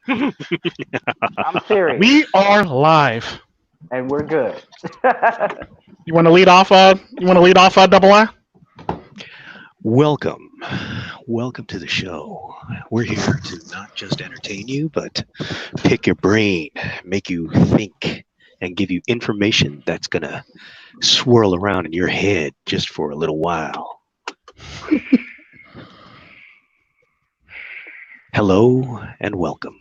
I'm serious. We are live. And we're good. You want to lead off? Double I? Welcome. Welcome to the show. We're here to not just entertain you, but pick your brain, make you think, and give you information that's going to swirl around in your head just for a little while. Hello and welcome.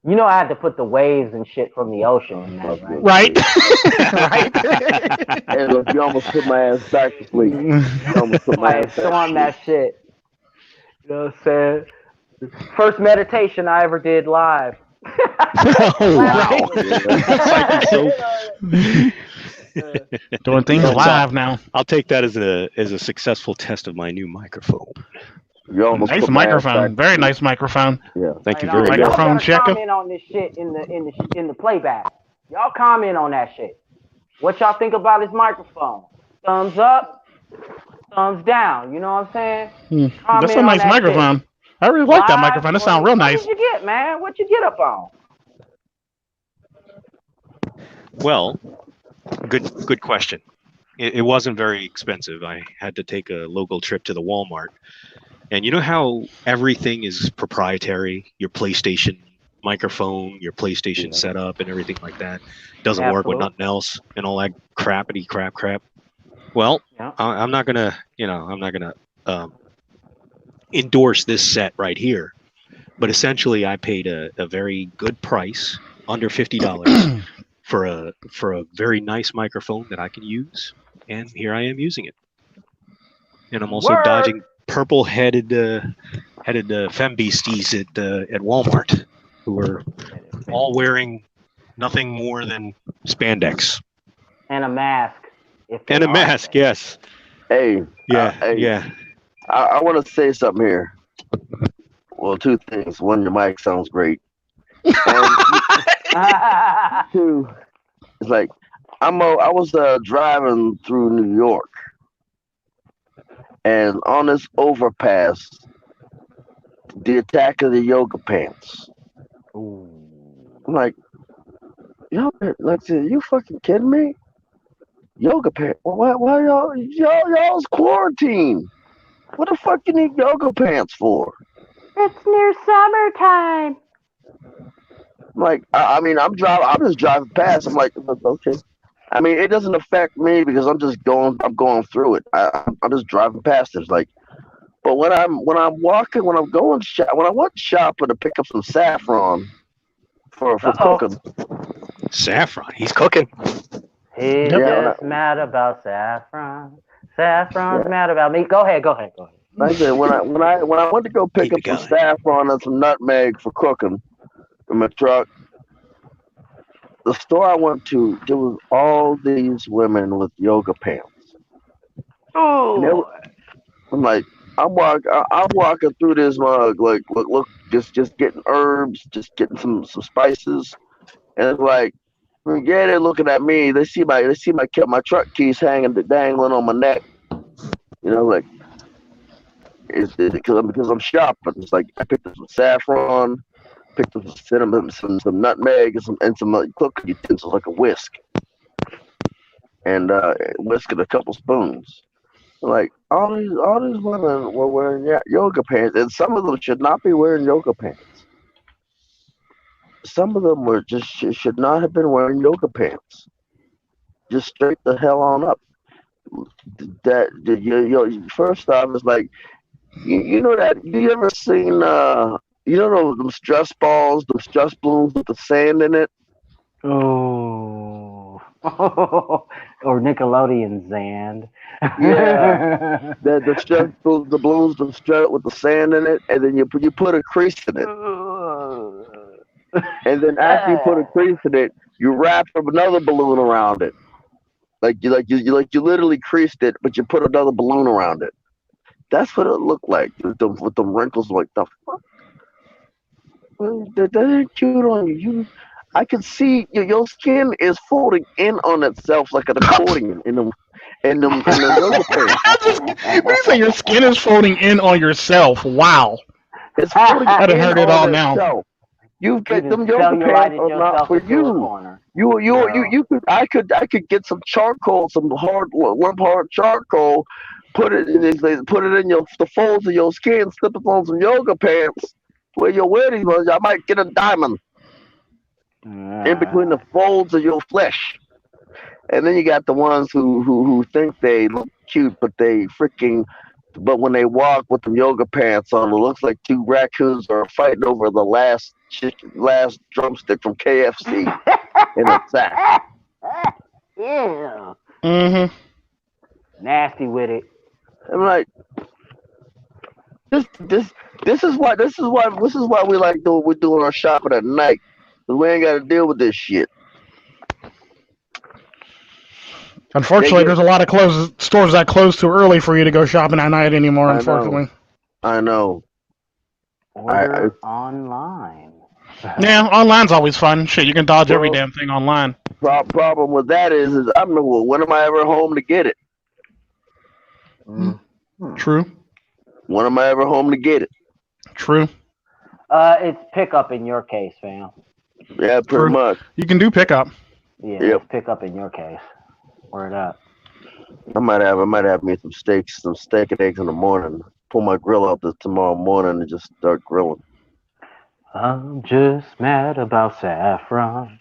You know I had to put the waves and shit from the ocean in that, Right? Right. Hey, look, you almost put my ass back to sleep. You almost put my ass back on that shit. You know what I'm saying? First meditation I ever did live. Oh, wow. Doing things live now. I'll take that as a successful test of my new microphone. Nice microphone. Very nice microphone. Yeah. Thank you very much. Microphone checker. Comment on this shit in the playback. Y'all comment on that shit. What y'all think about his microphone? Thumbs up, thumbs down. You know what I'm saying? That's a nice microphone. Shit. I really like that microphone. That sounds real nice. What did you get, man? What you get up on? Well, good question. It wasn't very expensive. I had to take a local trip to the Walmart. And you know how everything is proprietary? Your PlayStation microphone, your PlayStation setup, and everything like that doesn't work with nothing else, and all that crap. Well, I'm not gonna endorse this set right here, but essentially, I paid a very good price, under $50, for a very nice microphone that I can use, and here I am using it. And I'm also dodging purple-headed fembeasties at Walmart, who are all wearing nothing more than spandex and a mask. Yes. Hey. Yeah. Yeah. I want to say something here. Well, two things. One, your mic sounds great. And two, it's like I was driving through New York. And on this overpass, the attack of the yoga pants. Ooh. I'm like, yo, you fucking kidding me? Yoga pants? Why y'all's quarantined? What the fuck you need yoga pants for? It's near summertime. I'm like, I'm just driving past. I'm like, okay. I mean, it doesn't affect me because I'm going through it. I'm just driving past it. It's like, but when I went shopping to pick up some saffron for cooking. Saffron, he's cooking. He's just mad about saffron. Saffron's mad about me. Go ahead. Like I said, when I went to go pick up some saffron and some nutmeg for cooking in my truck. The store I went to, there was all these women with yoga pants. Oh, I'm like, I'm walking through this mug, like, look, just getting herbs, just getting some spices, and it's like, they're looking at me. They see my truck keys dangling on my neck. You know, like, it's because I'm shopping. It's like I picked up some saffron. Picked up some cinnamon, some nutmeg, and some cooking utensils like a whisk, and whisk and a couple spoons. Like all these women were wearing yoga pants, and some of them should not be wearing yoga pants. Some of them should not have been wearing yoga pants. Just straight the hell on up. First off, it's like you know that you ever seen you know them stress balls, them stress balloons with the sand in it? Oh. Or Nickelodeon Zand. Yeah. the balloons with the sand in it, and then you put a crease in it. And then after you put a crease in it, you wrap up another balloon around it. Like you literally creased it, but you put another balloon around it. That's what it looked like with the wrinkles. Like the fuck. That ain't cute on you. I can see your skin is folding in on itself like an accordion in the yoga pants. When you say your skin is folding in on yourself, wow. It's putting I done in heard it on all the now. show. You get them Sell yoga your pants light are not yourself for into a you. corner. You could I could get some charcoal, some limp hard charcoal, put it in the folds of your skin, slip it on some yoga pants. Where your wedding was, I might get a diamond in between the folds of your flesh. And then you got the ones who think they look cute, but when they walk with them yoga pants on, it looks like two raccoons are fighting over the last drumstick from KFC in a sack. Yeah. Mm-hmm. Nasty with it. I'm like, this is why we like we're doing our shopping at night, 'cause we ain't got to deal with this shit. Unfortunately, there's a lot of stores that close too early for you to go shopping at night anymore. Unfortunately. I know. Order online. Yeah, online's always fun. Shit, you can dodge every damn thing online. Problem with that is I'm when am I ever home to get it? True. When am I ever home to get it? True. It's pickup in your case, fam. Yeah, pretty much. You can do pickup. Yeah, it's pickup in your case. Word up. I might have me some steak and eggs in the morning. Pull my grill out tomorrow morning and just start grilling. I'm just mad about saffron.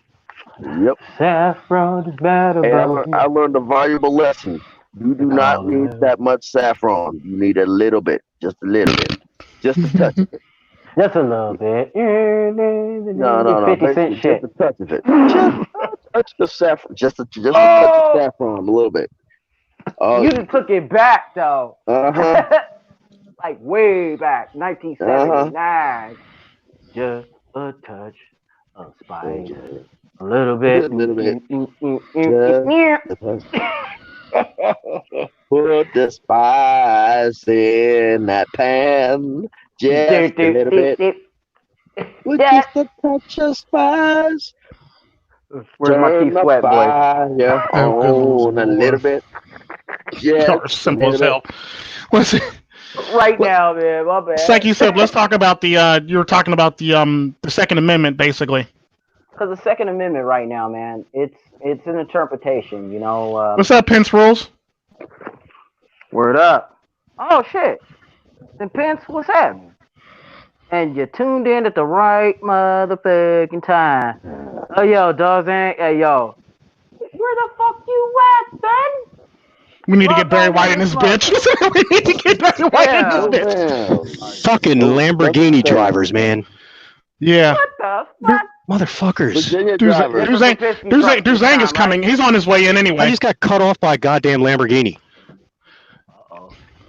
Yep. Saffron is bad about I learned a valuable lesson. You do not need that much saffron. You need a little bit. Just a little bit. Just a touch of it. Just a little bit. No. 50-cent shit. Just a touch of it. Just a touch of saffron. Just a touch of saffron. A little bit. You just took it back, though. Uh-huh. Like way back. 1979. Just a touch of spice. A little bit. A little bit. Put the spice in that pan. Just a little bit. With just a touch of spice. Where's my Keith Sweat voice? Yeah, on a little bit. Yeah, simple as hell. Listen. Right now, man, my bad. Psychesoap, let's talk about you were talking about the Second Amendment, basically. Because the Second Amendment right now, man, it's an interpretation, you know. What's up, Pence Rules? Word up. Oh, shit. And Pence, what's happening? And you tuned in at the right motherfucking time. Oh, yo, Dozangsand. Hey, yo. Where the fuck you at, son? We need to get Barry White in this bitch. We need to get Barry White in this bitch. Fucking Lamborghini drivers, man. Yeah. What the fuck? Motherfuckers. Duzang is coming. He's on his way in anyway. I just got cut off by a goddamn Lamborghini.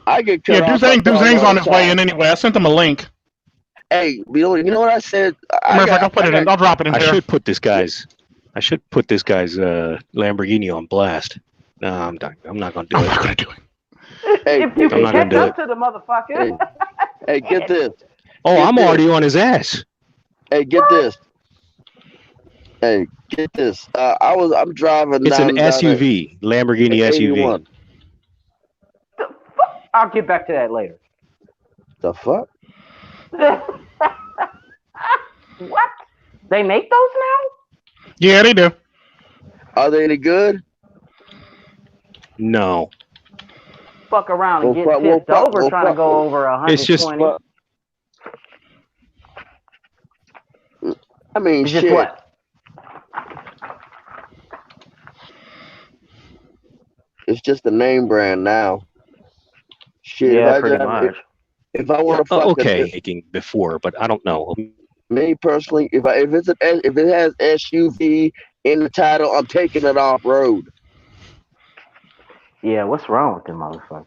I get cut off. Duzang's on his way in anyway. I sent him a link. Hey, you know what I said? I'll put it in. I'll drop it in I here. should put this guy's Lamborghini on blast. No, I'm done. I'm not gonna do it. I'm not gonna do it. Hey, if you can catch up to the motherfucker. Hey, get this. Oh, I'm already on his ass. Hey, get this. Hey, get this. I'm driving. It's an SUV, Lamborghini SUV. The fuck? I'll get back to that later. The fuck? What? They make those now? Yeah, they do. Are they any good? No. Fuck around and get tipped over trying to go over 120. It's just. I mean, it's just what? It's just a name brand now. Shit. Yeah, pretty much. If I want to fuck making before, but I don't know. Me personally, if it has SUV in the title, I'm taking it off road. Yeah, what's wrong with them motherfuckers?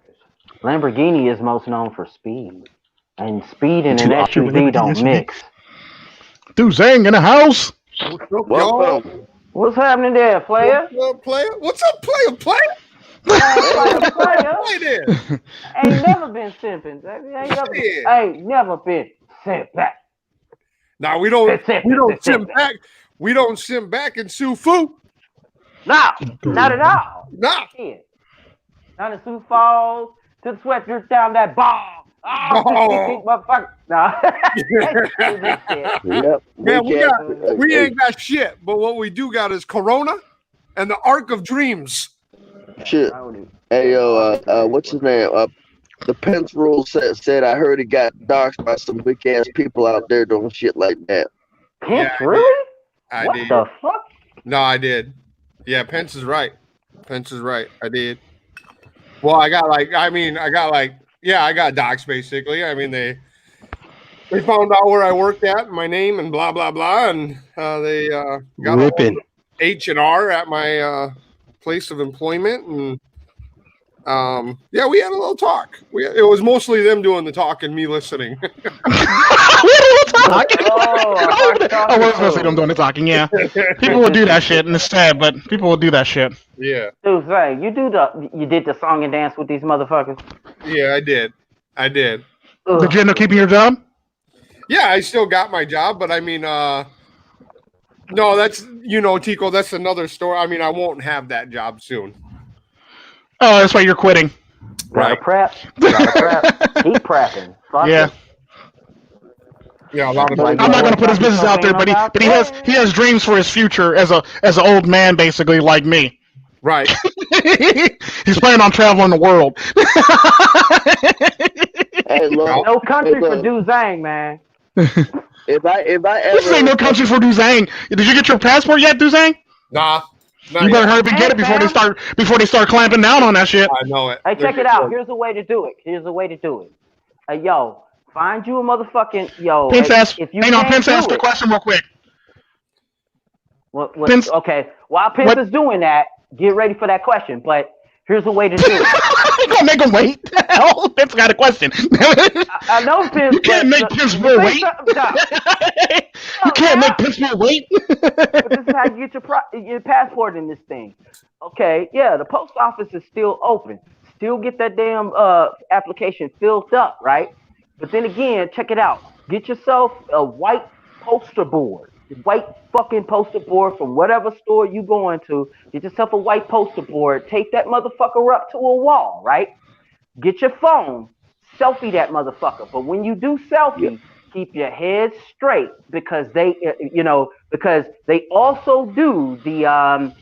Lamborghini is most known for speed, and speed and an SUV don't mix. Duzang in the house. What's up, y'all? What's happening there, player? What's up, player? What's up, player? Player. Ain't never been simping. Ain't never been sent back. Now we don't simp back. We don't simp back in Sioux Foo. No, not at all. Nah. Shit. Not in Sioux Falls. To the sweat drip down that ball. Oh, motherfucker. No. Yep. Man, we ain't got shit, but what we do got is Corona and the Arc of Dreams. Shit. Hey, yo, what's his name? The Pence rule said I heard it got doxxed by some big ass people out there doing shit like that. Pence, really? I what did. The fuck? No, I did. Yeah, Pence is right. Pence is right. I did. Well, I got doxxed basically. I mean, they found out where I worked at, my name, and blah blah blah, and they got Ripping H&R at my place of employment, and yeah, we had a little talk. It was mostly them doing the talk and me listening. I was supposed to them doing the talking. Yeah, people will do that shit, and it's sad, but people will do that shit. Yeah, dude, say you did the song and dance with these motherfuckers. Yeah, I did. Did you end up keeping your job? Yeah, I still got my job, but I mean, no, that's Tico. That's another story. I mean, I won't have that job soon. Oh, that's why you're quitting. Gotta prep. Keep prepping. Fuck yeah. It. Yeah, I'm not gonna put his business out there, but he has dreams for his future as an old man, basically like me. Right. He's planning on traveling the world. Hey, look, no country for Dozangsand, man. If I ever this ain't no country for Dozangsand. Did you get your passport yet, Dozangsand? Nah. You better hurry up and get it before they start clamping down on that shit. I know it. Hey, check it out. Here's a way to do it. Yo, find you a motherfucking Pence asked. If you Pence asked a question real quick. Pence, okay. While Pence is doing that, get ready for that question. But here's a way to do it. You gonna make him wait? Hell, Pence got a question. I know Pence. You can't make Pence more wait. You can't make Pence more wait. But this is how you get your passport in this thing. Okay, yeah, the post office is still open. Still get that damn application filled up, right? But then again, check it out. Get yourself a white poster board. White fucking poster board from whatever store you going to. Get yourself a white poster board. Take that motherfucker up to a wall, right? Get your phone. Selfie that motherfucker. But when you do selfie, keep your head straight because they also do the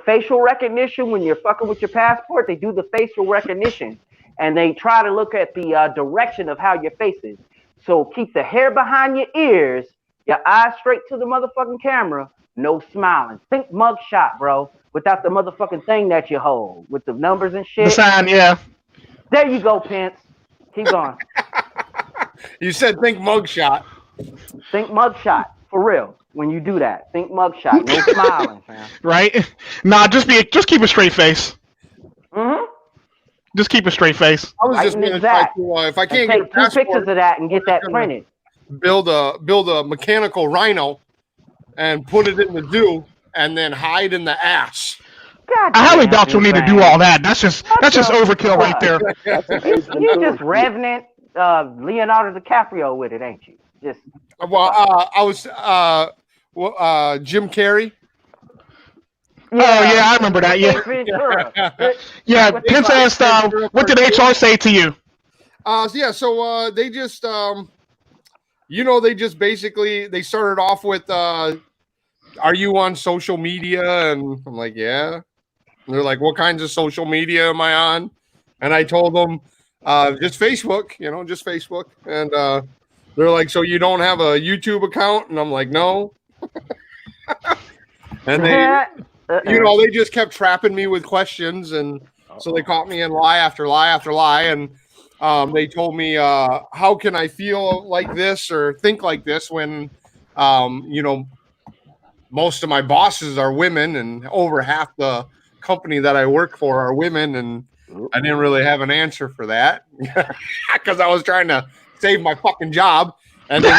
facial recognition when you're fucking with your passport. They do the facial recognition and they try to look at the direction of how your face is. So keep the hair behind your ears, your eyes straight to the motherfucking camera, no smiling. Think mugshot, bro, without the motherfucking thing that you hold with the numbers and shit. The sign, yeah. There you go, Pence. Keep going. You said think mugshot. Think mugshot, for real. When you do that, think mugshot. No smiling, fam. Right? Nah, just keep a straight face. Mm-hmm. Just keep a straight face. I was just gonna try to, if I can't take get 2 pictures of that and get that printed. Build a mechanical rhino and put it in the zoo and then hide in the ass. God I highly doubt you'll need to do all that. That's just overkill right there. You're just Revenant, Leonardo DiCaprio with it, ain't you? Just I was Jim Carrey. Yeah. Oh yeah, I remember that. Yeah. Yeah. Pence asked, "What did HR say to you?" So they just, they just basically they started off with, "Are you on social media?" And I'm like, "Yeah." And they're like, "What kinds of social media am I on?" And I told them, "Just Facebook, just Facebook." And they're like, "So you don't have a YouTube account?" And I'm like, "No." And they. They just kept trapping me with questions, and so they caught me in lie after lie after lie, and they told me, how can I feel like this or think like this when, most of my bosses are women, and over half the company that I work for are women, and I didn't really have an answer for that because I was trying to save my fucking job. And then,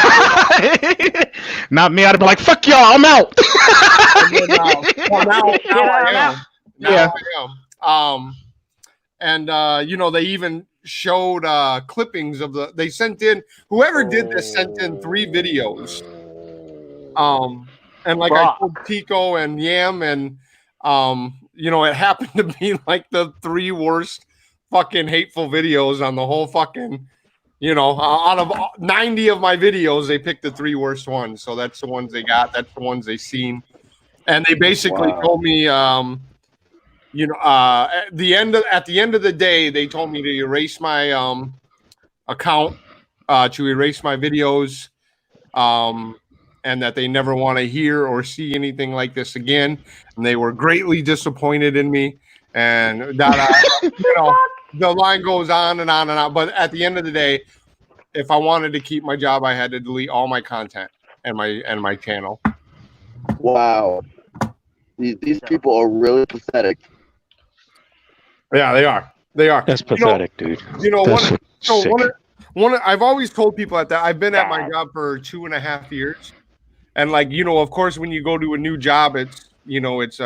not me. I'd be like, "Fuck y'all, I'm out." And then, now I am. And they even showed clippings of they sent in whoever did this sent in 3 videos. And like I told Tico and Yam, and it happened to be like the 3 worst fucking hateful videos on the whole fucking You know, out of 90 of my videos, they picked the 3 worst ones. So that's the ones they got. That's the ones they seen. And they basically told me, you know, at the end of the day, they told me to erase my account, to erase my videos, and that they never want to hear or see anything like this again. And they were greatly disappointed in me. And that, you know, the line goes on and on and on. But at the end of the day, if I wanted to keep my job, I had to delete all my content and my channel. Wow. These people are really pathetic. Yeah, they are. They are. That's pathetic, dude. You know, That's I've always told people that I've been at my job for 2.5 years. And like, you know, of course, when you go to a new job, it's, you know, it's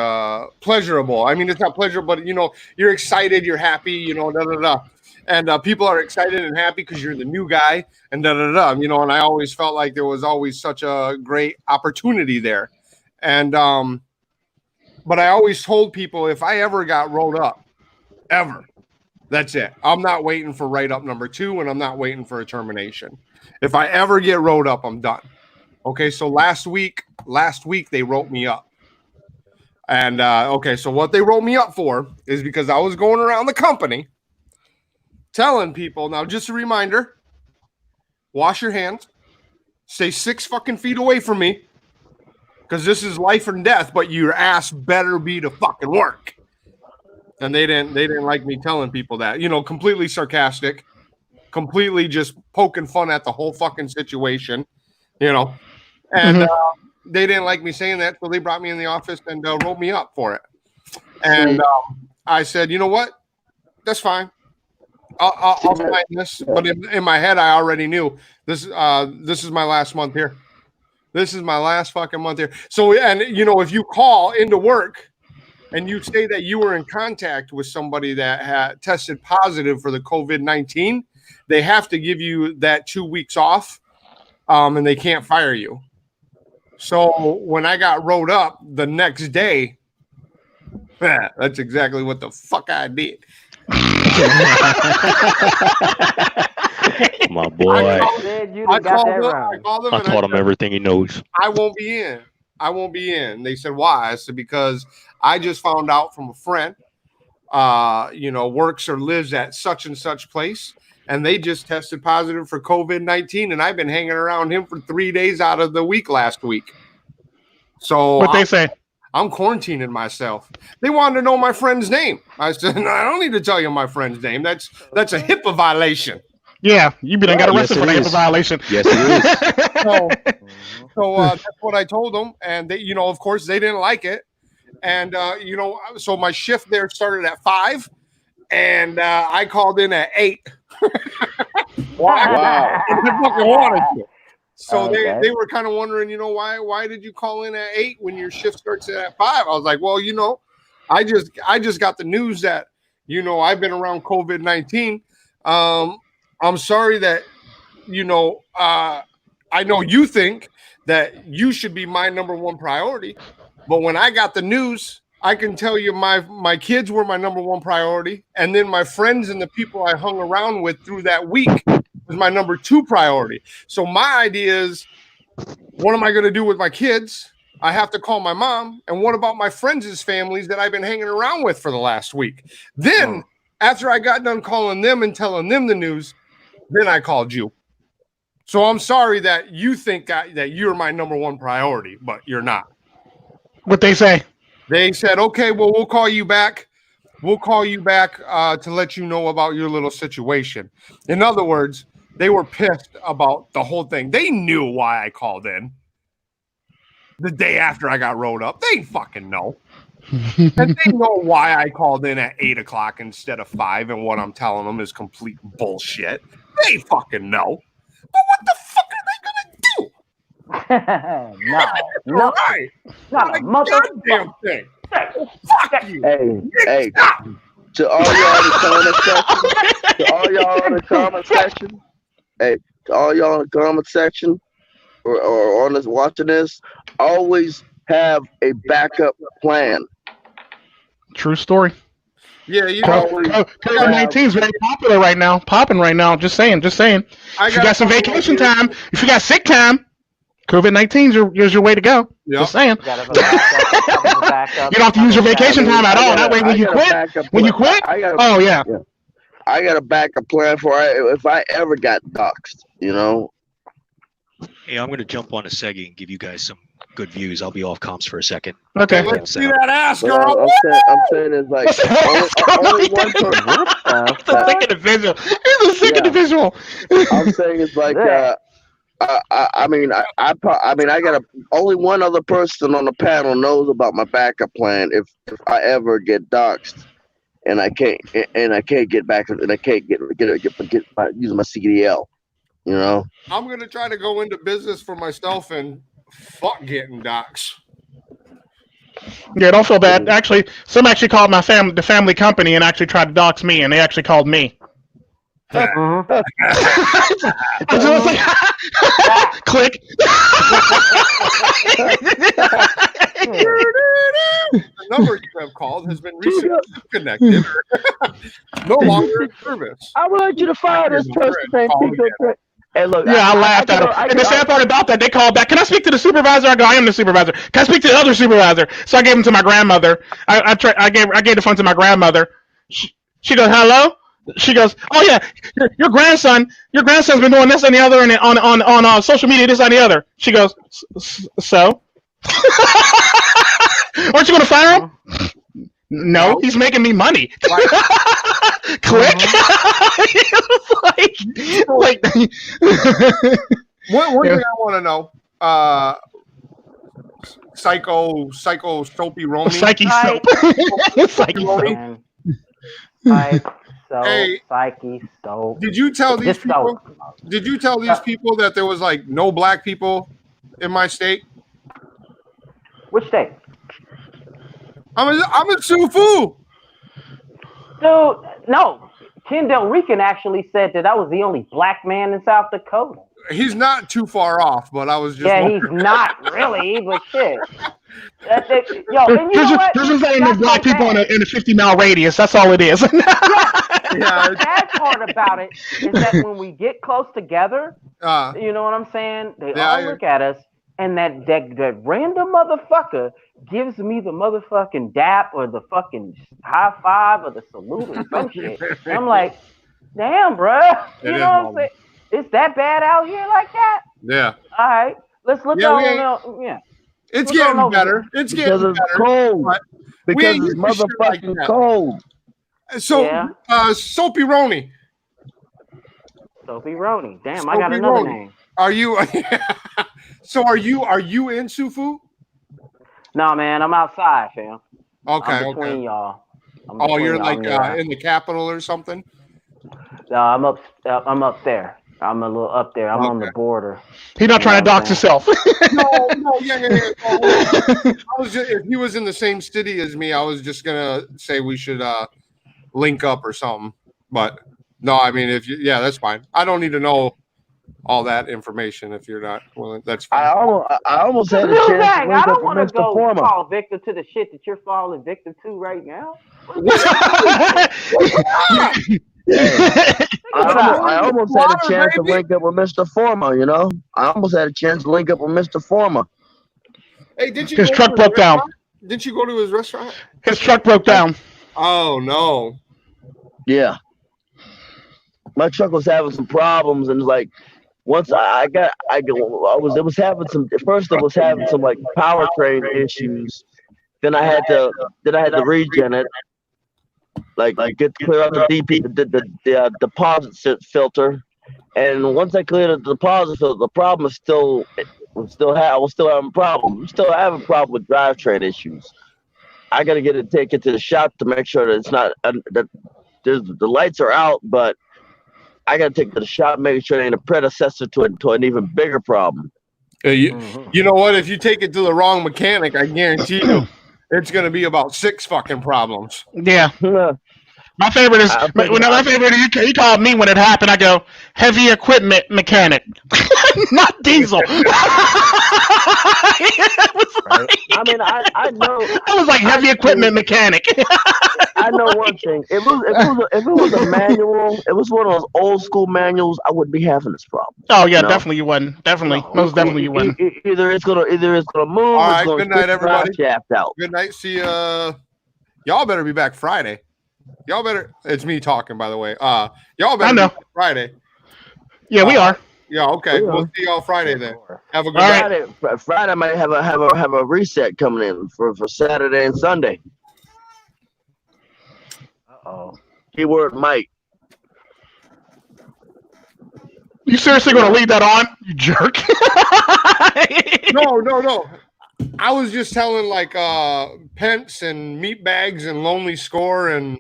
pleasurable. I mean, it's not pleasurable, but, you know, you're excited, you're happy, you know, da, da, da. And people are excited and happy because you're the new guy and da, da, da, you know, and I always felt like there was always such a great opportunity there. And, but I always told people if I ever got rolled up, ever, that's it. I'm not waiting for write-up number 2, and I'm not waiting for a termination. If I ever get rolled up, I'm done. Okay, so last week they wrote me up. And, okay, so what they wrote me up for is because I was going around the company telling people, now just a reminder, wash your hands, stay 6 fucking feet away from me, because this is life and death, but your ass better be to fucking work. And they didn't like me telling people that, you know, completely sarcastic, completely just poking fun at the whole fucking situation, you know. And they didn't like me saying that, so they brought me in the office and wrote me up for it. And I said, you know what? That's fine. I'll sign this. But in my head, I already knew this is my last month here. This is my last fucking month here. So, and you know, if you call into work and you say that you were in contact with somebody that had tested positive for the COVID-19, they have to give you that 2 weeks off, and they can't fire you. So when I got rolled up the next day, that's exactly what the fuck I did. My boy. I taught him everything he knows. I won't be in. I won't be in. They said, why? I said, because I just found out from a friend, you know, works or lives at such and such place, and they just tested positive for COVID-19, and I've been hanging around him for 3 days out of the week last week. So what they say? I'm quarantining myself. They wanted to know my friend's name. I said, no, I don't need to tell you my friend's name. That's a HIPAA violation. Yeah, you got arrested for the HIPAA violation. Yes, it is. So that's what I told them, and they, you know, of course, they didn't like it, and you know, so my shift there started at 5, and I called in at 8. Wow! I fucking wanted to. So they were kind of wondering, you know, why did you call in at 8 when your shift starts at 5? I was like, well, you know, I just got the news that, you know, I've been around COVID-19. I'm sorry that, you know, I know you think that you should be my number 1 priority, but when I got the news, I can tell you my kids were my number 1 priority, and then my friends and the people I hung around with through that week was my number 2 priority. So my idea is, what am I going to do with my kids? I have to call my mom. And what about my friends' families that I've been hanging around with for the last week? Then after I got done calling them and telling them the news, then I called you. So I'm sorry that you think that you're my number 1 priority, but you're not. What they say? They said, okay, well, we'll call you back. We'll call you back to let you know about your little situation. In other words, they were pissed about the whole thing. They knew why I called in the day after I got rolled up. They fucking know. And they know why I called in at 8 o'clock instead of 5, and what I'm telling them is complete bullshit. They fucking know. But what the fuck are they gonna do? No, right. Not a goddamn thing. Fuck you. Hey, to all y'all in the comment section, or on this watching this, always have a backup plan. True story. Yeah, you know, COVID-19 is very popular right now. Popping right now. Just saying. If you got some vacation time, if you got sick time, COVID-19 is your way to go. Yep. Just saying. You don't have to use your vacation time at all. That way, when you quit, I got a backup plan for if I ever got doxxed. You know. Hey, I'm going to jump on a Segi and give you guys some good views. I'll be off comms for a second. Okay. Let's see that ass, girl. I'm saying it's like only one person. He's a sick individual. I'm saying it's like I got only one other person on the panel knows about my backup plan if I ever get doxxed and I can't get back and I can't get using my CDL. You know, I'm gonna try to go into business for myself and fuck getting doxxed. Yeah, don't feel bad. Actually, some actually called the family company and actually tried to dox me, and they actually called me. I was like, click. The number you have called has been recently disconnected. No longer in service. I would like you to fire this person. Hey, look, I laughed at him. And the sad part about that, they called back. Can I speak to the supervisor? I go, I am the supervisor. Can I speak to the other supervisor? So I gave him to my grandmother. I gave the phone to my grandmother. She goes, hello? She goes, oh yeah, your grandson's been doing this and the other and on social media, this and the other. She goes, so? Aren't you going to fire him? No, he's making me money. Click. One thing I want to know. Psychesoapy Romy. Psychesoap. Psychesoap. Psychesoap. Did you tell these people? Did you tell these people that there was like no black people in my state? Which state? I'm in Sioux Fu. Dude, no. Ken Del Rican actually said that I was the only black man in South Dakota. He's not too far off, but I was just he's not really, but shit. And you know what? There's just ain't no black people in a 50-mile radius. That's all it is. The bad part about it is that when we get close together, you know what I'm saying? They all look at us, and that random motherfucker gives me the motherfucking dap or the fucking high five or the salute or some shit. And I'm like, damn, bruh. You know what I'm saying? It's that bad out here like that? Yeah. All right. Let's look on. It's getting better. It's getting better. It's cold. Because it's motherfucking cold. So, Soapy Roni. Soapy Roni. Damn, I got another name. Are you? So are you in Sioux Fu? No, man, I'm outside, fam. Okay, I'm between y'all. You're like in the capital or something? No, I'm up there. I'm a little up there. I'm on the border. He's not trying to dox himself. No, yeah. If he was in the same city as me, I was just gonna say we should link up or something. But no, I mean, that's fine. I don't need to know all that information if you're not willing. That's fine. I almost had a chance to link I don't want to go Forma. fall victim to the shit that you're falling victim to right now. I almost had a chance to link up with Mr. Forma, you know? I almost had a chance to link up with Mr. Forma. Hey, his truck broke down. Didn't you go to his restaurant? His truck broke down. Oh, no. Yeah. My truck was having some problems, and like, once it was having some like powertrain issues. Then I had to regen it. Like get clear out the deposit filter, and once I cleared the deposit filter, the problem is I was still having a problem. I'm still having a problem with drivetrain issues. I got to take it to the shop to make sure that it's not that the lights are out, but I got to take it to the shop, making sure it ain't a predecessor to an even bigger problem. You know what? If you take it to the wrong mechanic, I guarantee you, it's going to be about 6 fucking problems. Yeah. My favorite is he called me when it happened. I go, heavy equipment mechanic, not diesel. I mean, I know. I was like heavy equipment mechanic. I know one thing. If it was a manual, it was one of those old school manuals, I wouldn't be having this problem. Oh yeah, No. definitely you wouldn't. Definitely, No. most definitely you wouldn't. Either it's gonna move. All right, it's gonna good night, everybody. shaft out. Good night. See y'all better be back Friday. Y'all better. It's me talking, by the way. Y'all better be back Friday. Yeah, we are. Yeah, okay. We'll see y'all Friday then. Have a good All night. Friday might have a reset coming in for Saturday and Sunday. Keyword might. You seriously going to leave that on, you jerk? No. I was just telling like Pence and Meatbags and Lonely Score and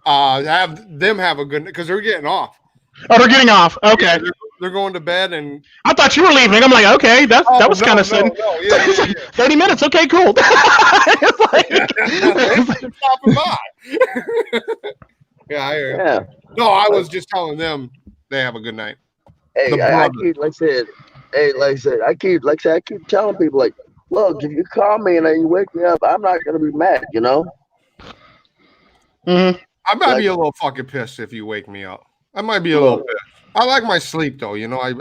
have them have a good because they're getting off. Oh, they're getting off. Okay. Yeah, they're going to bed and I thought you were leaving. I'm like, okay, that was kind of sudden. No. Yeah. 30 minutes. Okay, cool. It's like, Stopping by. Yeah, I hear you. Yeah. No, I was just telling them they have a good night. Hey, I keep I keep telling people like, look, if you call me and then you wake me up, I'm not gonna be mad, you know. Mm-hmm. I might be a little fucking pissed if you wake me up. I might be a little pissed. I like my sleep though, you know. I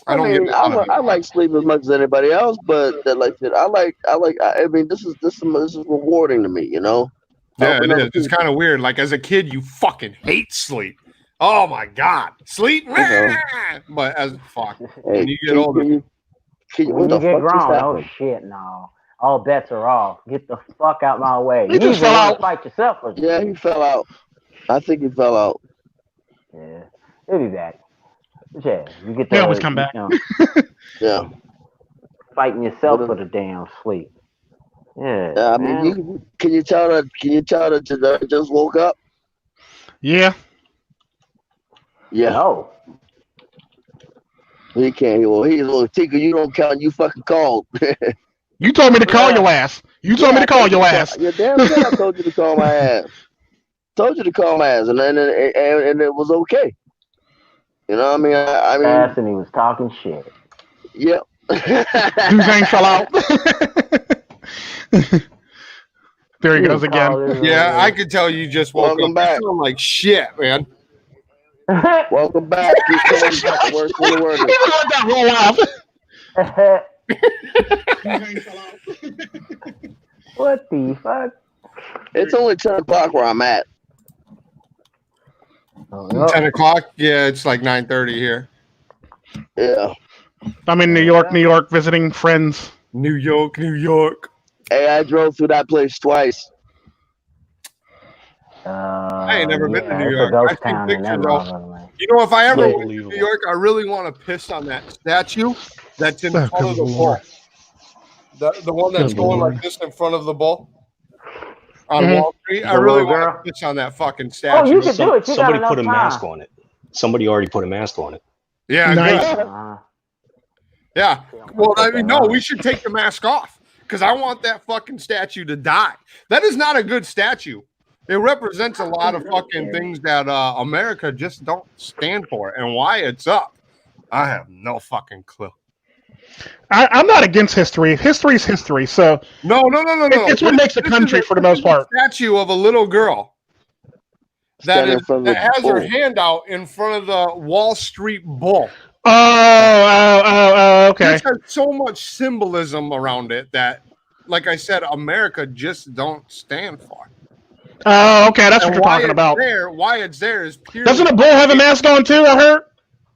don't mean, get. I like sleep as much as anybody else, but I mean, this is rewarding to me, you know. Yeah, it is. It's kind of weird. Like as a kid, you fucking hate sleep. Oh my god, sleep. But as fuck, when you get older, when you get grown, oh shit, no. All bets are off. Get the fuck out my way. He just fell out. Fight yourself. Yeah, he fell out. I think he fell out. Yeah, he'll be back. Yeah, you get. He always come back. Yeah. Fighting yourself for the damn sleep. Yeah. I mean, can you tell that you just woke up? Yeah. Yeah. No. He can't. Well, he's a little Tika. You don't count. You fucking called. You told me to call your ass. You told me to call your ass. Yeah, damn good. I told you to call my ass. Told you to call my ass, and it was okay. You know what I mean? I mean, ass and he was talking shit. Yep. Dozangsand fell out. There he goes again. Yeah, I could tell you just woke Welcome up. back. I'm like shit, man. Welcome back. You told me about the worst in the world. He was let that roll off. What the fuck? It's only 10 o'clock where I'm at. 10 o'clock? Yeah, it's like 9:30 here. Yeah. I'm in New York, visiting friends. New York. Hey, I drove through that place twice. I ain't never been to New York. Ghost I've seen town pictures though. You know, if I ever went to New York, I really want to piss on that statue that's in front of the bull. The one that's going like this in front of the bull on Wall Street. I really want to piss on that fucking statue. Oh, you can do it. You Somebody put a mask on it. Somebody already put a mask on it. Yeah, nice. Yeah. Well, I mean, no, we should take the mask off because I want that fucking statue to die. That is not a good statue. It represents a lot of fucking things that America just don't stand for, and why it's up. I have no fucking clue. I'm not against history. History is history. So no. It's what makes a country for the most part. Statue of a little girl that has her bull. hand out in front of the Wall Street Bull. Oh, okay. This has so much symbolism around it that, like I said, America just don't stand for. Oh, okay. That's what you're talking about. Why it's there is purely. Doesn't the bull have a mask on too? I heard.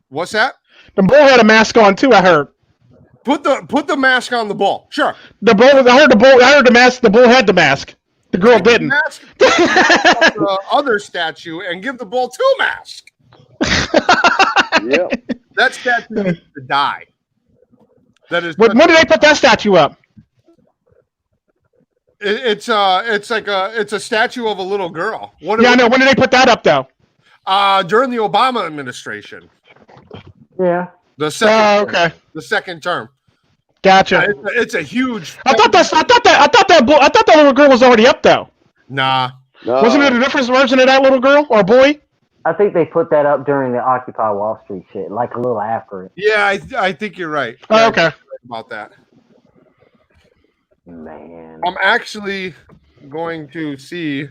What's that? The bull had a mask on too. I heard. Put the mask on the bull. Sure. The bull. I heard the mask. The bull had the mask. The girl didn't. The other statue and give the bull two masks. Yep. That statue needs to die. That is. When did they put that statue up? It's a statue of a little girl. I know. When did they put that up though? During the Obama administration. Yeah. The second. Okay. The second term. Gotcha. It's a huge. I thought that little girl was already up though. Nah. No. Wasn't it a different version of that little girl or boy? I think they put that up during the Occupy Wall Street shit, like a little after it. Yeah, I think you're right. Oh, okay. About that. Man. I'm actually going to see.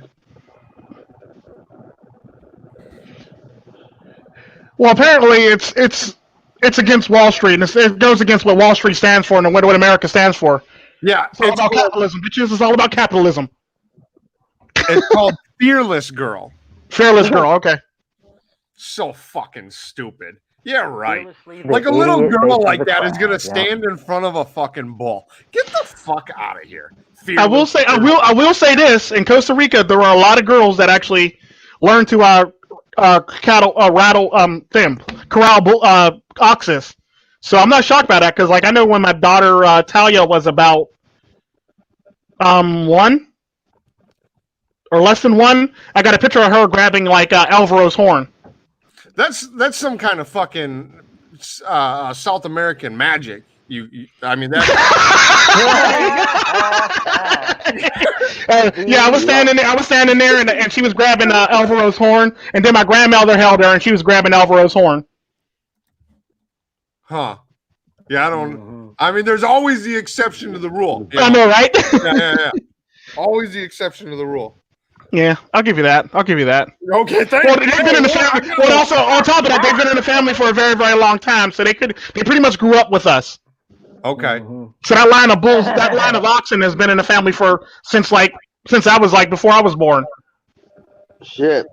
Well, apparently it's against Wall Street, and it goes against what Wall Street stands for and what America stands for. Yeah, It's all about capitalism, bitches. It's all about capitalism. It's called Fearless Girl. Fearless girl. Okay. So fucking stupid. Yeah, right. Fearlessly Like a the little idiot girl face like of the that is gonna crowd, stand in front of a fucking bull. Get the fuck out of here. I will say this: in Costa Rica, there are a lot of girls that actually learn to corral oxes. So I'm not shocked by that because, like, I know when my daughter Talia was about 1 or less than 1, I got a picture of her grabbing like Alvaro's horn. That's some kind of fucking South American magic. I mean that. Yeah, I was standing there, and she was grabbing Alvaro's horn, and then my grandmother held her, and she was grabbing Alvaro's horn. Huh. Yeah, I don't. I mean, there's always the exception to the rule. I know, right? Yeah. Always the exception to the rule. Yeah, I'll give you that. Okay, thank Well, you. they've been in the family. Well, also on top of that, they've been in the family for a very, very long time, so they pretty much grew up with us. Okay. So that line of bulls, that line of oxen, has been in the family since I was before I was born. Shit.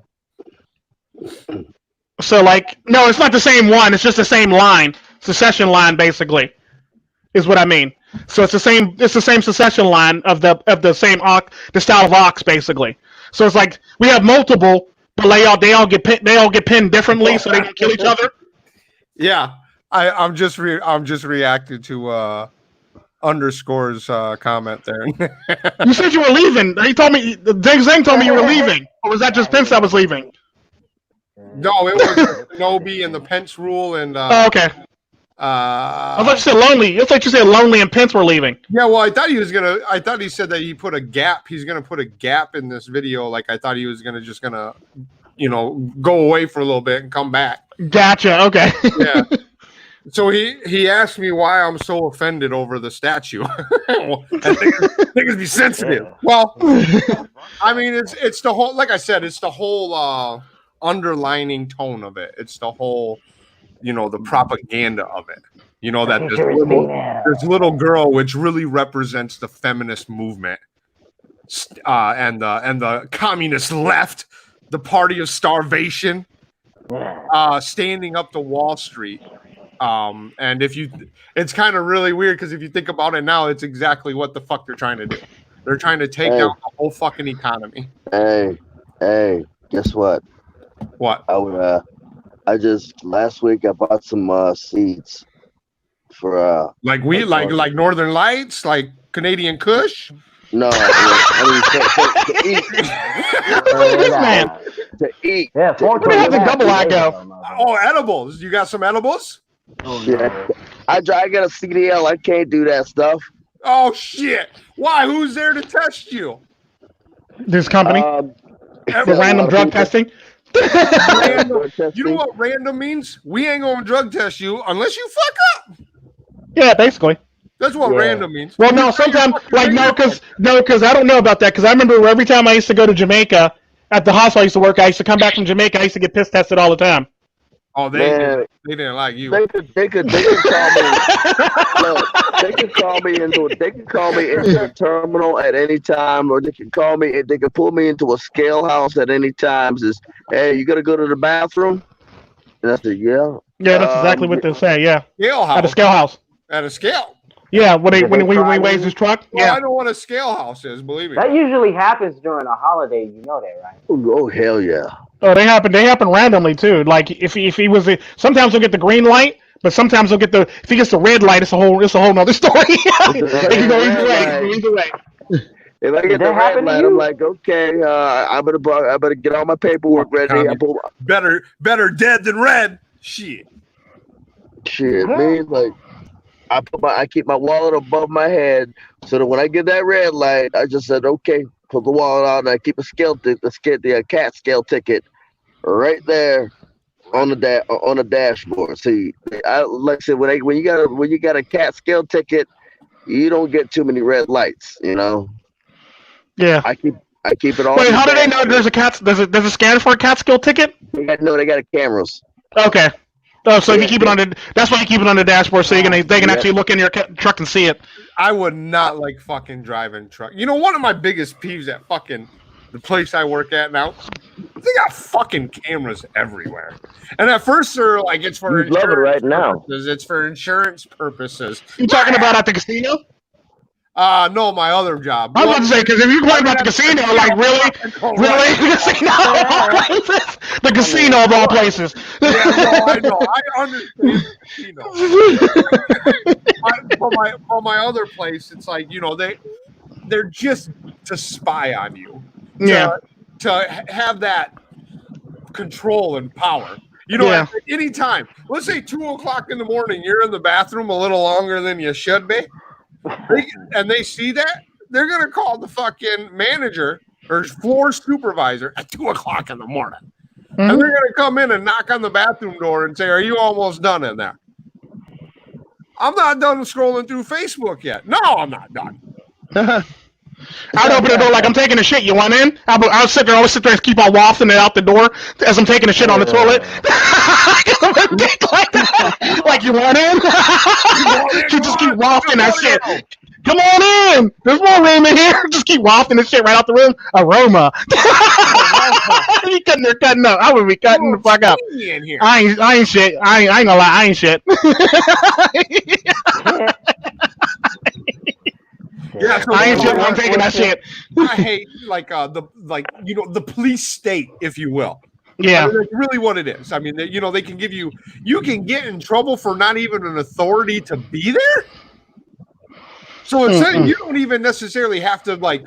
So no, it's not the same one. It's just the same line, succession line, basically, is what I mean. So it's the same succession line of the same the style of ox, basically. So it's like we have multiple, but they all get pinned differently, so they don't kill each other. Yeah, I'm just reacting to Underscore's comment there. You said you were leaving. He told me Zang told me you were leaving, or was that just Pence that was leaving? No, it was Nobi and the Pence rule and. Okay. I thought you said lonely. I thought you said lonely and Pence were leaving. Yeah, well, I thought he said that he put a gap. He's gonna put a gap in this video. Like I thought he was gonna go away for a little bit and come back. Gotcha. Okay. Yeah. So he asked me why I'm so offended over the statue. I think it'd be sensitive. Well, I mean, it's the whole. Like I said, it's the whole underlining tone of it. It's the whole. The propaganda of it. That this little girl, which really represents the feminist movement, and the communist left, the party of starvation, standing up to Wall Street. And it's kind of really weird because if you think about it now, it's exactly what the fuck they're trying to do. They're trying to take down the whole fucking economy. Hey, guess what? What? Last week I bought some seeds for like Northern Lights, like Canadian Kush. No, I mean to eat. Yeah, Where the hell did Double I go? Oh, edibles! You got some edibles? Oh, yeah, I got a CDL. I can't do that stuff. Oh shit! Why? Who's there to test you? This company, the random drug testing. Random. You know what random means? We ain't gonna drug test you unless you fuck up. Yeah, basically. That's what random means. Well, no, sometimes because I don't know about that because I remember every time I used to go to Jamaica at the hospital I used to work, I used to come back from Jamaica. I used to get piss tested all the time. Oh, they didn't like you. They could call me. Look, they could call me into the terminal at any time, or they could call me. They could pull me into a scale house at any time. Says, "Hey, you gotta go to the bathroom?" And I said, "Yeah." Yeah, that's exactly what they say. Yeah, scale house. At a scale house. At a scale. Yeah, when he weighs his truck. Well, yeah, I know what a scale house is. Believe me. That usually happens during a holiday. You know that, right? Oh hell yeah! Oh, they happen randomly too. Like if he was sometimes he'll get the green light, but sometimes he'll get if he gets the red light, it's a whole nother story. It can go either way. If I get the red light, I'm like, okay, I better get all my paperwork ready. Better dead than red. Shit, man. Like I keep my wallet above my head so that when I get that red light, I just said, okay, put the wallet out, and I keep the cat scale ticket right there on the dashboard. See, like I said, when you got a cat scale ticket, you don't get too many red lights. You know, Yeah. I keep it all. Wait, how do they know there's a scan for a Catskill ticket? They got cameras. Okay. Oh, so if you keep it on that's why you keep it on the dashboard, so they can actually look in your truck and see it. I would not like fucking driving truck. You know, one of my biggest peeves at fucking the place I work at now, they got fucking cameras everywhere. And at first they're like, it's for You love it right now. It's for insurance purposes. You talking about at the casino? No, my other job. I was about to say, because if you're talking about the casino, like really, the casino of all places. Yeah, no, I know. I understand the casino. For my other place, it's like, you know, they're just to spy on you. To have that control and power. You know, at any time. Let's say 2:00 in the morning, you're in the bathroom a little longer than you should be. And they see that, they're going to call the fucking manager or floor supervisor at 2:00 in the morning. Mm-hmm. And they're going to come in and knock on the bathroom door and say, are you almost done in there? I'm not done scrolling through Facebook yet. No, I'm not done. I'd open the door like I'm taking a shit. You want in? I'll sit there and keep on wafting it out the door as I'm taking a shit on the toilet. like that. Like, you want in? You just keep wafting that shit. Come on in. There's more room in here. Just keep wafting this shit right out the room. Aroma. You cutting up. I would be cutting the fuck up. I ain't shit. I ain't gonna lie. I ain't shit. Yeah, so I ain't shit. I'm taking that shit. I hate the police state, if you will. Yeah, I mean, that's really what it is. I mean, they can give you can get in trouble for not even an authority to be there. So it's saying you don't even necessarily have to like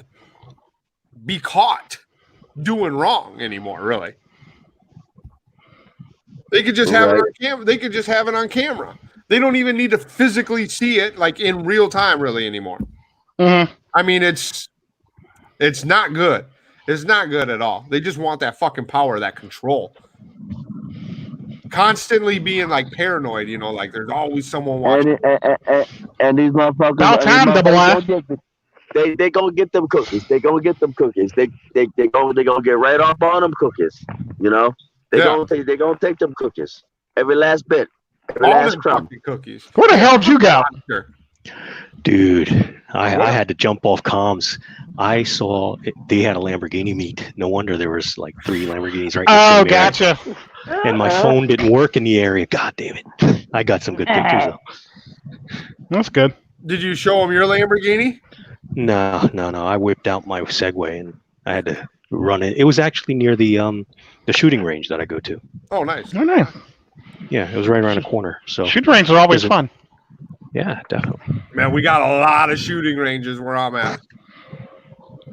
be caught doing wrong anymore. Really, they could just have it on camera. They could just have it on camera. They don't even need to physically see it like in real time, really, anymore. Mm-hmm. I mean, it's not good. It's not good at all. They just want that fucking power, that control. Constantly being like paranoid, you know, like there's always someone watching. And these motherfuckers. About time, double I. They gonna get them cookies. They gonna get them cookies. They gonna get right off on them cookies. You know, they gonna take them cookies. Every last bit. Every last crumb. Cookies. Where the hell did you go? Dude, I had to jump off comms. I saw they had a Lamborghini meet. No wonder there was like 3 Lamborghinis right next to me. Gotcha. And my phone didn't work in the area. God damn it. I got some good pictures though. That's good. Did you show them your Lamborghini? No. I whipped out my Segway and I had to run it. It was actually near the shooting range that I go to. Oh, nice. Oh, nice. Yeah, it was right around the corner. So shooting ranges are always fun. Yeah, definitely. Man, we got a lot of shooting ranges where I'm at.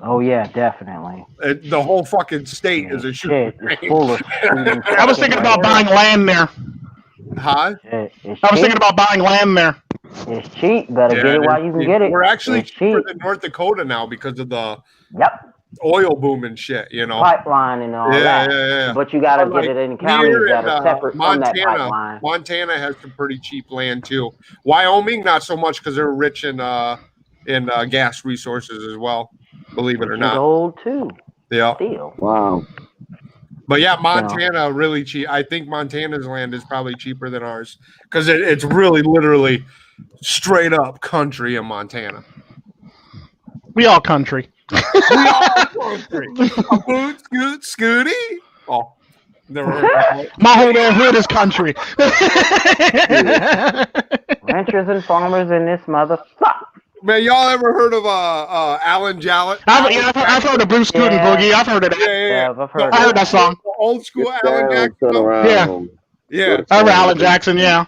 Oh yeah, definitely. The whole fucking state is a shooting range. Full of shooting. I was thinking about buying land there. Huh? I was thinking about buying land there. It's cheap. Better get it while you can get it. We're actually cheaper than North Dakota now because of the oil boom and shit, you know. Pipeline and all that. Yeah. But you got to get it in counties that are separate from that pipeline. Montana has some pretty cheap land too. Wyoming, not so much because they're rich in gas resources as well. Believe it or not. Gold too. Yeah. Steel. Wow. But yeah, Montana really cheap. I think Montana's land is probably cheaper than ours because it's really literally straight up country in Montana. We all country. We all country. A boot, scoot, scooty. Oh, never heard that. My whole damn hood is country. Ranchers and farmers in this motherfucker. Man, y'all ever heard of Alan Jallett? I've heard of Bruce Scootin' Boogie. I've heard of that. Yeah. I heard that song. Old school Alan Jackson. Yeah. I heard Alan Jackson, yeah.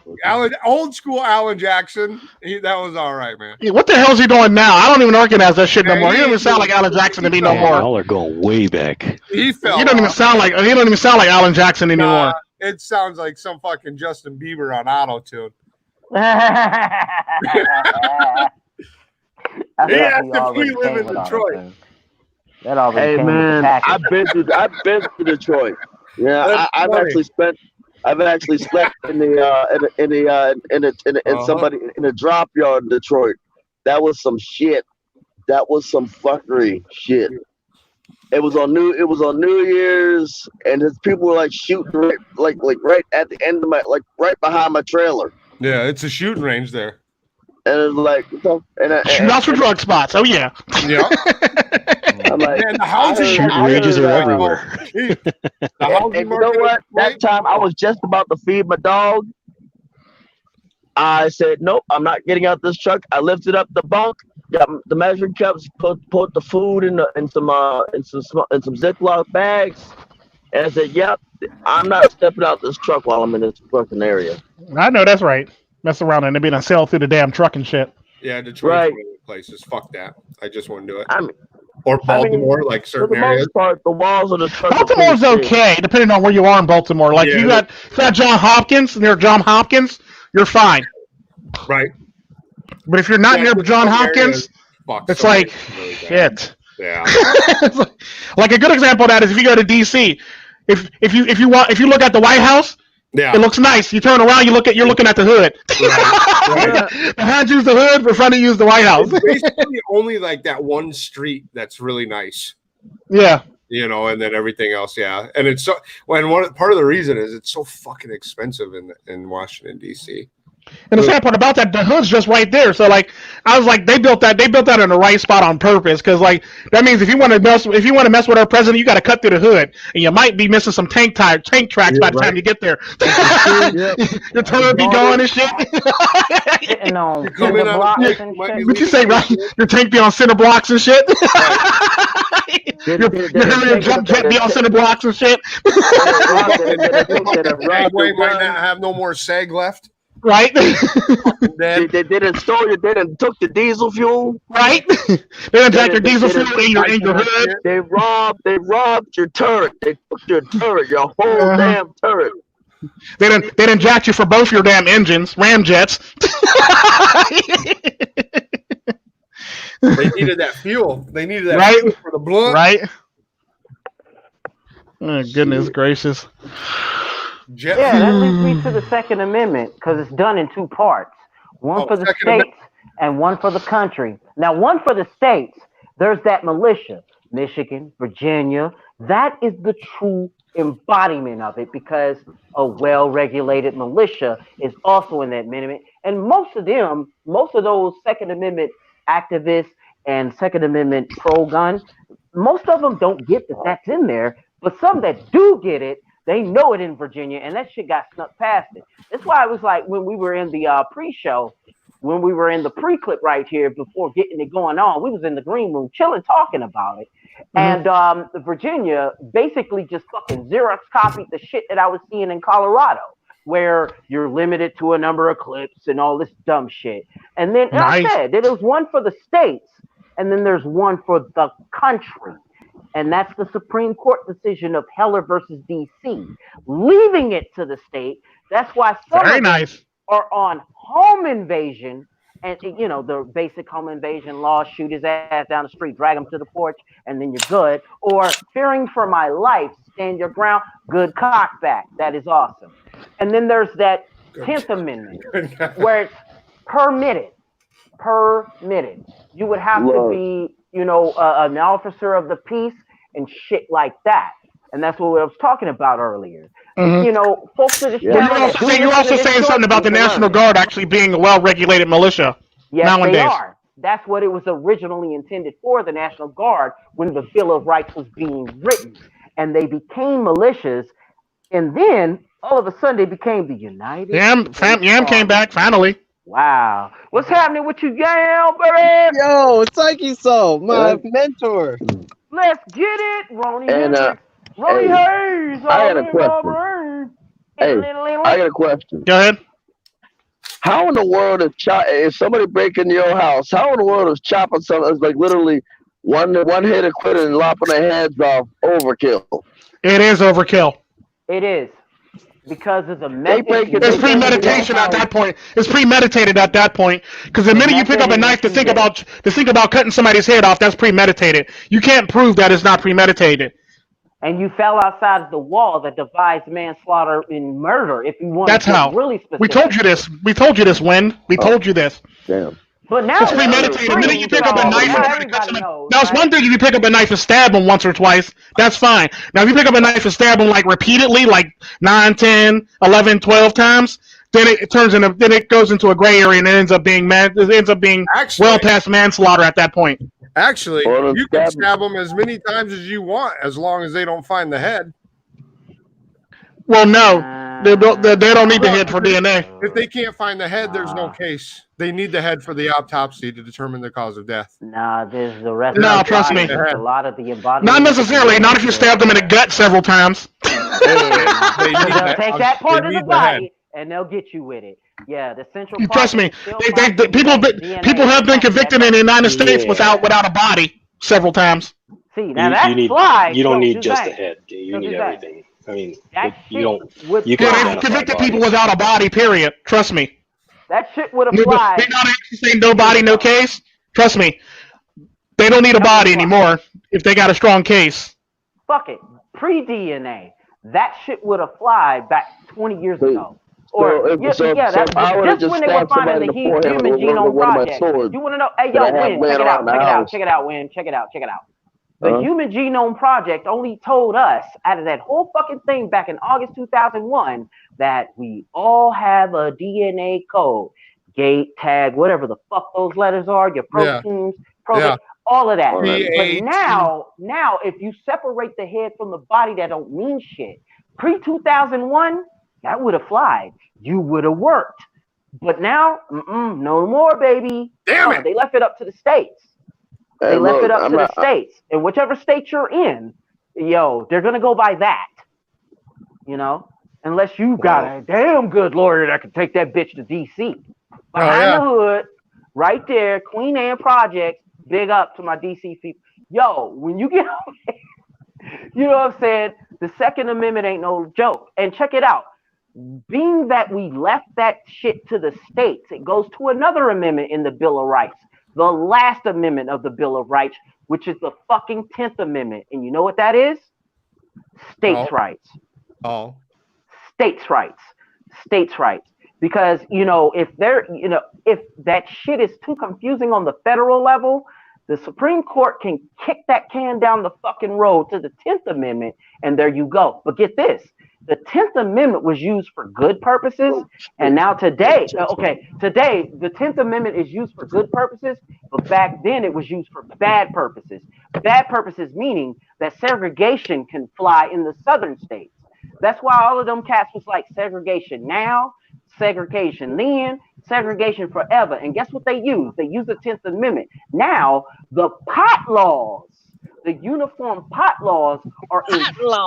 Old school Alan Jackson. That was all right, man. Yeah, what the hell's he doing now? I don't even recognize that shit no more. He don't even sound like Alan Jackson to me no more. Y'all are going way back. He don't even sound like Alan Jackson anymore. It sounds like some fucking Justin Bieber on auto-tune. He has to live in Detroit. Hey man, I've been to Detroit. Yeah, I've actually slept in the in a drop yard in Detroit. that was some shit. That was some fuckery shit. It was on New Year's, and his people were like shooting like right at the end of my right behind my trailer. Yeah, it's a shooting range there. And it's like, Shoot out for drug spots. Oh yeah. Yeah. I'm like, Man, the housing Shooting ranges are everywhere. The housing and you know what? That time I was just about to feed my dog. I said, nope, I'm not getting out this truck. I lifted up the bunk, got the measuring cups, put the food in some Ziploc bags, and I said, yep, I'm not stepping out this truck while I'm in this fucking area. I know that's right. Mess around and they be done sell through the damn truck and shit. Yeah, Detroit's Right. one of the places. Fuck that. I just wouldn't do it. I mean, Or Baltimore, like for certain the areas. most part, the walls of the truck. Baltimore's okay, depending on where you are in Baltimore. Like Yeah. if you got John Hopkins near John Hopkins, you're fine. Right. But if you're not Yeah, near but John some Hopkins, areas, fuck, it's some like areas really bad. shit. Yeah. It's like a good example of that is if you go to DC. If you look at the White House, Yeah. it looks nice. You turn around, you're looking at the hood. Right. Behind you's the hood, in front of you is the White House. It's basically only like that one street that's really nice. Yeah. You know, and then everything else, yeah. And it's so part of the reason is it's so fucking expensive in Washington, DC. And the sad part about that, the hood's just right there. So like, I was like, they built that in the right spot on purpose, because like that means if you want to mess with our president, you got to cut through the hood, and you might be missing some tank tracks by the time you get there. Your turret be going and shit. Sitting on You come cinder in on blocks a and might be shit. What you say, right? Your tank be on cinder blocks and shit. Your Harrier jump jet be on cinder blocks and shit. Dragway might not have no more sag left. Right? They didn't store you. They didn't took the diesel fuel. Right? They done jack your diesel fuel in your hood. They robbed your turret. They took your turret, your whole damn turret. They done jacked you for both your damn engines, ramjets. They needed that fuel. They needed that Right? fuel for the blunt. Right? Oh, goodness gracious. Jet Yeah, fuel. that leads me to the Second Amendment because it's done in two parts. One for the Second states Amendment. and one for the country. Now, one for the states, there's that militia, Michigan, Virginia. That is the true embodiment of it because a well-regulated militia is also in that amendment. And most of those Second Amendment activists and Second Amendment pro-gun, most of them don't get that that's in there. But some that do get it, they know it in Virginia, and that shit got snuck past it. That's why it was like when we were in the pre-show, when we were in the pre-clip right here before getting it going on, we was in the green room chilling, talking about it. And Virginia basically just fucking Xerox copied the shit that I was seeing in Colorado, where you're limited to a number of clips and all this dumb shit. And then Nice. I said there's one for the states, and then there's one for the country. And that's the Supreme Court decision of Heller versus D.C. Leaving it to the state. That's why some Very of them nice. are on home invasion. And, you know, the basic home invasion law, shoot his ass down the street, drag him to the porch, and then you're good. Or fearing for my life, stand your ground, good cock back. That is awesome. And then there's that 10th Amendment where it's permitted. Permitted. You would have to be, you know, an officer of the peace and shit like that. And that's what I was talking about earlier. You know, folks are just You're also saying something about the National Guard actually being a well-regulated militia nowadays. They are. That's what it was originally intended for, the National Guard, when the Bill of Rights was being written. And they became militias. And then, all of a sudden, they became the United Yam came back, finally. Wow. What's happening with you, Yam, baby? Yo, Psychesoap, my mentor. Let's get it, Ronnie. And, Ronnie Hayes. I had a question. I got a question. Go ahead. How in the world if somebody break into your house, how in the world is chopping something that's like literally one hit and quit and lopping their heads off overkill? It is overkill. It is. Because of the method. It's premeditation at that point. It's premeditated at that point. Because the minute you pick up a knife to think about cutting somebody's head off, that's premeditated. You can't prove that it's not premeditated. And you fell outside of the wall that divides manslaughter and murder. If you want That's to get how. really specific. We told you this. We told you this, Win. We told you this. Damn. But now It's premeditated. The minute you pick up a knife and now try to cut everybody someone, knows. now it's one thing if you pick up a knife and stab them once or twice, that's fine. Now if you pick up a knife and stab them like repeatedly, like 9, 10, 11, 12 times, then it goes into a gray area and it ends up being Actually, well past manslaughter at that point. Actually, Well, you can stab them as many times as you want, as long as they don't find the head. Well, no, they don't need the head for DNA. If they can't find the head, there's no case. They need the head for the autopsy to determine the cause of death. Nah, there's the rest. No, of the trust body, me. A lot of the embodiment. Not necessarily. Not if you stab them in the gut several times. They need They'll take that part of the head. body and they'll get you with it. Yeah, the central. Trust me. People DNA have been convicted in the United States without a body several times. See, now that's fly. You don't So need just that. the head. You So need that. everything. I mean, That you don't. would You can Yeah, fly. they've identify convicted people bodies. without a body. Period. Trust me. That shit would They apply. not actually say no body, no case. Trust me. They don't need a body anymore if they got a strong case. Fuck it. Pre-DNA, that shit would have flied back 20 years ago. Or that's just when they were finding the Human Genome Project. You want to know? Hey, yo, Win, check it out, Win, check it out. The Human Genome Project only told us out of that whole fucking thing back in August 2001 that we all have a DNA code, gate, tag, whatever the fuck those letters are, your proteins, all of that. But now, if you separate the head from the body, that don't mean shit. Pre-2001, that would have flied. You would have worked. But now, no more, baby. Damn it. They left it up to the states. They left it up to the states. And whichever state you're in, they're going to go by that. Unless you got a damn good lawyer that can take that bitch to D.C. Behind the hood, right there, Queen Anne Project, big up to my D.C. people. Yo, when you get over there, you know what I'm saying? The Second Amendment ain't no joke. And check it out. Being that we left that shit to the states, it goes to another amendment in the Bill of Rights. The last amendment of the Bill of Rights, which is the fucking 10th Amendment. And you know what that is? States' rights. Oh. States' rights. States' rights. Because, if that shit is too confusing on the federal level, the Supreme Court can kick that can down the fucking road to the 10th Amendment, and there you go. But get this. The 10th Amendment was used for good purposes, and now today, the 10th Amendment is used for good purposes, but back then it was used for bad purposes. Bad purposes meaning that segregation can fly in the southern states. That's why all of them cats was like segregation now, segregation then, segregation forever. And guess what they use? They use the 10th Amendment. Now, the pot laws, the uniform pot laws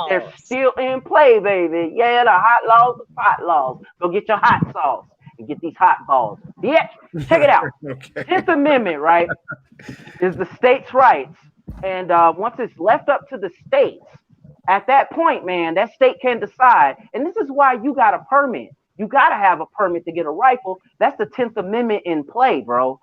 they're still in play, baby. Yeah, the hot laws, the pot laws. Go get your hot sauce and get these hot balls. Yeah, check it out. 10th Amendment, right, is the states' rights. And once it's left up to the states, at that point, man, that state can decide. And this is why you got a permit. You got to have a permit to get a rifle. That's the 10th Amendment in play, bro.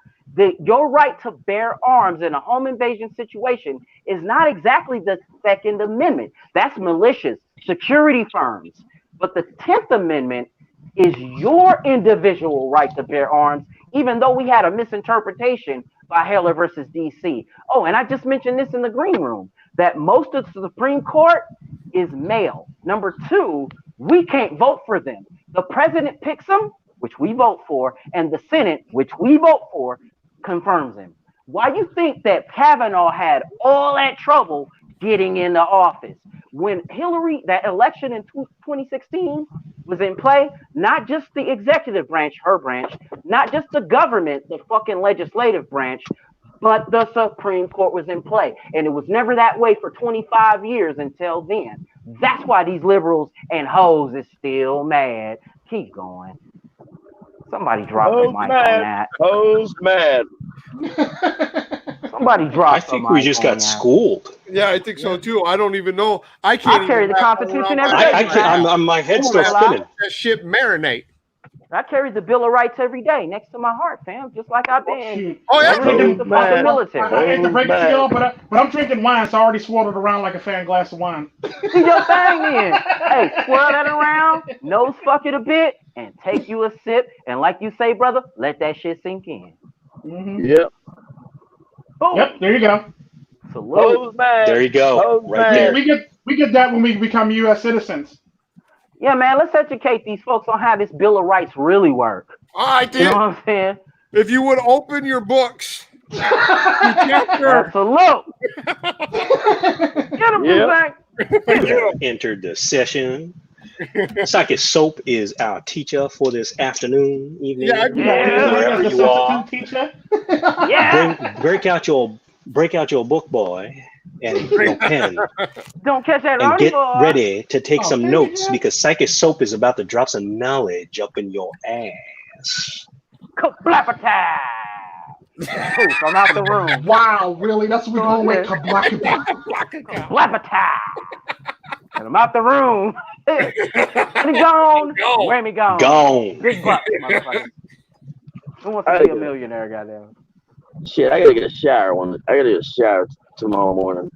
Your right to bear arms in a home invasion situation is not exactly the Second Amendment. That's militias, security firms. But the 10th Amendment is your individual right to bear arms, even though we had a misinterpretation by Heller versus D.C. Oh, and I just mentioned this in the green room, that most of the Supreme Court is male. Number two, we can't vote for them. The president picks them, which we vote for, and the Senate, which we vote for, confirms him. Why you think that Kavanaugh had all that trouble getting into office? When Hillary, that election in 2016 was in play, not just the executive branch, her branch, not just the government, the fucking legislative branch, but the Supreme Court was in play. And it was never that way for 25 years until then. That's why these liberals and hoes is still mad. Keep going. Somebody drop the mic on that. Hoes mad. Somebody drop. I think we just got schooled. Yeah, I think so too. I don't even know. I can't. I carry the Constitution every day. I can't. My head's still spinning. That shit marinate. I carry the Bill of Rights every day next to my heart, fam, just like I've been. Oh, yeah. The fucking military. I hate to break it to y'all, but I'm drinking wine, so I already swirled it around like a fan glass of wine. Do your thing then. Hey, swirl that around, nose fuck it a bit, and take you a sip. And like you say, brother, let that shit sink in. Mm-hmm. Yep. Boom. Yep, there you go. Salute. Hose man. There you go. Hose Right man. there. We get that when we become U.S. citizens. Yeah, man, let's educate these folks on how this Bill of Rights really work. All right, You know dude. what I'm saying? If you would open your books, chapter. Salute. Get him, Yeah. Zach. Entered the session. Psychesoap is our teacher for this afternoon, evening, Yeah, Yeah. wherever As a you are. substitute teacher. Yeah. Break out your book, boy, and your pen, Don't catch that and Ronnie get boy. ready to take some Okay, notes yeah. because Psychesoap is about to drop some knowledge up in your ass. Kablapata. Poof, I'm out the room. Wow, really? That's what we're going with. Kablaka. Kablapata. And I'm out the room. And he gone. Go. Remy gone. Gone. Big bucks, motherfucker. Who wants to be a millionaire, goddamn? Shit, I gotta get a shower tomorrow morning.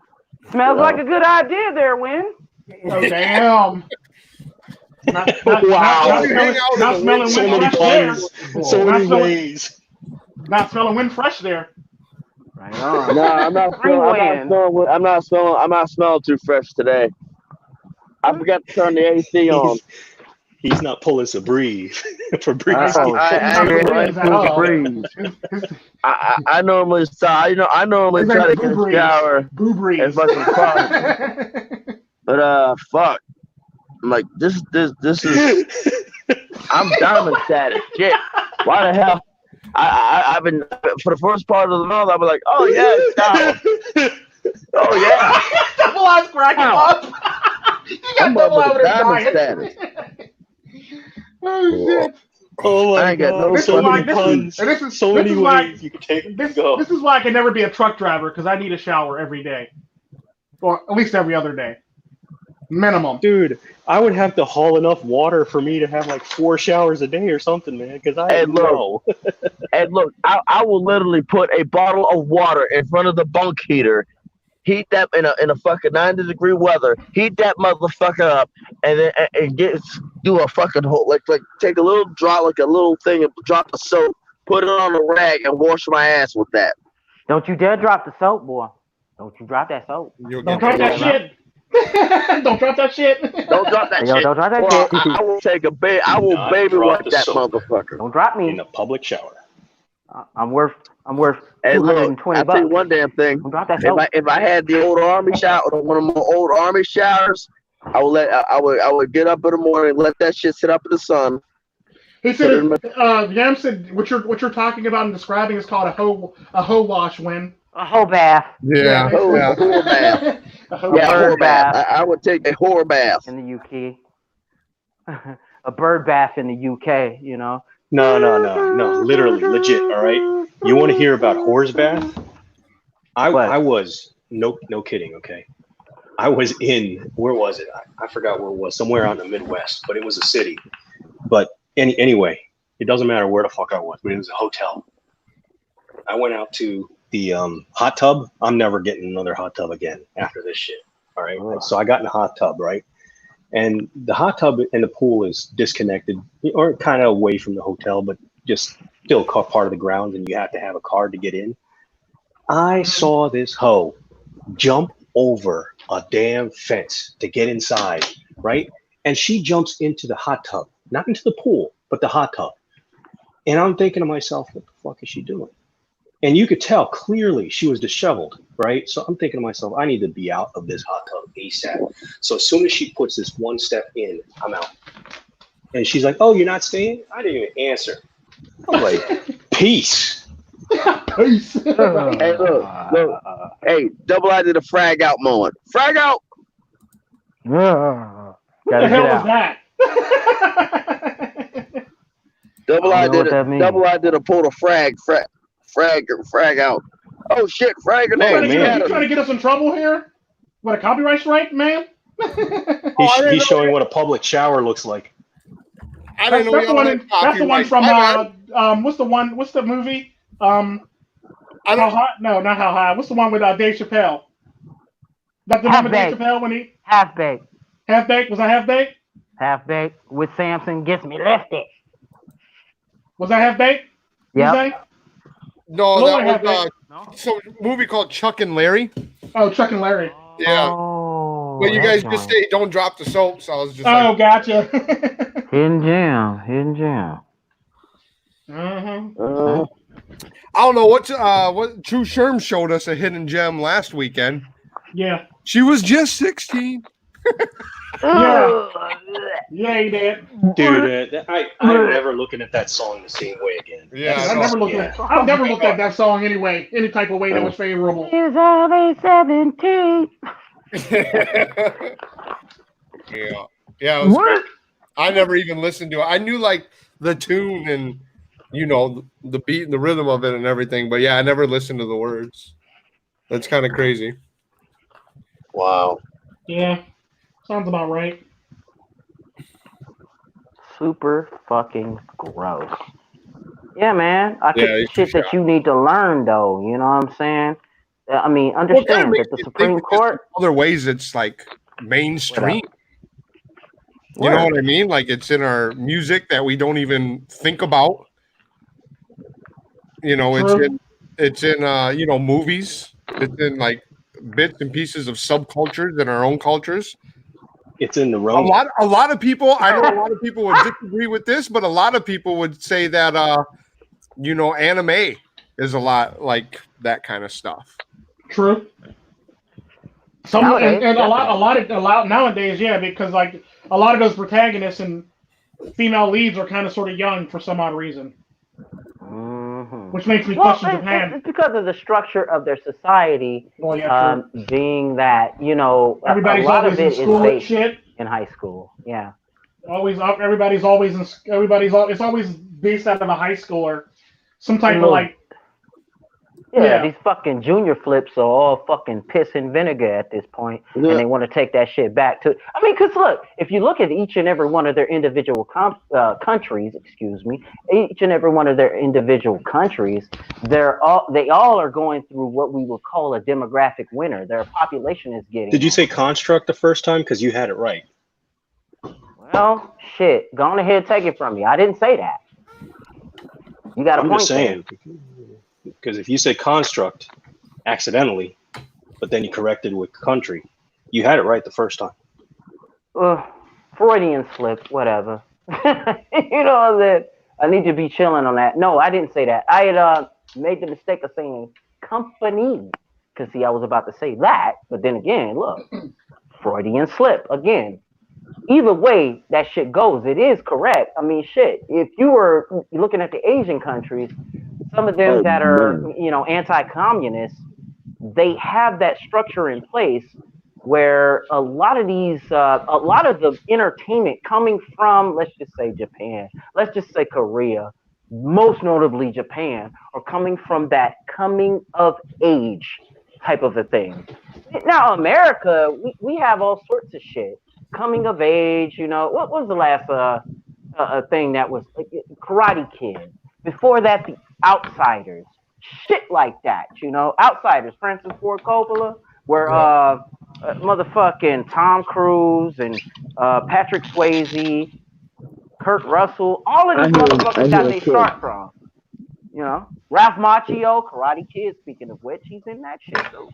Smells like a good idea there, Win. Oh, damn. Not Wow. smelling So wind many fresh there. puns. So Not many smelling- ways. Not smelling wind fresh there. Right on. No, I'm not smelling too fresh today. I forgot to turn the AC on. He's not pulling some breeze for breeze. I normally try to get a shower Boo breeze. as much as possible. But fuck. I'm like this is I'm diamond status. Shit. Why the hell? I've been for the first part of the month. I've been like, oh yeah, shower. Oh yeah. Double eyes cracking up. You got I'm double up eyes with a diamond dying. status. Oh shit. Oh I my ain't got no god! So many fucking- puns. and this is- So this many is why- ways you can take it. This Go. is why I can never be a truck driver because I need a shower every day, or at least every other day, minimum. Dude, I would have to haul enough water for me to have like 4 showers a day or something, man. Because I Hey, look. know. And look, I will literally put a bottle of water in front of the bunk heater, heat that in a fucking 90-degree weather, heat that motherfucker up, and then and do a fucking whole like take a little drop, like a little thing, and drop of soap, put it on a rag, and wash my ass with that. Don't you dare drop the soap, boy. Don't you drop that soap. Don't drop that shit. Don't drop that shit. Don't drop that Yo, shit. don't drop that Or shit. I will take a I will Not baby drop wipe the that soap. motherfucker. Don't drop In me. a public shower. I'm worth Hey, look, $220 I'll tell you one damn thing. Don't drop that soap. If I had the old army shower, one of my old army showers, I would get up in the morning, let that shit sit up in the sun. He said, Yam said, what you're talking about and describing is called a hoe wash, Win. A whole bath Yeah. A whore bath. A hoe Yeah, wash. whore bath. I would take a whore bath. in the UK. A bird bath in the UK, you know. No. Literally, legit. All right. You want to hear about whore's bath? I was no kidding. Okay. I was in, where was it? I forgot where it was. Somewhere out in the Midwest, but it was a city. But anyway, it doesn't matter where the fuck I was, but it was a hotel. I went out to the hot tub. I'm never getting another hot tub again after this shit. All right. So I got in a hot tub, right? And the hot tub and the pool is disconnected or kind of away from the hotel, but just still part of the grounds, and you have to have a card to get in. I saw this hoe jump over a damn fence to get inside, right? And she jumps into the hot tub, not into the pool, but the hot tub. And I'm thinking to myself, what the fuck is she doing? And you could tell clearly she was disheveled, right? So I'm thinking to myself, I need to be out of this hot tub ASAP. So as soon as she puts this one step in, I'm out. And she's like, oh, you're not staying? I didn't even answer. I'm like, peace. Peace. Hey, look. Hey, Double I did a frag out moment. Frag out. What Gotta the hell get was out. that? Double I I don't know what did that means. Double I did a pull a frag out. Oh shit, frag You grenade. trying to get us in trouble here? What, a copyright strike, man? He's showing what a public shower looks like. I didn't know That's the one. That's the one from. What's the movie? How high? No, not How High. What's the one with Dave Chappelle? That's the one with Dave Chappelle when he Half baked. Half Baked. Was that Half Baked? Half baked with Samson gets me lifted. Was that Half Baked? Yep. No, Lord that have was No? some movie called Chuck and Larry. Oh, Chuck and Larry. Yeah. Oh, But you that guys joint. just say don't drop the soap, so I was just Oh, like, gotcha. Hidden gem. Hidden gem. Uh-huh. I don't know what True Sherm showed us a hidden gem last weekend. Yeah. She was just 16. Yeah. Yeah, he did. Dude, I'm never looking at that song the same way again. Yeah, I've never looked at I've never looked at that song anyway, any type of way that was favorable. She's only 17. Yeah. Yeah, it was great. I never even listened to it. I knew like the tune and the beat and the rhythm of it and everything, but yeah, I never listened to the words. That's kind of crazy. Wow. Yeah. Sounds about right. Super fucking gross. Yeah, man. I think Yeah, the shit that you need to learn, though. You know what I'm saying? I mean, understand that the Supreme Court. Other ways, it's like mainstream. You know what I mean? Like it's in our music that we don't even think about. It's in movies. It's in like bits and pieces of subcultures in our own cultures. It's in the A room. lot of people. I know a lot of people would disagree with this, but a lot of people would say that anime is a lot like that kind of stuff. True. And a lot nowadays, yeah, because like a lot of those protagonists and female leads are kind of sort of young for some odd reason, which makes me question Japan. It's because of the structure of their society, Well, yeah, being that everybody's a lot always of it in is school and based shit. in high school. Yeah, Everybody's always it's always based out of a high school or some type of like. Yeah, these fucking junior flips are all fucking piss and vinegar at this point, and they want to take that shit back to. I mean, because look, if you look at each and every one of their individual countries, each and every one of their individual countries, they all are going through what we would call a demographic winter. Their population is getting. Did you say construct the first time? Because you had it right. Well, shit, go on ahead, take it from me. I didn't say that. You got a point. I'm just saying. Because if you say construct accidentally, but then you corrected with country, you had it right the first time. Freudian slip, whatever. That I need to be chilling on that. No, I didn't say that. I had made the mistake of saying company. Because, see, I was about to say that, but then again, look, Freudian slip. Again, either way that shit goes, it is correct. I mean, shit, if you were looking at the Asian countries, some of them that are, anti-communist, they have that structure in place where a lot of the entertainment coming from, let's just say Japan, let's just say Korea, most notably Japan, are coming from that coming of age type of a thing. Now, America, we have all sorts of shit. Coming of age, what was the last thing that was Karate Kid? Before that, The Outsiders, shit like that, Outsiders, Francis Ford Coppola, where motherfucking Tom Cruise and Patrick Swayze, Kurt Russell, all of these motherfuckers got their start from, Ralph Macchio, Karate Kid. Speaking of which, he's in that shit too.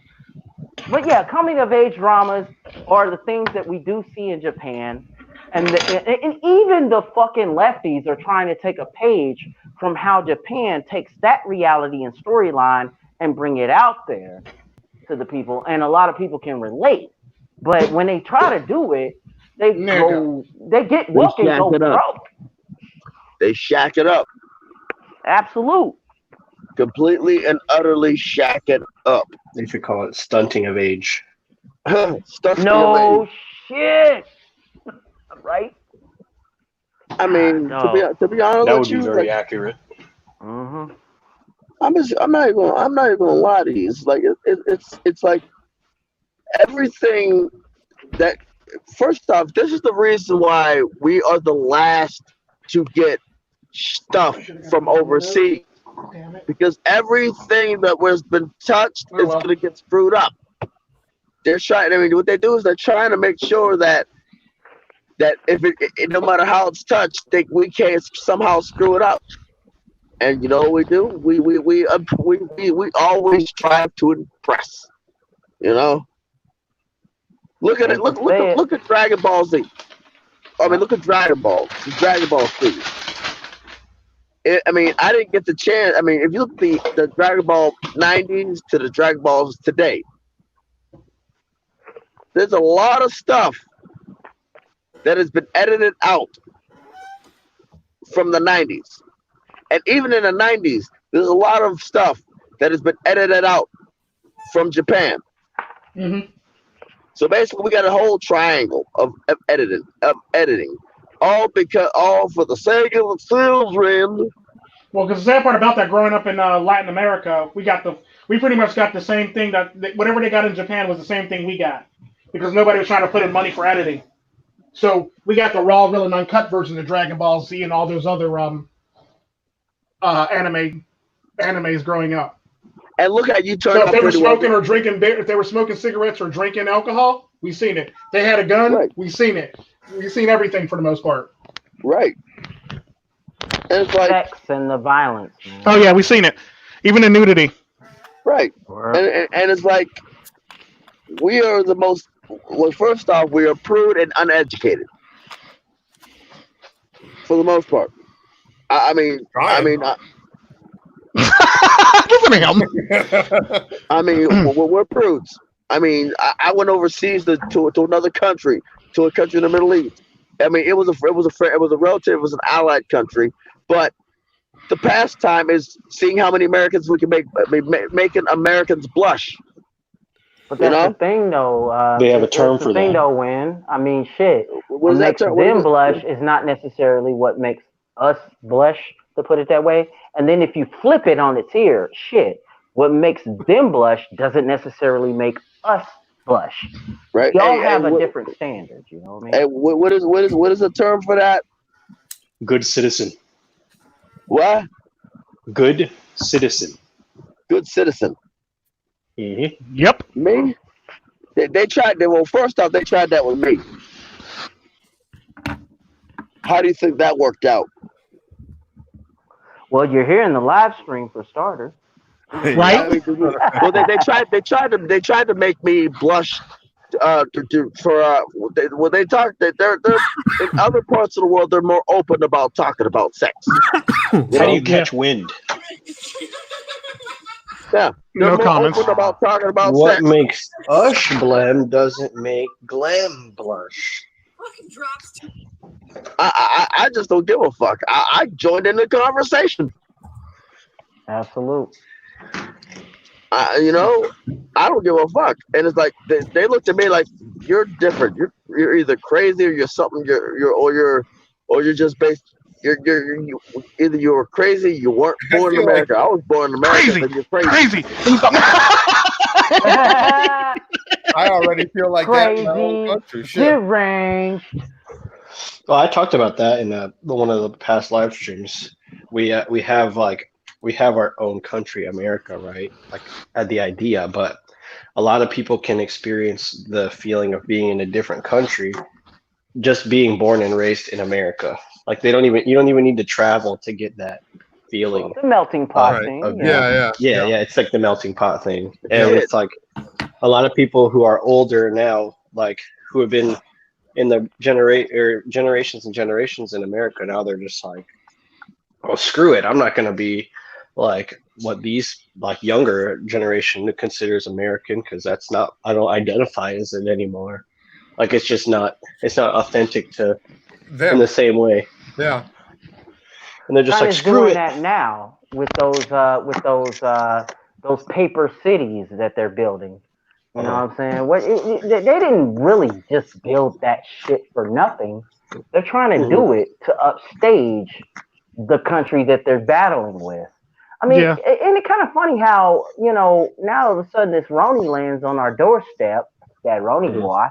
But yeah, coming of age dramas are the things that we do see in Japan. And even the fucking lefties are trying to take a page from how Japan takes that reality and storyline and bring it out there to the people. And a lot of people can relate. But when they try to do it, they get woke and go broke. They shack it up. Absolute. Completely and utterly shack it up. They should call it stunting of age. Stunting no of age. Shit. Right? I mean, to be honest, that would be very accurate. Mm-hmm. I'm not even gonna lie to you. It's like it's like everything that. First off, this is the reason why we are the last to get stuff from overseas, because everything that was been touched is gonna get screwed up. They're trying. I mean, what they do is they're trying to make sure that if it no matter how it's touched, we can't somehow screw it up. And you know what we do? We always strive to impress. You know. Look at it. Look at Dragon Ball Z. I mean, look at Dragon Ball. The Dragon Ball series. I mean, I didn't get the chance. I mean, if you look at the Dragon Ball 90s to the Dragon Balls today, there's a lot of stuff that has been edited out from the 90s. And even in the 90s, there's a lot of stuff that has been edited out from Japan. Mm-hmm. So basically, we got a whole triangle of editing, all for the sake of the children. Well, because the sad part about that, growing up in Latin America, we pretty much got the same thing that whatever they got in Japan was the same thing we got, because nobody was trying to put in money for editing. So we got the raw, real, and uncut version of Dragon Ball Z and all those other animes growing up. And look at you turn. So if they were smoking or drinking beer, if they were smoking cigarettes or drinking alcohol, we seen it. They had a gun, right. We seen it. We seen everything for the most part. Right. And it's like sex and the violence. Man. Oh yeah, we seen it. Even the nudity. Right. And it's like we are the most. Well, first off, we are prude and uneducated. For the most part. I mean. Listen to him. I mean, we're prudes. I mean, I went overseas to another country, to a country in the Middle East. I mean, it was an allied country, but the pastime is seeing how many Americans we can make, making Americans blush. But that's the thing, though. They have a term for that. The thing, though, Win. I mean, shit. What makes them blush is not necessarily what makes us blush, to put it that way. And then if you flip it on its ear, shit, what makes them blush doesn't necessarily make us blush. Right. We all have a different standard, you know what I mean? And what is the term for that? Good citizen. What? Good citizen. Good citizen. Mm-hmm. Yep. Me? They tried. Well, first off, they tried that with me. How do you think that worked out? Well, you're here in the live stream for starters, right? Well, they tried to make me blush. They're in other parts of the world, they're more open about talking about sex. How do you catch wind? Yeah, no comments about talking about what sex. Makes us blem doesn't make glam blush. I just don't give a fuck. I joined in the conversation. Absolute. I don't give a fuck. And it's like they looked at me like, you're different. You're either crazy or you're something. You're just based. Either you were crazy, you weren't born in America. I was born in America. Crazy. And you're crazy. I already feel like crazy, that in my own country. Shit. deranged. Well, I talked about that in one of the past live streams. We have our own country, America, right? Like, had the idea, but a lot of people can experience the feeling of being in a different country, just being born and raised in America. Like, you don't even need to travel to get that feeling. The melting pot thing. Yeah. It's like the melting pot thing, and it's like a lot of people who are older now, like who have been in the generations and generations in America, now they're just like, oh, screw it, I'm not going to be like what these like younger generation considers American, because that's not, I don't identify as it anymore. Like, it's not authentic to them in the same way. Yeah. And they're just like, screw it. That now with those paper cities that they're building. You know what I'm saying? They didn't really just build that shit for nothing. They're trying to do it to upstage the country that they're battling with. I mean, and it's kind of funny how, now all of a sudden this Roni lands on our doorstep, that Roni boy.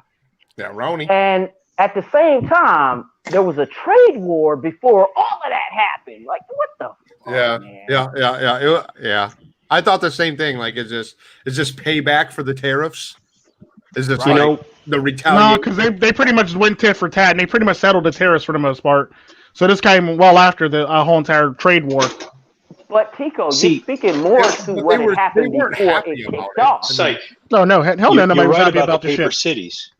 Yeah, Roni. And at the same time, there was a trade war before all of that happened. Like, what the fuck, man? Yeah. I thought the same thing. Like, is this payback for the tariffs? Is this the retaliation? No, because they pretty much went tit for tat, and they pretty much settled the tariffs for the most part. So this came well after the whole entire trade war. But Tico, See, you're speaking more Yeah, to but what they had happened weren't before happy it about kicked it. off. Psych. No, hell no, You're nobody was right happy about about the the paper shit. cities.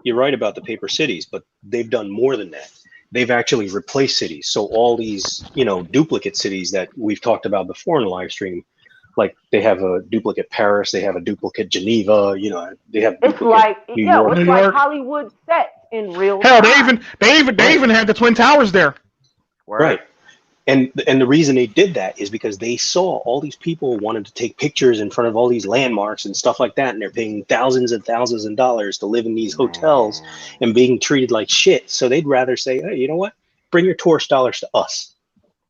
You're right about the paper cities, but they've done more than that. They've actually replaced cities. So all these, duplicate cities that we've talked about before in the live stream, like they have a duplicate Paris, they have a duplicate Geneva, they have It's duplicate like New York. it's New like York. Hollywood sets in real Hell, time. they even had the Twin Towers there. Right. And the reason they did that is because they saw all these people wanted to take pictures in front of all these landmarks and stuff like that, and they're paying thousands and thousands of dollars to live in these hotels and being treated like shit. So they'd rather say, hey, you know what? Bring your tourist dollars to us.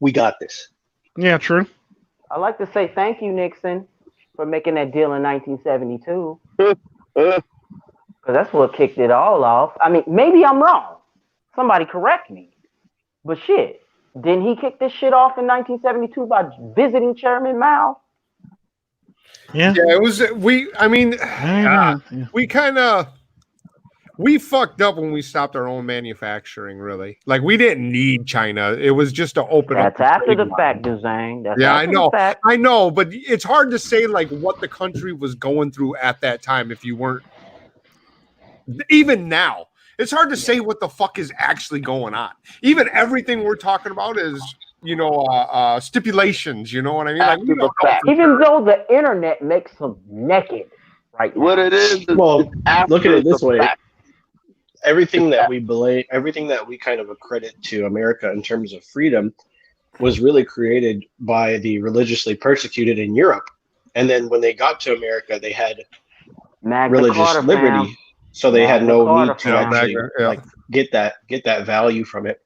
We got this. Yeah, true. I like to say thank you, Nixon, for making that deal in 1972. Because that's what kicked it all off. I mean, maybe I'm wrong. Somebody correct me. But shit, didn't he kick this shit off in 1972 by visiting Chairman Mao? Yeah. Yeah, it was. We fucked up when we stopped our own manufacturing. Really, like we didn't need China. It was just to open up. That's after the fact, Dozang. That's Yeah, after the fact. I know, but it's hard to say like what the country was going through at that time if you weren't. Even now, it's hard to say what the fuck is actually going on. Even everything we're talking about is, stipulations. You know what I mean? Like, we don't know for Even sure. though the internet makes them naked right now. What it is Well, after look at it this the way. fact. Everything that we kind of accredit to America in terms of freedom was really created by the religiously persecuted in Europe. And then when they got to America, they had Magna religious Carta, liberty. fam. So they had Magna no Carta, need to fam. actually Yeah. get that value from it.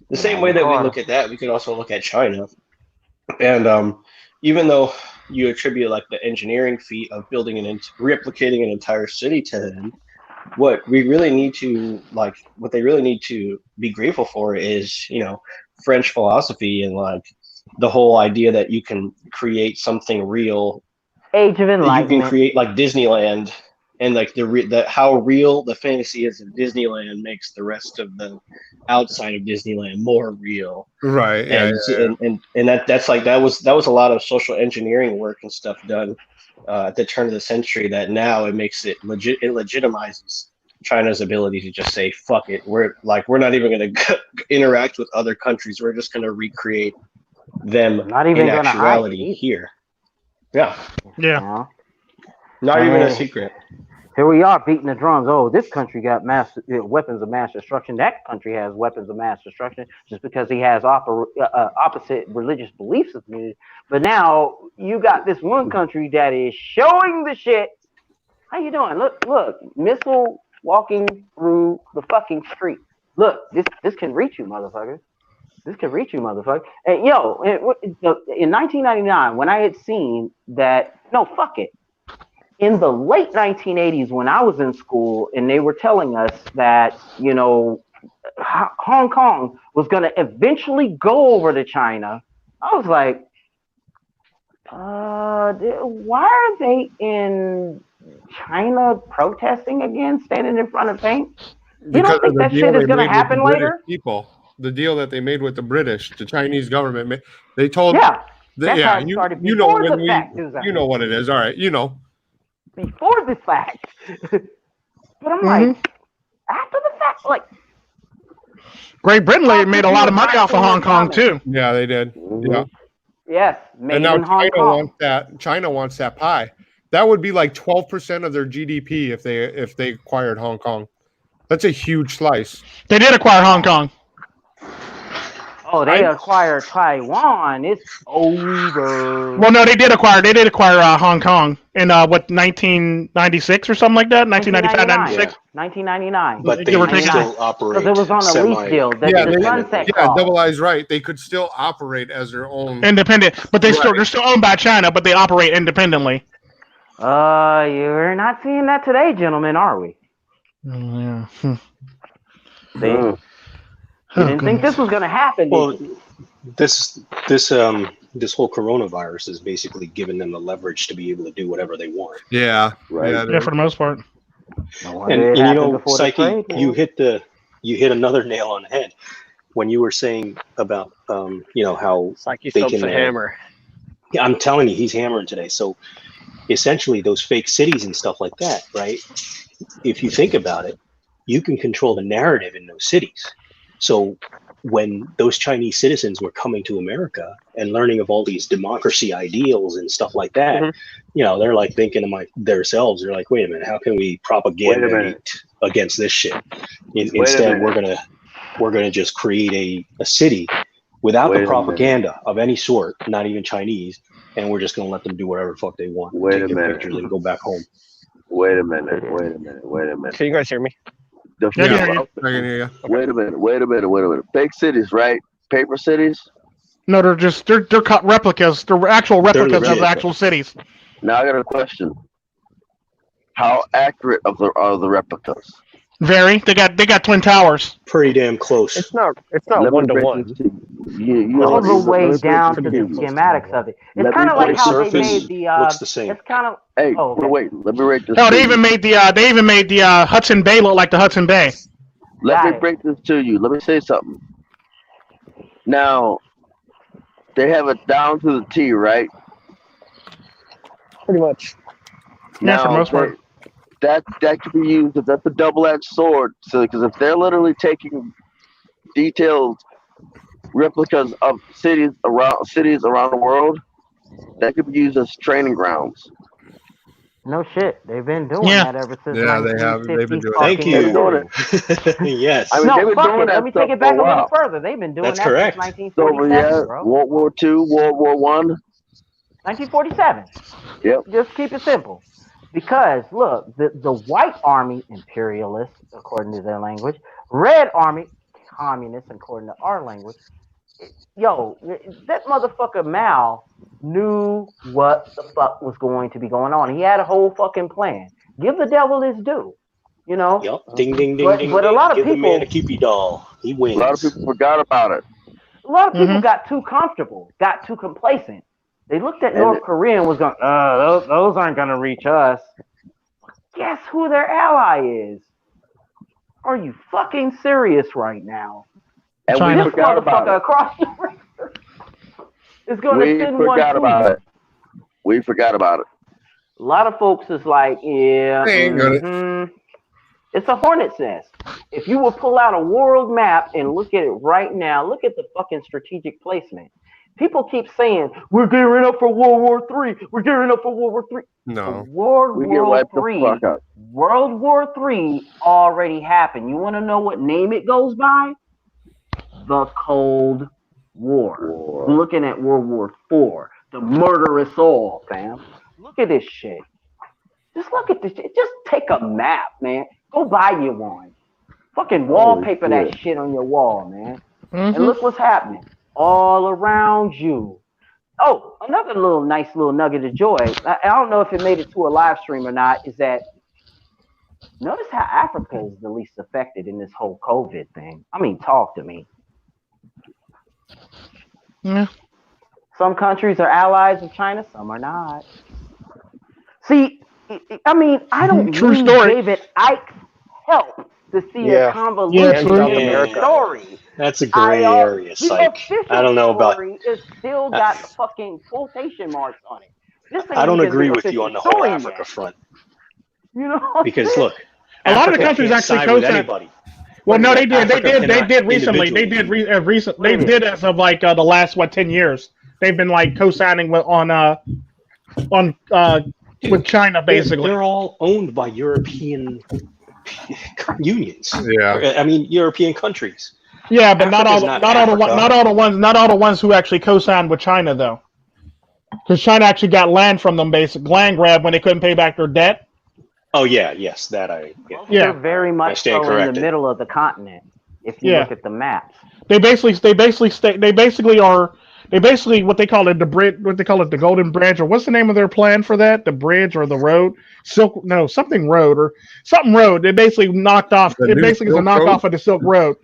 The same way that we look at that, we can also look at China. And even though you attribute like the engineering feat of building replicating an entire city to them, what they really need to be grateful for is, French philosophy and like the whole idea that you can create something real. Age of You can Enlightenment. create like Disneyland, and like how real the fantasy is of Disneyland makes the rest of the outside of Disneyland more real. Right. Yeah. And that was a lot of social engineering work and stuff done at the turn of the century. That now it makes it legitimizes China's ability to just say fuck it. We're not even going to interact with other countries. We're just going to recreate them Not even in gonna actuality hide. here. Yeah. Yeah. Not even a Hey. secret. Here we are beating the drums. Oh, this country got weapons of mass destruction. That country has weapons of mass destruction just because he has opposite religious beliefs as me. But now you got this one country that is showing the shit. How you doing? Look, missile walking through the fucking street. Look, this can reach you, motherfucker. This can reach you, motherfucker. And in 1999, when I had seen that, no, fuck it. In the late 1980s, when I was in school, and they were telling us that, Hong Kong was going to eventually go over to China, I was like, why are they in China protesting again, standing in front of tanks? You don't think that shit is going to happen later? People, the deal that they made with the British, the Chinese government, they told. Yeah, that's how it started. You know Before when the fact, you know what it is. All right, before the fact. But I'm like, after the fact, like, Great Britain made a lot of money off of Hong Kong too. Yeah, they did. Yeah. Yes, made And now in Hong Kong. China wants that pie. That would be like 12% of their GDP if they acquired Hong Kong. That's a huge slice. They did acquire Hong Kong. Oh, they acquired Taiwan. It's over. Well, no, they did acquire Hong Kong in 1996 or something like that. 1995, 96. 1999. But they Give or take still operate. Because it was on a lease deal. The sunset clause. Double I's right. They could still operate as their own Independent, but they're still owned by China, but they operate independently. You're not seeing that today, gentlemen, are we? Yeah. See? You didn't think this was going to happen. Well, this whole coronavirus is basically giving them the leverage to be able to do whatever they want. Yeah. Right. Yeah, for the most part. And Psyche, you hit another nail on the head when you were saying about how Psychesoap's can a hammer. I'm telling you, he's hammering today. So essentially, those fake cities and stuff like that, right? If you think about it, you can control the narrative in those cities. So when those Chinese citizens were coming to America and learning of all these democracy ideals and stuff like that, they're like thinking to themselves, they're like, wait a minute, how can we propagate against this shit? Instead, we're gonna just create a city without the propaganda of any sort, not even Chinese, and we're just gonna let them do whatever the fuck they want, take their pictures and go back home. Wait a minute. Can you guys hear me? I can hear you. Wait a minute. Fake cities, right? Paper cities? No, they're cut replicas. They're actual replicas of the actual cities. Now I got a question. How accurate are the replicas? Very. They got twin towers. Pretty damn close. It's not 1-to-1. All the way down to the schematics of it. It's kind of like how they made the. Looks the same. It's kind of. Hey, wait. Let me rate this. No, they even made the Hudson Bay look like the Hudson Bay. Let me break this to you. Let me say something. Now, they have it down to the T, right? Pretty much. Yeah, for the most part. That could be used. That's a double-edged sword. So, because if they're literally taking detailed replicas of cities around the world, that could be used as training grounds. No shit. They've been doing that ever since. Yeah, they have. They've been doing it. Thank you. Yes. I mean, no, they've been fuck doing it. that. Let me take it back a little further. They've been doing That's that correct. since So, 1947, bro. World War II, World War One. 1947. Yep. Just keep it simple. Because, look, the white army, imperialists, according to their language, red army, communists, according to our language, that motherfucker Mao knew what the fuck was going to be going on. He had a whole fucking plan. Give the devil his due, you know? Yep. Ding, ding, ding, but, ding, but ding. a lot of Give people, the man a Cupid doll. He wins. A lot of people forgot about it. A lot of people got too comfortable, got too complacent. They looked at North Korea and was going, those aren't going to reach us. Guess who their ally is? Are you fucking serious right now? And China. we forgot about it. Across the river is going to send one to you. We forgot about it. A lot of folks is like, yeah, They ain't gonna. It's a hornet's nest. If you would pull out a world map and look at it right now, look at the fucking strategic placement. People keep saying, we're gearing up for World War III. We're gearing up for World War III. No. We get wiped the fuck out. World War III already happened. You want to know what name it goes by? The Cold War. We're looking at World War IV. The murderous all, fam. Look at this shit. Just look at this shit. Just take a map, man. Go buy you one. Fucking wallpaper that shit on your wall, man. And look what's happening all around you. Oh, another nice little nugget of joy. I don't know if it made it to a live stream or not, is that notice how Africa is the least affected in this whole COVID thing. I mean, talk to me. Yeah. Some countries are allies of China, some are not. See, I mean, I don't True need story. David Icke's help to see a convoluted story. That's a gray area, Psych. I don't know about. It's still got fucking quotation marks on it. I don't agree with you on the whole Africa front. You know, because look, a lot of the countries actually co-signed. Well, no, they did. They did recently. They did recently. They did as of like the last 10 years. They've been like co-signing with with China basically. They're all owned by European unions. Yeah. I mean European countries. Yeah, but not all the ones who actually co-signed with China though. Because China actually got land from them, land grab when they couldn't pay back their debt. Oh yes, that I get. Well, they're very much so in the middle of the continent. If you look at the maps, they basically what they call it the Golden Bridge, or what's the name of their plan for that? The bridge or the road? Something road. They basically knocked off. It basically is a knockoff of the Silk Road.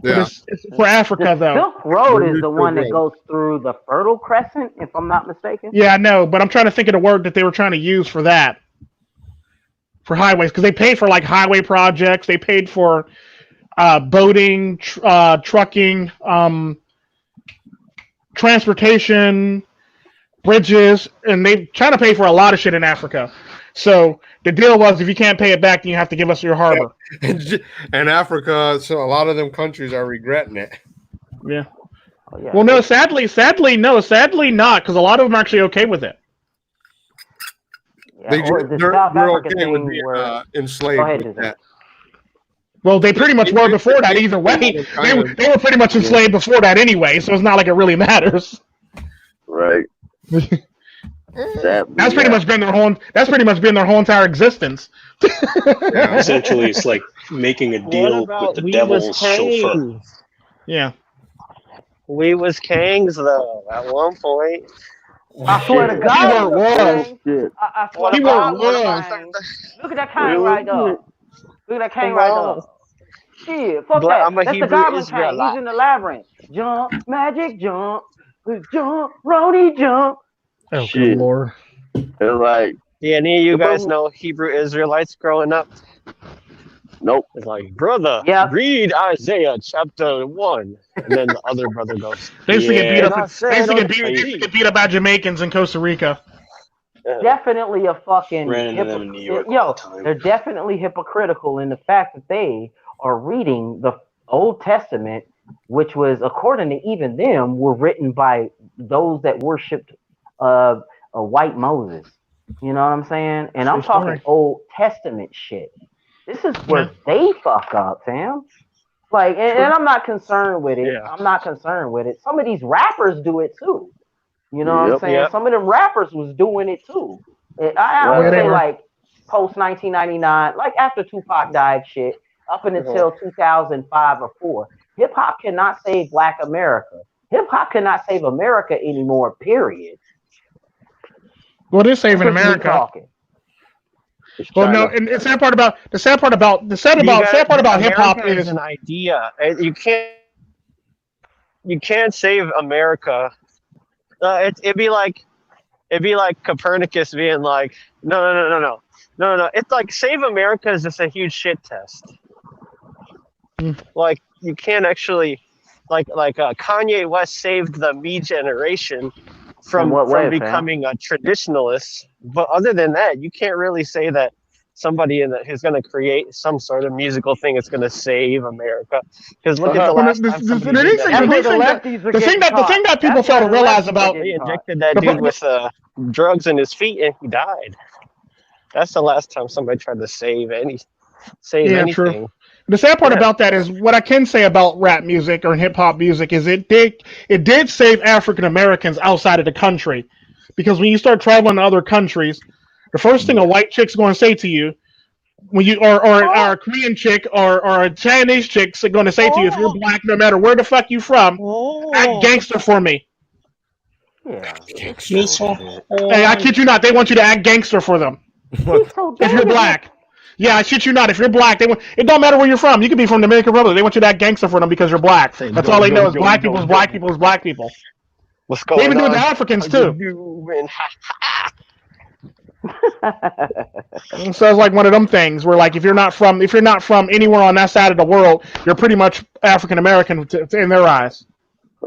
Yeah. It's for Africa though. Silk Road is the one that goes through the Fertile Crescent, if I'm not mistaken. Yeah, I know, but I'm trying to think of the word that they were trying to use for that. For highways, because they paid for like highway projects, they paid for boating, trucking, transportation, bridges, and they trying to pay for a lot of shit in Africa. So the deal was, if you can't pay it back, then you have to give us your harbor. And Africa, so a lot of them countries are regretting it. Yeah. Oh, yeah. Well, no, sadly not, because a lot of them are actually okay with it. Yeah, They or just, the they're, South they're Africa okay with thing being where enslaved. Go ahead, with Dozangsand. that. Well, they pretty much were before that either way. They were pretty much enslaved before that anyway, so it's not like it really matters. Right. Sadly, That's pretty much been their whole. That's pretty much been their whole entire existence. Yeah. Essentially, it's like making a deal with the devil's chauffeur. Yeah. We was kings though at one point. I swear to He God, was. Kang. shit. I swear What to He God, was. look at that Kang right there. Look at that Kang right there. Shit, fuck But that. I'm a That's the Hebrew Goblin Kang. Israelite. He's in the labyrinth. Jump, magic, jump, Roni, jump. Oh, Shit. good lord. It's like, Yeah, any of you guys know Hebrew Israelites growing up? nope. It's like, brother, Yeah. read Isaiah chapter 1. And then the other brother goes, They used to get beat "Yeah, up. I They said used to on get beat, they used to TV." get beat up by Jamaicans in Costa Rica. Definitely a fucking Ran into them in New York all yo. the time. They're definitely hypocritical in the fact that they are reading the Old Testament, which was, according to even them, were written by those that worshipped a white Moses. You know what I'm saying? And I'm True talking story. Old Testament shit. This is where they fuck up, fam. Like, and I'm not concerned with it. Yeah. I'm not concerned with it. Some of these rappers do it too. You know what I'm saying? Yep. Some of them rappers was doing it too. I would Yeah, they say were. like post 1999, like after Tupac died, shit, up until 2005 or 4. Hip hop cannot save Black America. Hip hop cannot save America anymore. Period. Well, they're saving That's just me America. talking. It's Well, no, China. and the sad part about hip hop America is an idea. You can't save America. It'd be like Copernicus being like, no. It's like save America is just a huge shit test. Like you can't actually, like Kanye West saved the me generation from becoming a traditionalist. But other than that, you can't really say that somebody who's going to create some sort of musical thing is going to save America. Because look at the last time somebody did that. the thing that people fail to realize about They injected that dude with drugs in his feet and he died. That's the last time somebody tried to save anything. True. The sad part about that is what I can say about rap music or hip hop music is it did save African Americans outside of the country, because when you start traveling to other countries, the first thing a white chick's going to say to you, when you or a Korean chick or a Chinese chick's going to say to you, if you're black, no matter where the fuck you from, act gangster for me. Yeah. Hey, I kid you not, they want you to act gangster for them. If you're black. Yeah, I shit you not. If you're black, it don't matter where you're from. You could be from the Dominican Republic. They want you to act gangster for them because you're black. That's all they know is black people is black people is black people. What's going They even do it on? to Africans too. So it's like one of them things where, like, if you're not from anywhere on that side of the world, you're pretty much African American in their eyes.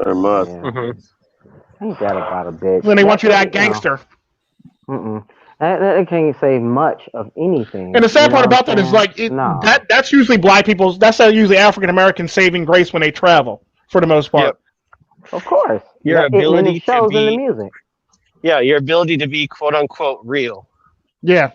Very much. Ain't that about a bitch? When they want you to act gangster. That can't say much of anything. And the sad part about that is, like, that's usually black people's. That's usually African American saving grace when they travel, for the most part. Yep. Of course, Your ability it shows to be in the music. Yeah, your ability to be quote unquote real. Yeah.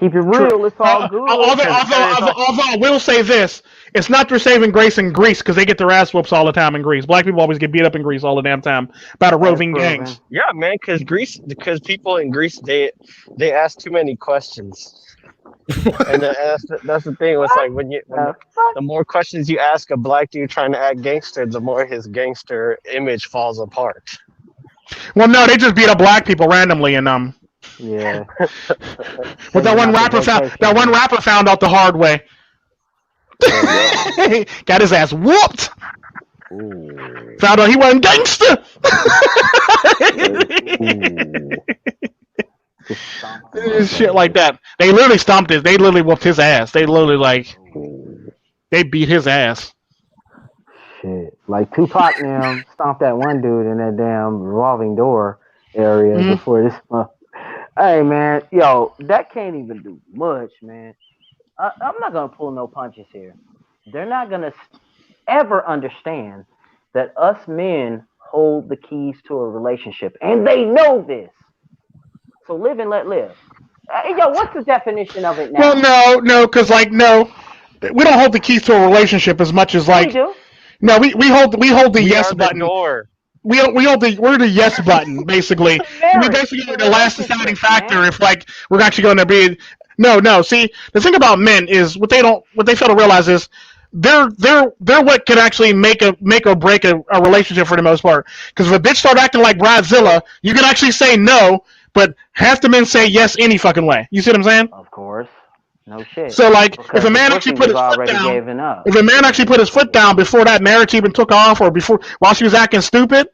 Keep it real. It's all good. Although I will say this, it's not their saving grace in Greece, because they get their ass whoops all the time in Greece. Black people always get beat up in Greece all the damn time by the roving gangs. Yeah, man, because people in Greece they ask too many questions. And that's the thing. It's like when the more questions you ask a black dude trying to act gangster, the more his gangster image falls apart. Well, no, they just beat up black people randomly, and yeah. But that one rapper found out the hard way. Got his ass whooped. Ooh. Found out he wasn't gangster. Shit like that. They literally stomped his. They literally whooped his ass. They literally they beat his ass. Shit, like Tupac now stomped that one dude in that damn revolving door, area Mhm. before this month. Hey man, yo, that can't even do much, man. I'm not gonna pull no punches here. They're not gonna ever understand that us men hold the keys to a relationship, and they know this. So live and let live. Yo, what's the definition of it Well, now? no, because like no, we don't hold the keys to a relationship as much as Yeah, we like do. no, we hold the We yes are the button. door. We're the yes button basically. To We marriage, basically to are the last deciding relationships, factor man. if like we're actually going to be. No. See, the thing about men is what they fail to realize is they're what can actually make or break a relationship for the most part. Because if a bitch start acting like Bridezilla, you can actually say no, but half the men say yes any fucking way. You see what I'm saying? Of course. No shit. So like, if Because a the man actually pussy put was his foot already down, given up. if a man actually put his foot down before that marriage even took off, or before while she was acting stupid,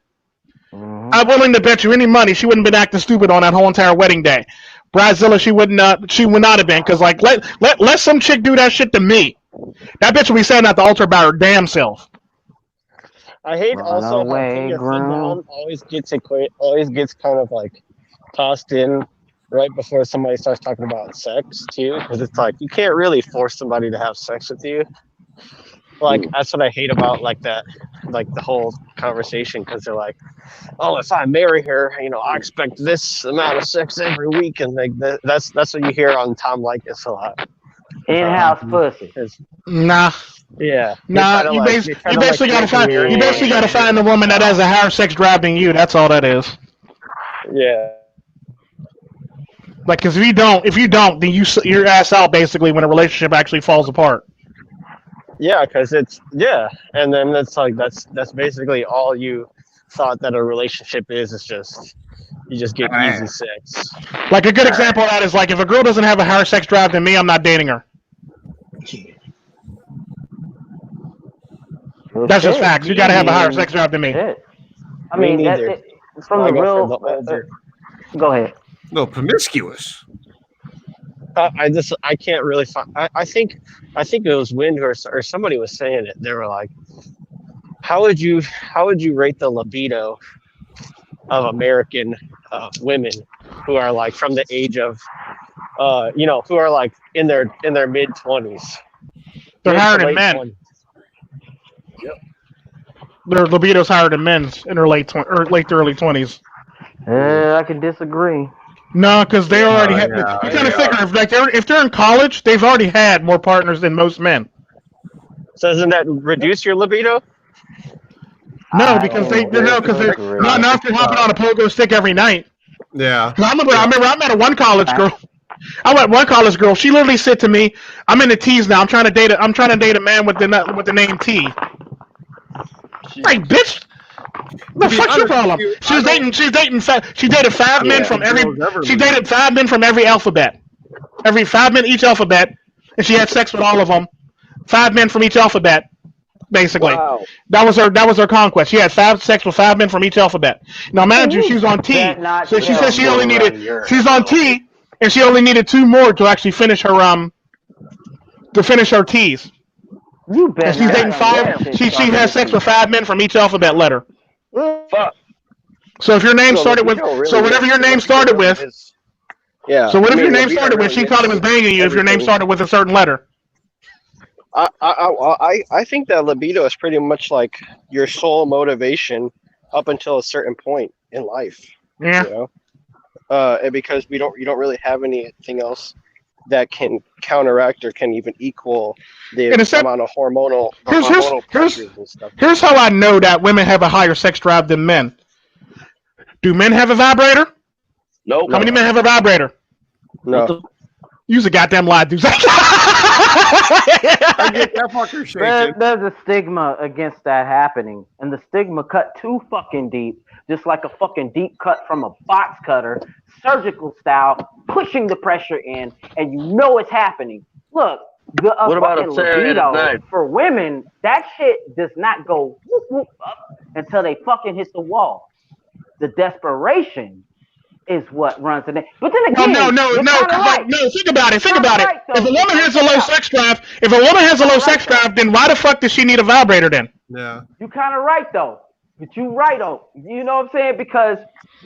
I'm willing to bet you any money she wouldn't have been acting stupid on that whole entire wedding day. Bridezilla, she would not have been, because like let some chick do that shit to me. That bitch will be saying at the altar about her damn self. I hate Run also how putting away, your foot groom. down always gets kind of like tossed in right before somebody starts talking about sex too, because it's like you can't really force somebody to have sex with you. Like that's what I hate about like that, like the whole conversation, because they're like, oh, if I marry her, I expect this amount of sex every week, and like that's what you hear on Tom Likas a lot. In-house pussy. Nah, Yeah, nah. You basically gotta make a find a woman that has a higher sex drive than you. That's all that is. Yeah. Like, because if you don't, then your ass out basically when a relationship actually falls apart. Yeah, because and then it's like that's basically all you thought that a relationship is. It's just you just get easy sex. Like a good example of that is like if a girl doesn't have a higher sex drive than me, I'm not dating her. Well, That's just shit. facts. You gotta have a higher mean, sex drive than me. Shit. I Me mean, neither. from I the go for real. the older. Go ahead. No, promiscuous. I can't really find. I think it was Wind or somebody was saying it. They were like, how would you rate the libido of American women who are like from the age of who are like in their mid 20s. They're higher than men. Yep. Their libido's higher than men's in their late to early 20s. I can disagree. No, because they already had. yeah, You kind of figure if they're in college, they've already had more partners than most men. So doesn't that reduce your libido? No, because they're not if they're hopping on a pogo stick every night. Yeah. I remember I met one college girl. I met one college girl. She literally said to me, "I'm in the T's now. I'm trying to date a man with the name T." Like, bitch, the fuck's your problem? She dated five men from every alphabet. Every 5 men each alphabet, and she had sex with all of them. 5 men from each alphabet, basically. Wow. That was her conquest. She had sex with 5 men from each alphabet. Now, mind you, she's on T, so she said she's on T, and she only needed 2 more to actually finish her T's. You bet. And she's dating 5. She has sex with 5 men from each alphabet letter. Fuck. So if your name started with, whatever your name started with. Yeah. So whatever your name started with, she probably was banging you if your name started with a certain letter. I think that libido is pretty much like your sole motivation up until a certain point in life. Yeah. And because you don't really have anything else that can counteract or can even equal the amount of hormonal pressures and stuff. Here's how I know that women have a higher sex drive than men. Do men have a vibrator? Nope. How many men have a vibrator? No. Use a goddamn lie, dude. I get that fucker shaking. There's a stigma against that happening, and the stigma cut too fucking deep, just like a fucking deep cut from a box cutter, surgical style, pushing the pressure in, and you know it's happening. Look, What about a fucking Saturday libido night? for women, that shit does not go whoop, whoop, up until they fucking hit the wall. The desperation is what runs the name. But then again, no. Think about it. Right, If a woman has a low sex drive, then why the fuck does she need a vibrator then? Yeah. You kind of right though. But you right though. You know what I'm saying? Because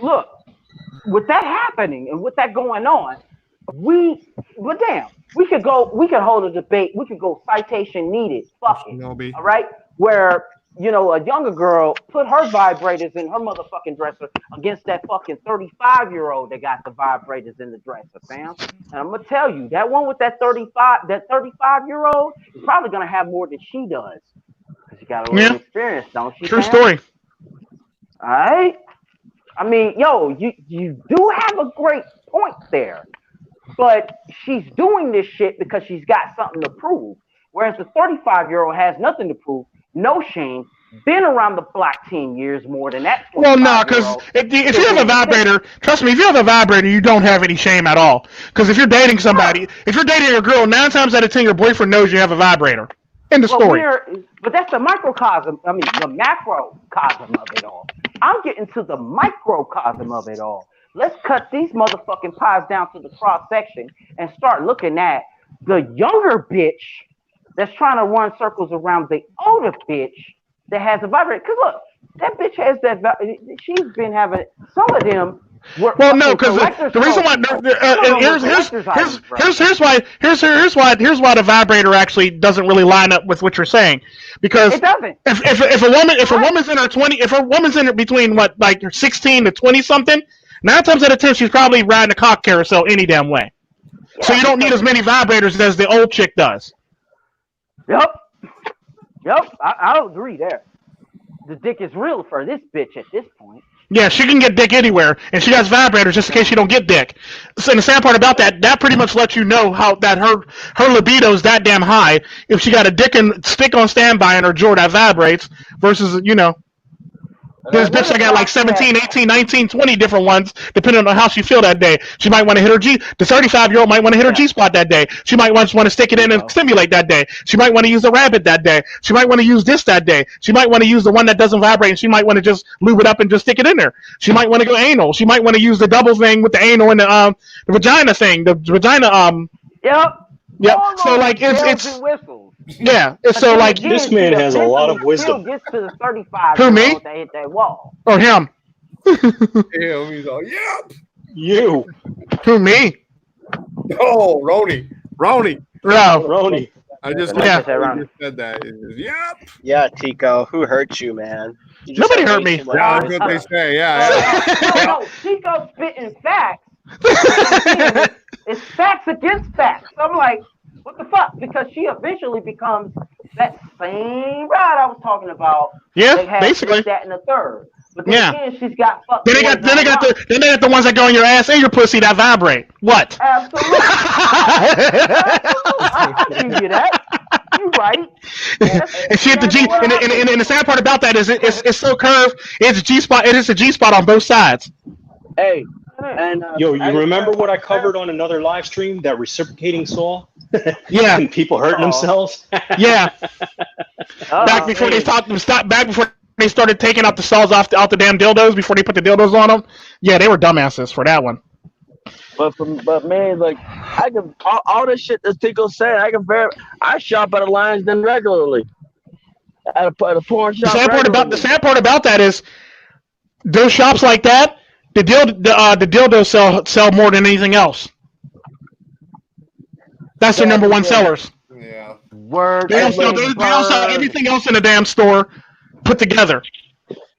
look, with that happening and with that going on, we could hold a debate. We could go citation needed. Fuck it. Shinobi. All right, where a younger girl put her vibrators in her motherfucking dresser against that fucking 35-year-old that got the vibrators in the dresser, fam. And I'm gonna tell you, that one with that 35-year-old is probably gonna have more than she does, because she got a little experience, don't she? True fam? story. All right. I mean, you do have a great point there, but she's doing this shit because she's got something to prove. Whereas the 35-year-old has nothing to prove, no shame, been around the block 10 years more than that. Well, no, because if you have a vibrator, trust me, if you have a vibrator, you don't have any shame at all. Because if you're dating somebody, if you're dating a girl, 9 times out of 10, your boyfriend knows you have a vibrator. End of story. But that's the microcosm. I mean, the macrocosm of it all. I'm getting to the microcosm of it all. Let's cut these motherfucking pies down to the cross section and start looking at the younger bitch that's trying to run circles around the older bitch that has a vibrator. Because look, that bitch has that. She's been having some of them. Well, no, because the reason why here's why the vibrator actually doesn't really line up with what you're saying, because it doesn't. If a woman's in her 20, if a woman's in between 16 to 20 something, 9 times out of 10 she's probably riding a cock carousel any damn way. Yeah, so you don't need as many vibrators as the old chick does. Yep, I'll agree there. The dick is real for this bitch at this point. Yeah, she can get dick anywhere, and she has vibrators just in case she don't get dick. So the sad part about that pretty much lets you know how that her libido is that damn high if she got a dick and stick on standby and her jaw that vibrates versus this bitch that got like 17, 18, 19, 20 different ones depending on how she feel that day. She might want to hit her G. The 35-year-old might want to hit her G-spot that day. She might want to stick it in and stimulate that day. She might want to use the rabbit that day. She might want to use this that day. She might want to use the one that doesn't vibrate, and she might want to just lube it up and just stick it in there. She might want to go anal. She might want to use the double thing with the anal and the vagina thing. The vagina Yep. So like it's yeah. So like this man has a lot of wisdom. Gets to the 35. Who, me? They hit that wall. Or him? Him. He's all yep. You. Who, me? Oh, Roni. Roni. I just said that. Yep. Yeah, Tico. Who hurt you, man? You Nobody hurt me. Yeah, that's what they say. Yeah. No, Tico's spitting facts. It's facts against facts. So I'm like, what the fuck? Because she eventually becomes that same ride I was talking about. Yeah, basically. That in the third. But then again, she's got fucked. Then they got the ones that go in your ass and your pussy that vibrate. What? Absolutely. I'll give you that. You right. And she hit the G. And the sad part about that is it's so curved. It's a G spot. It is a G spot on both sides. Hey. And, you remember what I covered on another live stream? That reciprocating saw? Yeah. And people hurting themselves? Yeah. Back before they started taking out the saws off the damn dildos before they put the dildos on them. Yeah, they were dumbasses for that one. But man, like I can all this shit that Tico said, I shop at a Lions Den regularly. At a porn shop. The sad part about that is those shops like that. The dildos sell more than anything else. That's their number one sellers. Yeah. Word. They don't sell everything else in the damn store put together.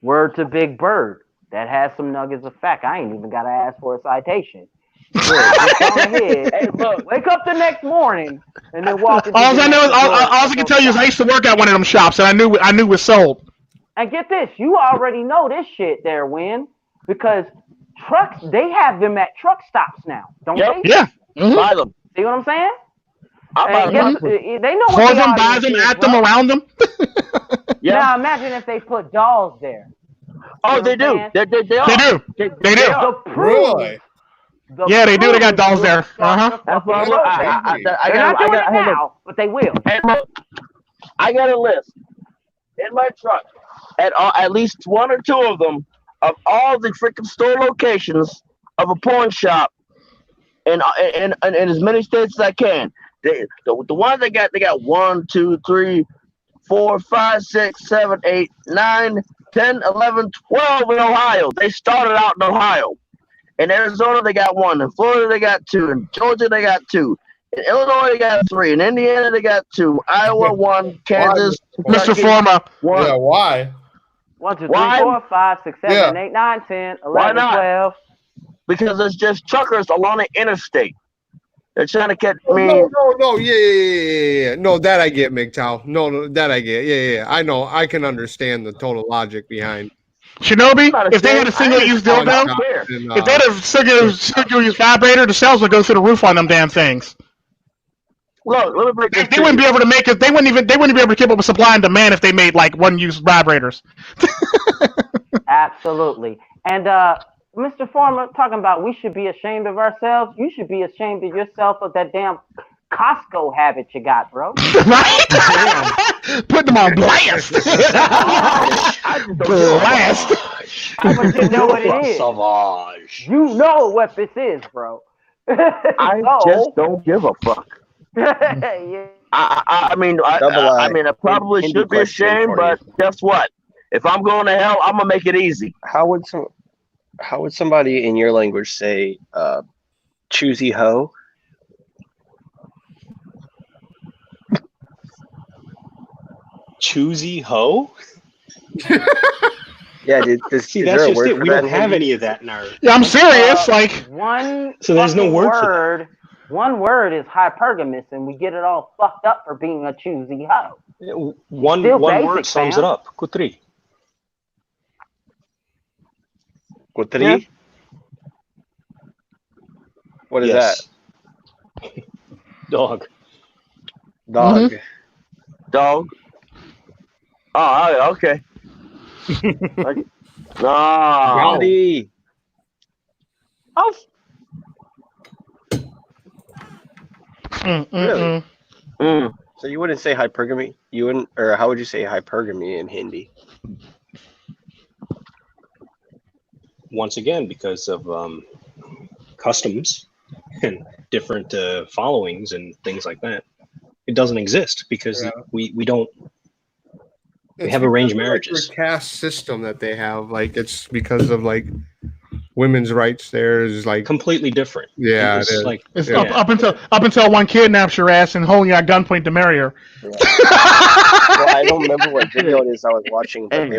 Word to Big Bird. That has some nuggets of fact. I ain't even got to ask for a citation. Just go ahead. Hey, look, wake up the next morning and then walk. All I can tell you is I used to work at one of them shops and I knew it was sold. And get this, you already know this shit there, Win, because trucks, they have them at truck stops now, don't they? Yeah. Mm-hmm. Buy them. See what I'm saying? They know what they are. Buy them, at them, around them. Yeah. Now imagine if they put dolls there. Oh, they do. They do. They do. Really? Yeah, they do. They got dolls there. They're not doing it now, but they will. Hey, look, I got a list in my truck at least one or two of them of all the freaking store locations of a porn shop in as many states as I can. The ones they got 1, 2, 3, 4, 5, 6, 7, 8, 9, 10, 11, 12 in Ohio. They started out in Ohio. In Arizona, they got 1. In Florida, they got 2. In Georgia, they got 2. In Illinois, they got 3. In Indiana, they got 2. Iowa, 1. Kansas, Mr. Kentucky, Former. 1. Yeah, why? 1, 2, 3, Why? 4, 5, 6, 7, Yeah. 8, 9, 10, Why 11, not? 12. Because it's just truckers along the interstate. They're trying to catch me. No. Yeah. No, that I get, MiGTOW. No, that I get. Yeah. I know. I can understand the total logic behind. Shinobi, Not if they had a single-use I dildo, don't care. if they had a single-use vibrator, the sales would go through the roof on them damn things. Look, let me break this They wouldn't be able to make it. They wouldn't be able to keep up with supply and demand if they made like one-use vibrators. Absolutely. And Mr. Former, talking about we should be ashamed of ourselves. You should be ashamed of yourself of that damn Costco habit you got, bro. Right? Put them on blast. Blast. I want you to know what it is. Savage. You know what this is, bro. I just don't give a fuck. Yeah. I mean, I probably Hindi should be question ashamed, for but guess what? If I'm going to hell, I'm gonna make it easy. How would somebody in your language say choosy hoe? Choosy hoe? Yeah, dude. See, that's just it. We don't have any of that in our. Yeah, I'm serious. So there's no word for that. One word is hypergamous, and we get it all fucked up for being a choosy hoe. One Still word basic, sums fam. it up. Kutri. Kutri? Yeah. What is Yes. Dog. that? Dog. Dog. Oh, okay. No. Body. Oh, Really? So you wouldn't say hypergamy? You wouldn't, or how would you say hypergamy in Hindi? Once again, because of customs and different followings and things like that, it doesn't exist because we don't. We have arranged marriages. The caste system that they have, like it's because of like women's rights. There is like completely different. Yeah, it's it is. like It's up until one kidnaps your ass and holding you at gunpoint to marry her. Yeah. Well, I don't remember what video it is I was watching, but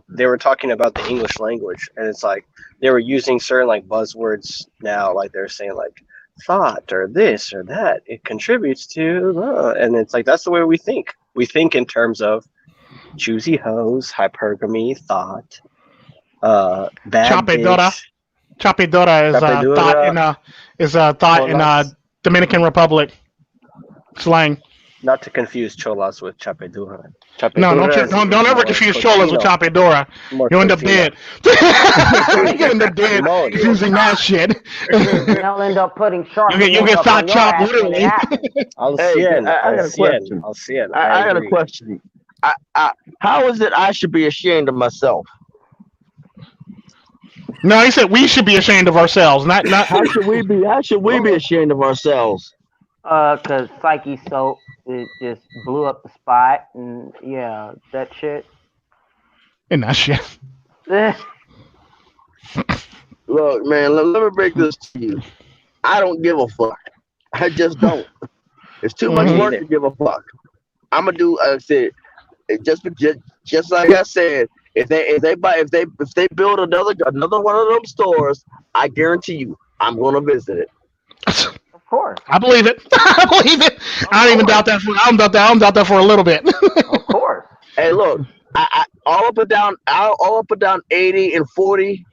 they were talking about the English language, and it's like they were using certain like buzzwords now, like they're saying like thought or this or that. It contributes to, and it's like that's the way we think. We think in terms of choosy hoes, hypergamy, thought, bad Chapedora. bitch. Chapedora is thought in Dominican Republic slang. Not to confuse cholas with chapedura. No, don't ever confuse cholas with chapedora. You end up dead. You end up dead using that shit. They'll end up putting sharp. You get thought chopped literally. I'll Hey, see it. I got a question. I'll see it. I got a question. How is it I should be ashamed of myself? No, he said we should be ashamed of ourselves. Not. How should we be? How should we be ashamed of ourselves? Cause Psychesoap, it just blew up the spot, and yeah, that shit. And that shit. Look, man, let me break this to you. I don't give a fuck. I just don't. It's too much work to give a fuck. I'm gonna do. I said, just like I said. If they build another one of them stores, I guarantee you, I'm gonna visit it. Of course. I believe it. I believe it. I don't even doubt that. I don't doubt that for a little bit. Of course. Hey, look, I all up and down 80 and 40.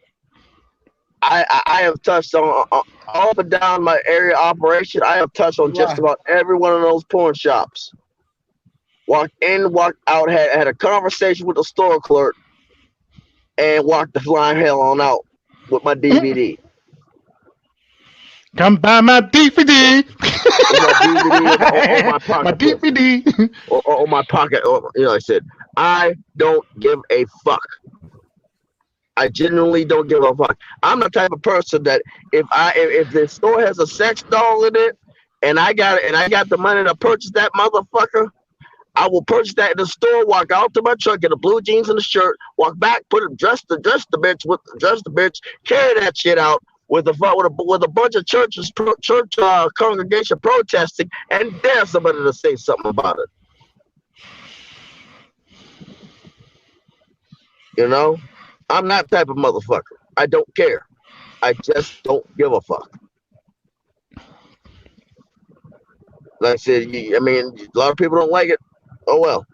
I have touched on all up and down my area operation. I have touched on just about every one of those porn shops. Walked in, walked out, had a conversation with the store clerk, and walked the flying hell on out with my DVD. Come buy my DVD. My DVD or my pocket. I said, I don't give a fuck. I genuinely don't give a fuck. I'm the type of person that if the store has a sex doll in it, and I got the money to purchase that motherfucker, I will purchase that in the store, walk out to my truck, get the blue jeans and the shirt, walk back, dress the bitch, carry that shit out, with a bunch of church congregation protesting, and dare somebody to say something about it. You know, I'm that type of motherfucker. I don't care. I just don't give a fuck. Like I said, I mean, a lot of people don't like it. Oh well.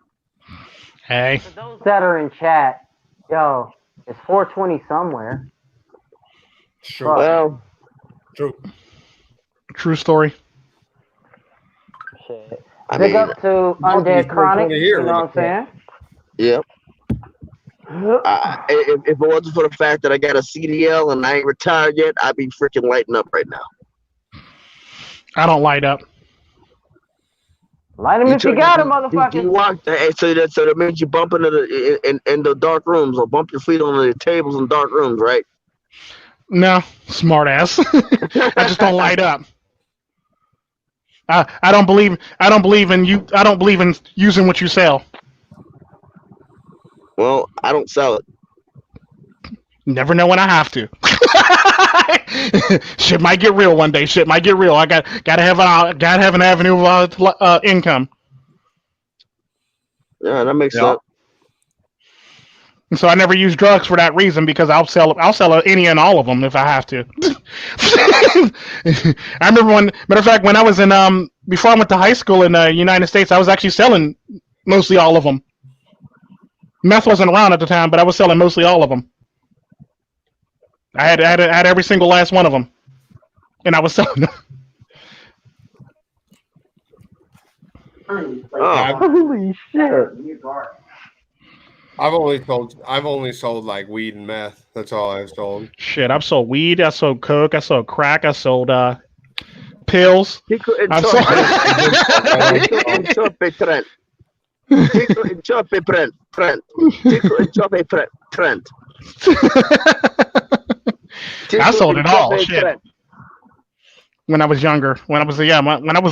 Hey. For those that are in chat, yo, it's 420 somewhere. True. Well, True story. Shit. I Big mean, up to Undead Chronic. here, You know what I'm saying? yeah. If it wasn't for the fact that I got a CDL and I ain't retired yet, I'd be freaking lighting up right now. I don't light up. Light him if you got him, motherfucker. You walk, so that means you bump into in the dark rooms or bump your feet on the tables in dark rooms, right? No, smart ass. I just don't light up. I don't believe in you. I don't believe in using what you sell. Well, I don't sell it. Never know when I have to. Shit might get real one day. Shit might get real. I gotta have an avenue of income. Yeah, that makes sense. And so I never use drugs for that reason because I'll sell any and all of them if I have to. I remember matter of fact, when I was in before I went to high school in the United States, I was actually selling mostly all of them. Meth wasn't around at the time, but I was selling mostly all of them. I had every single last one of them, and I was selling them. Oh. Holy shit! I've only sold like weed and meth. That's all I've sold. Shit, I've sold weed, I sold coke, I sold crack, I sold pills. I've sold. I sold it all. Shit. When I was younger, when I was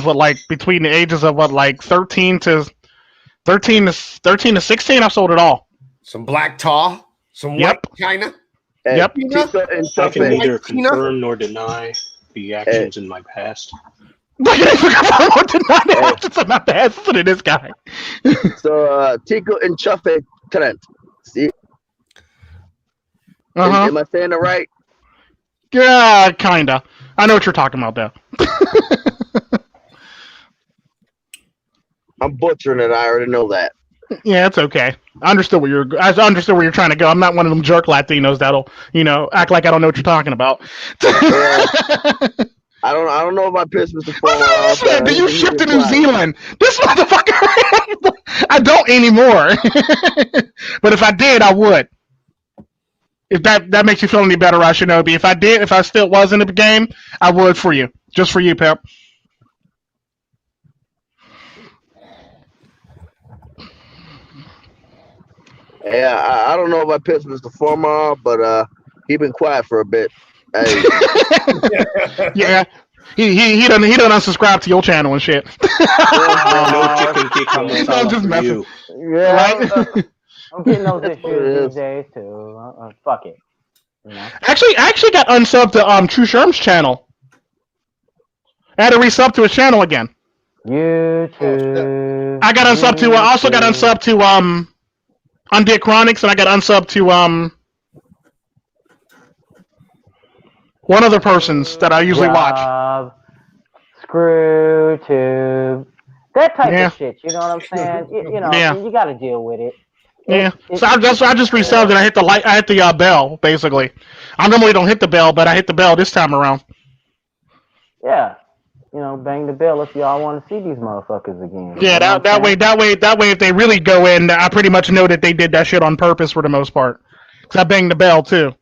like between the ages of 13 to 16, I sold it all. Some black tar, some white China. Yep. I can neither confirm nor deny the actions in my past. Listen to this guy. So, Tico and Chuffy Trent. See? Am I saying it right? Yeah, kinda. I know what you're talking about, though. I'm butchering it. I already know that. Yeah, it's okay. I understood where you're trying to go. I'm not one of them jerk Latinos that'll, act like I don't know what you're talking about. I don't know if I pissed Mr. Fuller. Do you ship to New Zealand? This motherfucker. I don't anymore. But if I did, I would. If that makes you feel any better, Shinobi. If I still was in the game, I would for you. Just for you, Pep. Yeah, I don't know if I pissed Mr. Former, but he been quiet for a bit. Hey. Yeah. He done unsubscribe to your channel and shit. No chicken kick. I'm just messing. Yeah, Right? I'm getting those issues these days too. Fuck it. I actually got unsubbed to True Sherm's channel. I had to resub to his channel again. YouTube. I got unsubbed to. I also got unsubbed to Undead Chronics, and I got unsubbed to one other person's that I usually watch. ScrewTube. That type of shit. You know what I'm saying? You got to deal with it. Yeah, so I just resubbed and I hit the bell basically. I normally don't hit the bell, but I hit the bell this time around. Yeah, bang the bell if y'all want to see these motherfuckers again. Yeah, that way, if they really go in, I pretty much know that they did that shit on purpose for the most part. Cause I banged the bell too.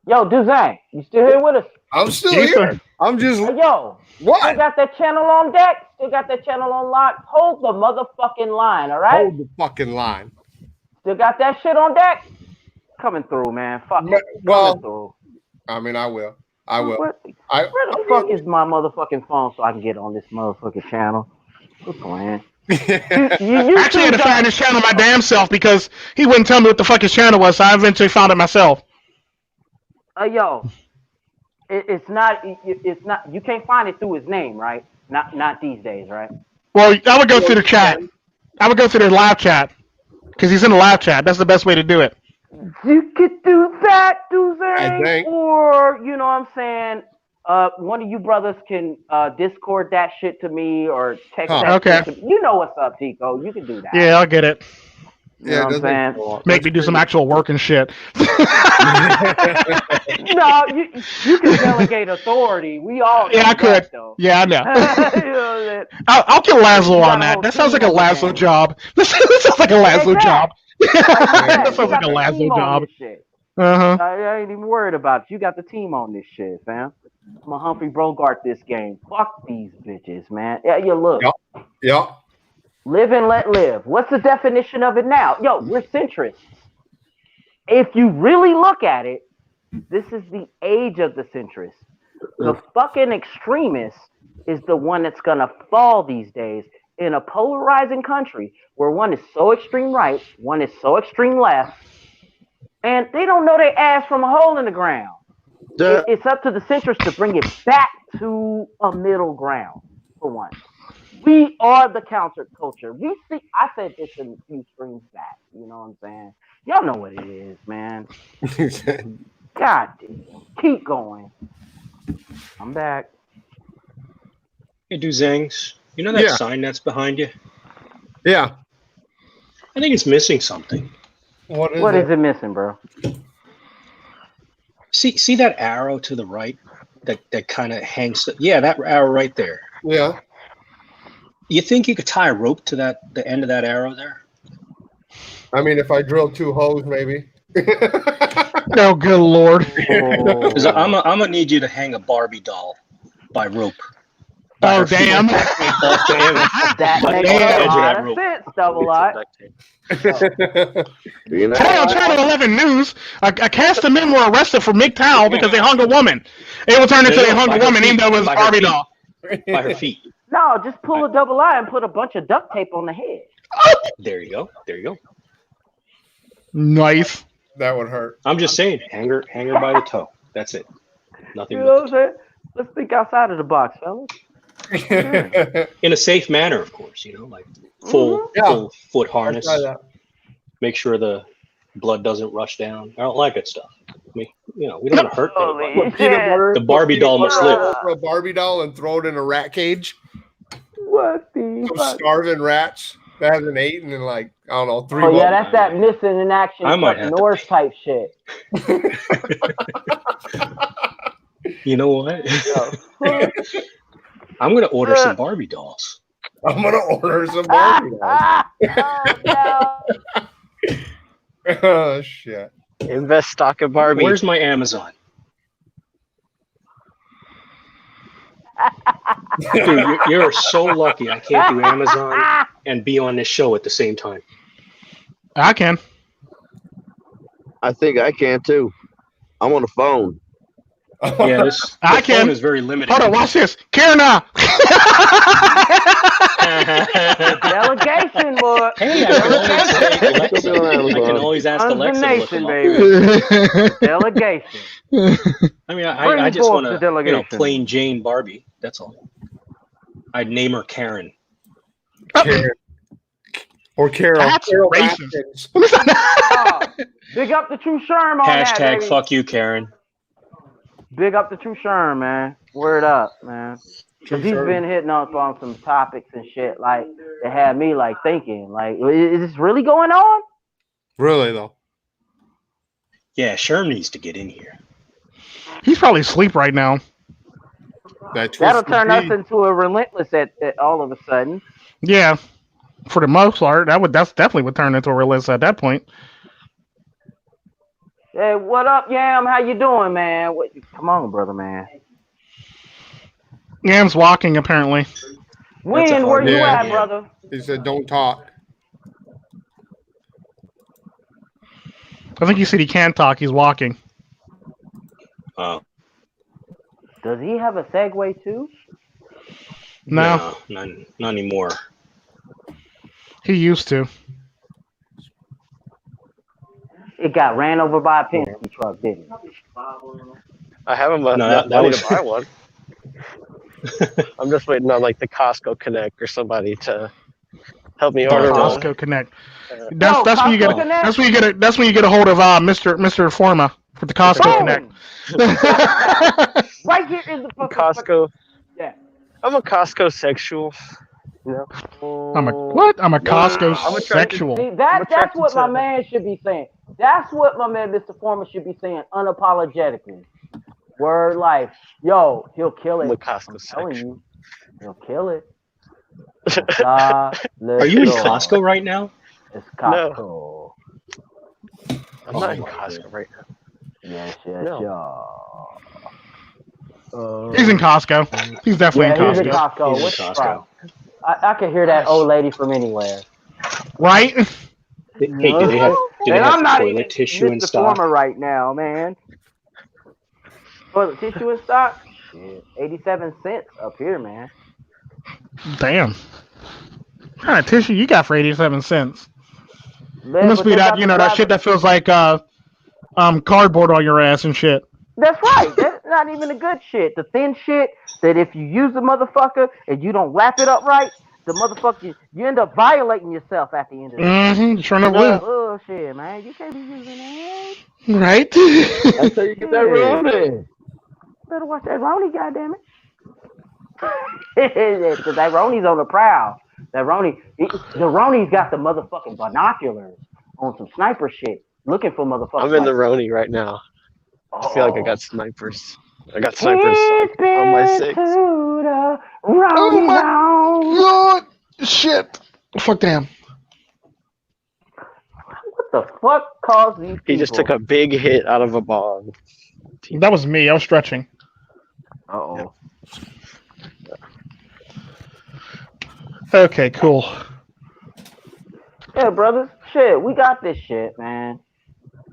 Yo, Duzang, you still here with us? I'm still here. I'm just. Yo, what? Still got that channel on deck? Still got that channel on lock? Hold the motherfucking line, all right? Hold the fucking line. Still got that shit on deck? Coming through, man. Fuck it. Well, coming through. I mean, I will. Where the fuck is my motherfucking phone so I can get on this motherfucking channel? Quit playing. I actually had to find his channel my damn self because he wouldn't tell me what the fuck his channel was, so I eventually found it myself. Yo, It's not. It's not. You can't find it through his name, right? Not these days, right? Well, I would go through the chat. I would go through the live chat because he's in the live chat. That's the best way to do it. You could do that, I Duzang, think. or you know what I'm saying. One of you brothers can Discord that shit to me or text that Okay. shit to me. You know what's up, Tico. You can do that. Yeah, I'll get it. You know what I'm saying? Make me do some actual work and shit. No, you can delegate authority. We all know Yeah, I could. that, though. Yeah, I know. You know that. I'll get Laszlo You got on a that. whole That sounds like a team on the Laszlo game. job. That sounds like a Laszlo job. That You sounds like got a the Laszlo team on job. this shit. Uh-huh. I ain't even worried about it. You got the team on this shit, fam. I'm a Humphrey Bogart this game. Fuck these bitches, man. Yeah, look. Yep. Live and let live. What's the definition of it now? Yo, we're centrists. If you really look at it, this is the age of the centrists. The fucking extremist is the one that's gonna fall these days in a polarizing country where one is so extreme right, one is so extreme left, and they don't know their ass from a hole in the ground. It's up to the centrists to bring it back to a middle ground for once. We are the counterculture. I said this a few streams back. You know what I'm saying? Y'all know what it is, man. God damn. Keep going. I'm back. Hey, Duzangs, you know that Yeah. sign that's behind you? Yeah. I think it's missing something. What Is it missing, bro? See that arrow to the right that kind of hangs? Yeah, that arrow right there. Yeah. You think you could tie a rope to the end of that arrow there? I mean, if I drill 2 holes, maybe. Oh, good lord. Because I'm gonna need you to hang a Barbie doll by rope. By Oh, her feet. damn. That makes Damn. a lot of Rope. sense, Double Lot. You know, Today on Channel 11 News, a cast of men were arrested for MiGTOW because they hung a woman. It will turn into they hung by a her woman, feet. even though it was By her Barbie feet. doll. By her feet. No, just pull a double eye and put a bunch of duct tape on the head. There you go. Nice. That would hurt. I'm just saying, hang her by the toe. That's it. Nothing You know but what I'm saying? Let's think outside of the box, fellas. in a safe manner, of course. Like full foot harness. Make sure the blood doesn't rush down. I don't like that stuff. I mean, we don't want to hurt anybody. Put peanut butter. The Barbie doll must live. Over a Barbie doll and throw it in a rat cage. What the Some fuck? starving rats that hasn't eaten in like, I don't know, 3 Oh yeah, months. that's that missing in action I might Chuck have to Norris type shit. You know what? Yo. I'm gonna order some Barbie dolls. I'm gonna order some Barbie dolls. Oh, Oh shit. Invest stock in Barbie. Where's my Amazon? Dude, you're so lucky I can't do Amazon and be on this show at the same time. I can. I think I can too. I'm on the phone. Yeah, this I the can. phone is very limited. Hold on, watch this. Karen, Delegation, boy. Hey, I can always ask Alexa to look them up. Baby. Delegation. I mean, Bring I just forth want the to, delegation. plain Jane Barbie. That's all. I'd name her Karen. Karen. Or Carol. That's Carol racist. Atkins. Oh, big up the True Sherm on that, Hashtag baby. fuck you, Karen. Big up the True Sherm, man. Word up, man. True Because he's Sherm. been hitting us on some topics and shit, like, that had me, like, thinking, like, is this really going on? Really though. Yeah, Sherm needs to get in here. He's probably asleep right now. That'll turn us into a relentless at all of a sudden. Yeah. For the most part, that's definitely would turn into a relentless at that point. Hey, what up, Yam? How you doing, man? Come on, brother, man. Yam's walking, apparently. When? Where you Yeah. at, brother? He said, "Don't talk." I think he said he can't talk. He's walking. Does he have a Segway too? No. Not anymore. He used to. It got ran over by a Penske truck, didn't it? I have enough that money was- to buy one. I'm just waiting on like the Costco Connect or somebody to help me order one. Costco Connect. Yo, That's when you get Costco Connect? that's when you get a hold of Mr. Forma for the Costco Boom! Connect. Right here in the fucking Costco. Yeah. I'm a Costco sexual. You know? I'm a what? I'm a Costco I'm attracted- sexual. See, that's attracted what my to- man should be saying. That's what my man, Mr. Foreman, should be saying unapologetically. Word life. Yo, he'll kill I'm a it. Costco I'm telling sexual. you. He'll kill it. Are you in Costco right now? It's Costco. I'm not in Costco right now. Yes, No. He's in Costco. He's definitely Yeah, in he's in Costco. Costco. He's in What's the Costco. problem? I can hear that old lady from anywhere. Right? Hey, do they have And I'm not even toilet tissue in Mr. stock? Former right now, man. Toilet tissue in stock? Shit, 87 cents up here, man. Damn. What kind of tissue you got for 87 cents? Man, It must but be they that, got you the know, that plastic- shit that feels like cardboard on your ass and shit. That's right. That's not even the good shit. The thin shit that if you use the motherfucker and you don't wrap it up right, the motherfucker, you end up violating yourself at the end of the day. Mm-hmm. Sure enough will. Oh, shit, man. You can't be using that. Right? That's how you get that Roni. Better watch that Roni, goddammit. Because that Roni's on the prowl. That Roni, the Roni's got the motherfucking binoculars on some sniper shit, looking for motherfuckers. I'm in the Roni right now. I feel like I got snipers. I got snipers like, on my six. Oh Oh my god! Shit! Fuck damn. What the fuck caused these people? He just took a big hit out of a bomb. That was me. I was stretching. Uh-oh. Okay, cool. Yeah, brothers. Shit, we got this shit, man.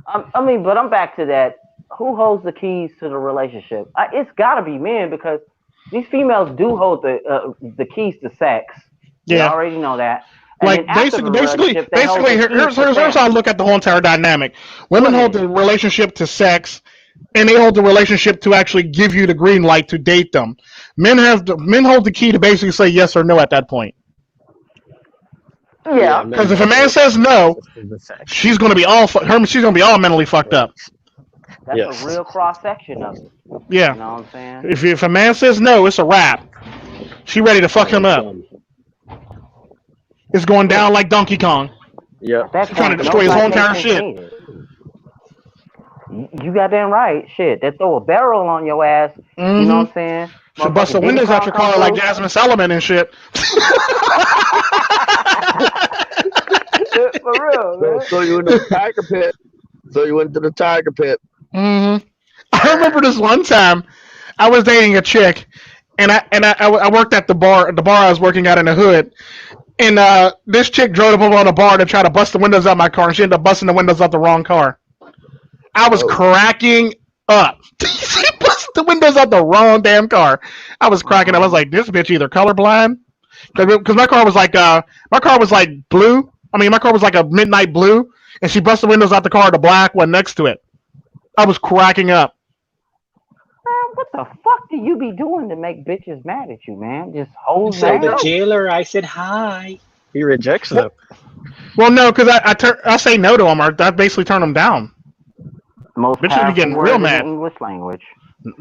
I mean, but I'm back to that. Who holds the keys to the relationship? It's got to be men because these females do hold the keys to sex. Yeah. You already know that. And Like then after the basically, relationship, they hold the keys here's to how I family. look at the whole entire dynamic. Women Go hold ahead. the relationship to sex, and they hold the relationship to actually give you the green light to date them. Men hold the key to basically say yes or no at that point. Yeah. Because if a man says no, she's gonna be all mentally fucked up. That's Yes. a real cross section of it. Yeah. You know what I'm saying? If a man says no, it's a wrap. She ready to fuck him up. It's going down like Donkey Kong. Yep. That's Trying to destroy his whole entire shit. You goddamn right. Shit, they throw a barrel on your ass. You know what I'm saying? Should bust the Motherfucking windows Diddy out your Kong car come like through. Jasmine Sullivan and shit. For real, man. So you in the tiger pit. So you went to the tiger pit. I remember this one time I was dating a chick, and I worked at the bar I was working at in the hood, and this chick drove up on a bar to try to bust the windows out my car, and she ended up busting the windows out the wrong car. I was cracking up. She busted the windows out the wrong damn car. I was cracking up. I was like, this bitch either colorblind, because my car was like blue. I mean, my car was like a midnight blue, and she busted the windows out the car, the black one next to it. I was cracking up. Man, what the fuck do you be doing to make bitches mad at you, man? Just hold So the down. jailer, I said hi. He rejects them. Well, no, because I say no to them, or I basically turn them down. Most Bitches be powerful getting word real in mad. the English language.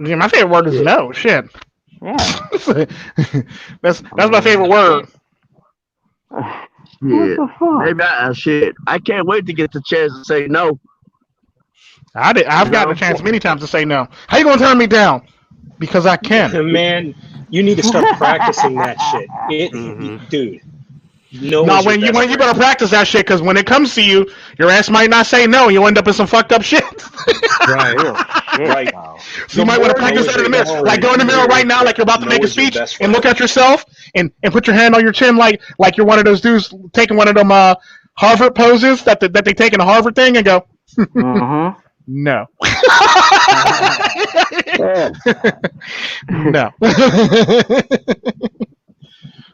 Yeah, my favorite word is no. Shit. Yeah. that's my favorite word. Shit. What the fuck? Maybe shit. I can't wait to get the chance to say no. I've gotten a chance many times to say no. How you gonna turn me down? Because I can. Man, you need to start practicing that shit. Dude. No. No, when you better practice that shit, because when it comes to you, your ass might not say no, and you'll end up in some fucked up shit. Right. Shit, Right. wow. So you might want to practice that in the mirror. Like go in the mirror right now, like you're about to make a speech, and look at yourself, and put your hand on your chin, like you're one of those dudes taking one of them Harvard poses that they take in a Harvard thing, and go, Mm-hmm. no, Yeah. no.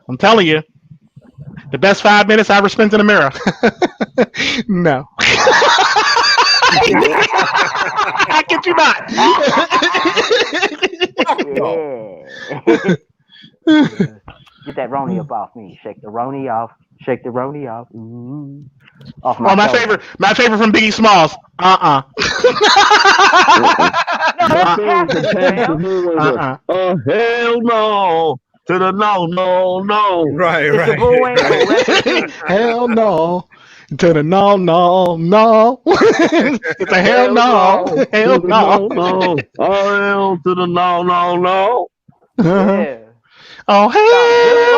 I'm telling you, the best 5 minutes I ever spent in the mirror. No. I kid you not. Get that Roni up off me. Shake the Roni off. Shake the Roni off. Ooh. Off Oh, my shoulder. favorite from Biggie Smalls. No, that's Cassidy. Oh hell no! To the no. Right, It's the Bullwinkle. Rest in peace. Hell no. To the no. It's a hell no. Hell no. Oh hell to the no. Yeah. Oh hell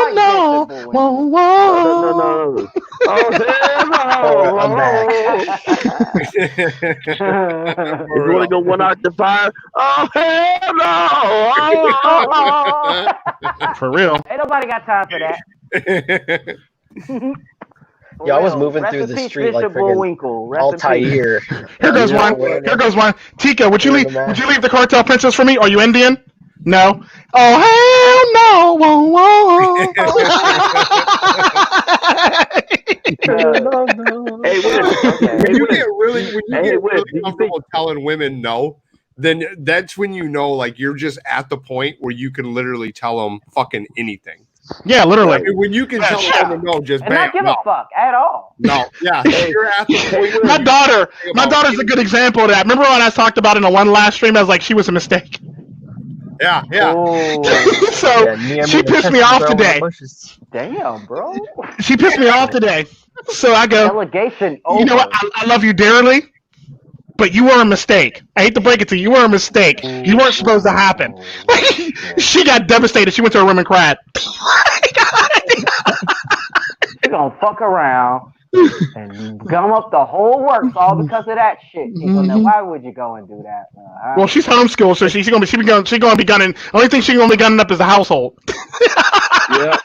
Just no. like that, Whoa, whoa. No. Oh hell no! I'm back. If you want to go 1 out to 5, oh hell no! For real. Ain't nobody got time for that. Yeah, I was Real. moving Rest through in the peace, street like Bishop friggin' Bullwinkle. Rest in peace. Altair. Here goes one. Tika, would you leave the cartel princess for me? Are you Indian? No. Oh hell no. Whoa, whoa. Hey, When you get really do you comfortable telling women no, then that's when you know, like, you're just at the point where you can literally tell them fucking anything. Yeah, literally. I mean, when you can tell a woman no, just And bam, not give no. a fuck at all. No, yeah, you're at the point where My you daughter's a good example of that. Remember when I talked about in the one last stream? I was like, she was a mistake. yeah. Oh, So she pissed me off today. damn, bro. She pissed me off today. So I go, Delegation over. you know what? I love you dearly, but you were a mistake. I hate to break it to you. You were a mistake. You weren't supposed to happen. She got devastated. She went to her room and cried. You're gonna fuck around and gum up the whole works all because of that shit. Now, why would you go and do that? Well, she's homeschooled, so she's gonna be gunning. Only thing she's gonna be gunning up is the household. Yeah.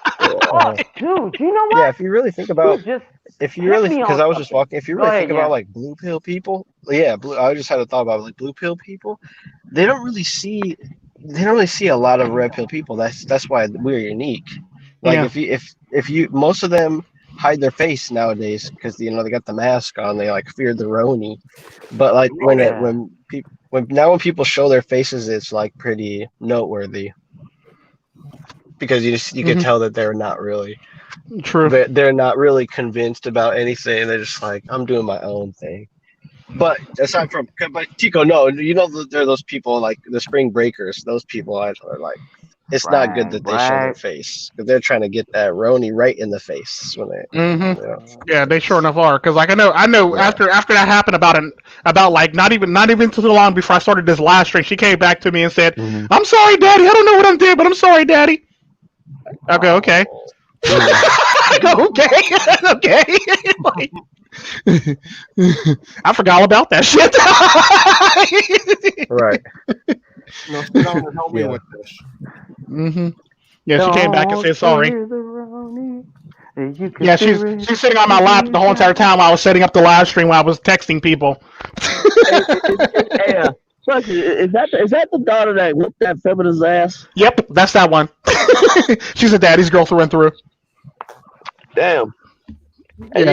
Oh, dude, you know what? Yeah, if you really think about, just if you hit really, me because on I was just something. walking, if you Go really ahead, think about yeah. like blue pill people, yeah, I just had a thought about like blue pill people. They don't really see a lot of red pill people. That's why we're unique. Like Yeah. if you most of them hide their face nowadays because they got the mask on. They like fear the Roni, but like when people show their faces, it's like pretty noteworthy because you can tell that they're not really True. they're not really convinced about anything. They're just like, I'm doing my own thing. But aside from, but Tico, no, there are those people like the spring breakers. Those people are like, it's not good that they show their face because they're trying to get that Roni right in the face when they. Yeah, they sure enough are. Because like I know after that happened about like not even too long before I started this live stream, she came back to me and said, "I'm sorry, Daddy. I don't know what I did, but I'm sorry, Daddy." I go, okay. I go, okay. Like, I forgot all about that shit. Right. No, sit down and help me with this. Yeah, she came back and said sorry. Yeah, she's sitting on my lap the whole entire time while I was setting up the live stream while I was texting people. Is that the daughter that whipped that feminist ass? Yep, that's that one. She's a daddy's girl through and through. Damn. Yeah,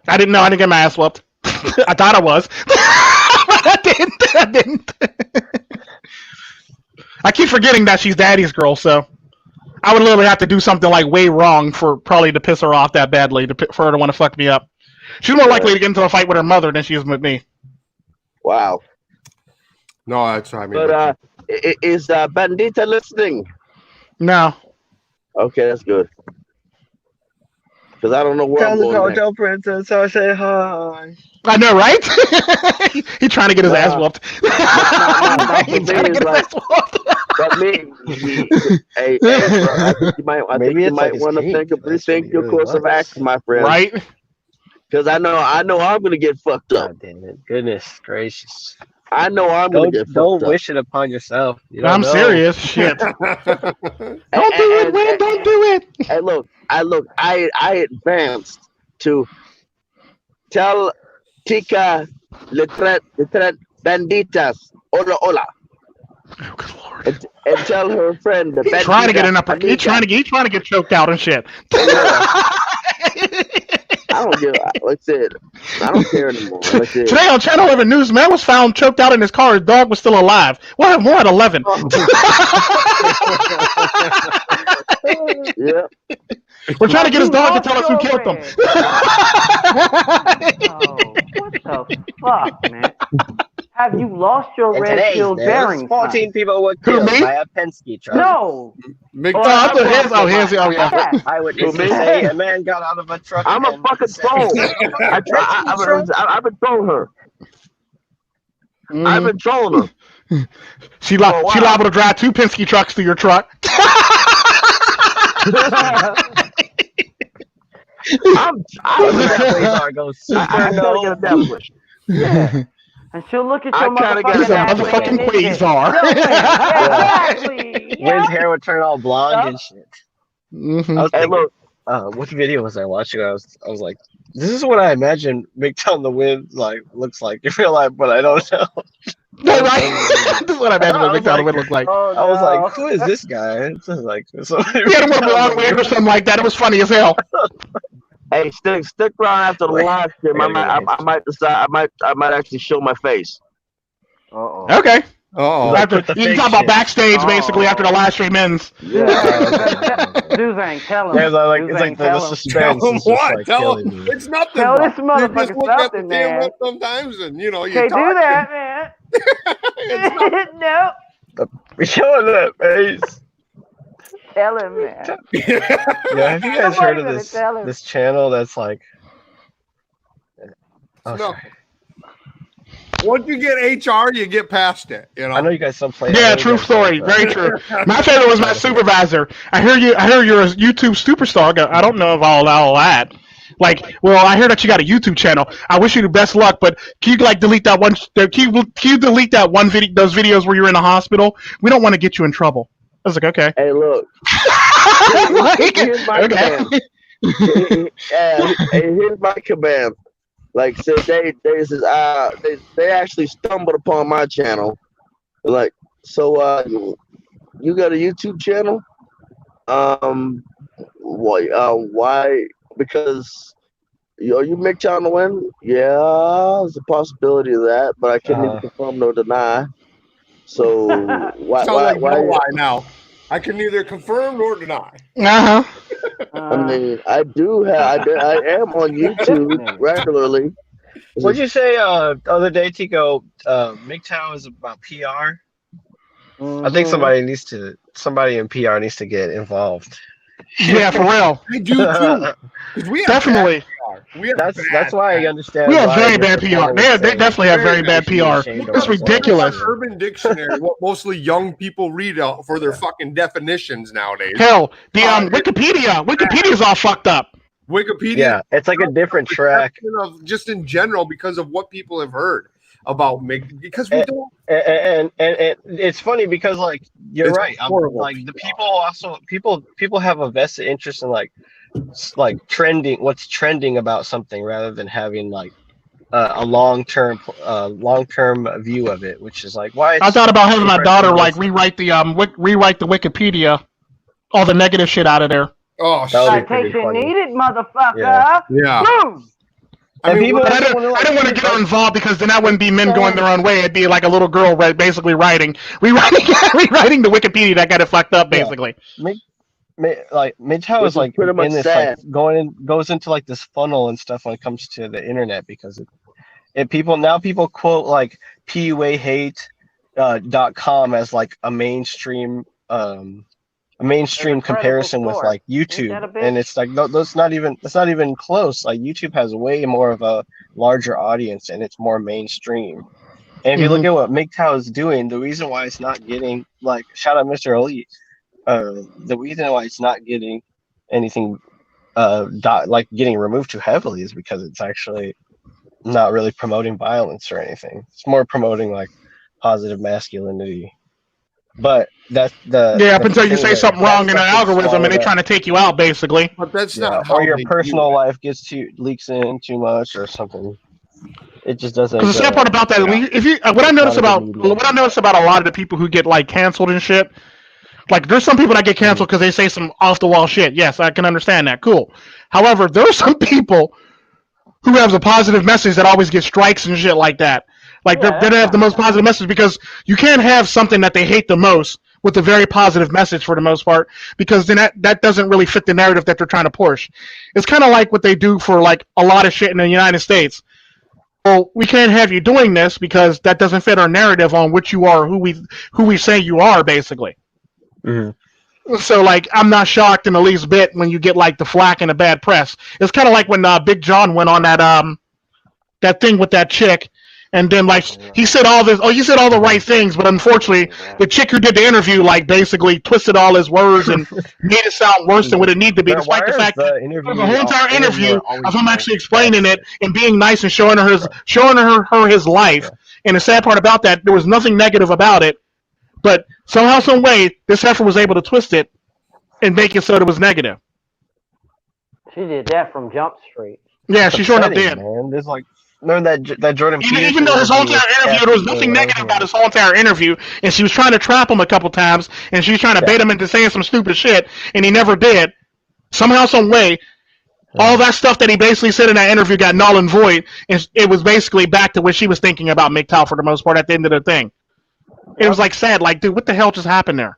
I didn't know. I didn't get my ass whooped. I thought I was. I didn't. I keep forgetting that she's daddy's girl, so I would literally have to do something like way wrong for probably to piss her off that badly for her to want to fuck me up. She's more likely to get into a fight with her mother than she is with me. Wow. No, that's I mean. But is Bandita listening? No. Okay, that's good. Because I don't know where I'm going. Tell Princess I say hi. I know, right? He's trying to get his ass whooped. He's trying to get his ass whooped. But me, hey, bro, I think you might want to rethink your course of action, my friend. Right? Because I know I'm gonna get fucked up. God damn it! Goodness gracious! I know I'm gonna get fucked up. Don't wish it upon yourself. I'm serious. Shit. Don't do it, Wayne. Don't do it. Hey, look. I advanced to tell Tika letret banditas hola. Oh, good lord. And tell her friend the He's trying to get an upper. He's trying to get choked out and shit. I don't give. Like I said, I don't care anymore. Like I said, Today on Channel 11 News, man was found choked out in his car. His dog was still alive. We'll have more at 11. yeah. We're trying to get his dog to tell us who killed him. Oh, what the fuck, man? Have you lost your In red today's shield news, bearing 14 sign? people were Who, killed me? by a Penske truck. No. Oh, yeah. Eyewitnesses say a man got out of a truck. I'm a and fucking said- troll. I've been trolling her. I've been trolling her. She liable to drive 2 Penske trucks through your truck. Quasar goes super no. Yeah. And she'll look at your I kinda got He's motherfucking a ass. motherfucking and admit it. quasar. Yeah, exactly. His hair would turn all blonde and shit. Mhm. I was Hey, thinking, look. what video was I watching? I was like, this is what I imagine MiGTOW in the Wind looks like in real life, but I don't know. Yeah, right? This is what I imagine what MiGTOW would look like. Oh, I was no. like, who is this guy? It's just like He had him with a blonde wig or something like that. It was funny as hell. Hey, stick around after the live stream. I might decide. I might actually show my face. Uh-oh. Okay. Oh, After, put the you can fake talk about shit. backstage basically after the live stream ends. Yeah. Duzang, tell him. Yeah, it's like the tell him. suspense is just like Tell killing him. me. It's nothing. Tell bro. this motherfucker You just look at the something, man. camera sometimes, and you know you Can't do talk that, man. No. We're showing that face. Tell him, man. Yeah, have you guys heard of Somebody this better tell him. this channel that's like? Oh, No. sorry. Once you get HR, you get past it. You know. I know you guys some play. Yeah, true story. Very true. My favorite was my supervisor. I hear you're a YouTube superstar. I don't know if I'll allow that. Like, well, I hear that you got a YouTube channel. I wish you the best luck, but can you delete that one? Can you delete that one video? Those videos where you're in the hospital. We don't want to get you in trouble. I was like, okay. Hey, look. Here's my command. Hey, here's my command. Like, so they actually stumbled upon my channel. Like, so you got a YouTube channel? Why? Because are you MiGTOW on the win? Yeah, there's a possibility of that, but I can't even confirm nor deny. So why now? I can neither confirm nor deny. Uh huh. I mean, I am on YouTube regularly. What'd you say the other day, Tico? MiGTOW is about PR. I think somebody in PR needs to get involved. Yeah, for real. I do too. 'Cause we have Definitely. bad PR. We have That's why I understand. We have why very your bad PR. performance They is definitely have very bad PR. ashamed of That's ourselves. ridiculous. Urban Dictionary, what mostly young people read out for their fucking definitions nowadays. Hell, the Wikipedia's all fucked up. Wikipedia, Yeah, it's like a different track. of just in general because of what people have heard about MiGTOW. Because we don't. And it's funny because like you're It's right. horrible. Like the people have a vested interest in like trending, what's trending about something rather than having like a long term view of it, which is like why. I thought about having my daughter like rewrite the Wikipedia, all the negative shit out of there. Oh, That would shit. be pretty Citation funny. needed, motherfucker. Yeah. Boom. I mean, But I didn't want to get her involved because then that wouldn't be men going their own way. It'd be like a little girl basically rewriting the Wikipedia that got it fucked up, basically. Like MiGTOW is like pretty much in this sad. like goes into like this funnel and stuff when it comes to the internet because people quote like PUAHate.com as like a mainstream comparison with source. like Ain't YouTube, that a bitch? and it's like that's not even close. Like YouTube has way more of a larger audience and it's more mainstream. And if you look at what MiGTOW is doing, the reason why it's not getting like shout out Mr. Elite, the reason why it's not getting anything like getting removed too heavily is because it's actually not really promoting violence or anything. It's more promoting like positive masculinity. But that's up until you say something wrong in an algorithm and they're trying to take you out, basically. But that's not how or your they do personal it. life leaks in too much or something. It just doesn't. Because the sad part about that, what I notice about a lot of the people who get like canceled and shit, like there's some people that get canceled because they say some off the wall shit. Yes, I can understand that. Cool. However, there are some people who has a positive message that always gets strikes and shit like that. Like Yeah, they have the most positive message because you can't have something that they hate the most with a very positive message for the most part, because then that doesn't really fit the narrative that they're trying to push. It's kind of like what they do for like a lot of shit in the United States. Well, we can't have you doing this because that doesn't fit our narrative on what you are, who we say you are, basically. Mm-hmm. So, like, I'm not shocked in the least bit when you get like the flack and the bad press. It's kind of like when Big John went on that thing with that chick, and then like he said all this. Oh, he said all the right things, but unfortunately, the chick who did the interview like basically twisted all his words and made it sound worse than what it needed to be. Despite the fact that the whole entire interview of him actually explaining it and being nice and showing her his life. And the sad part about that, there was nothing negative about it, but somehow, some way, this heifer was able to twist it and make it so that it was negative. She did that from Jump Street. Yeah, she sure enough did. Man, there's like. Remember that Jordan Peterson? Even though his whole entire interview, there was nothing negative about his whole entire interview, and she was trying to trap him a couple times, and she was trying to bait him into saying some stupid shit, and he never did. Somehow, some way, all that stuff that he basically said in that interview got null and void, and it was basically back to what she was thinking about MiGTOW for the most part at the end of the thing. It was like sad, like, dude, what the hell just happened there?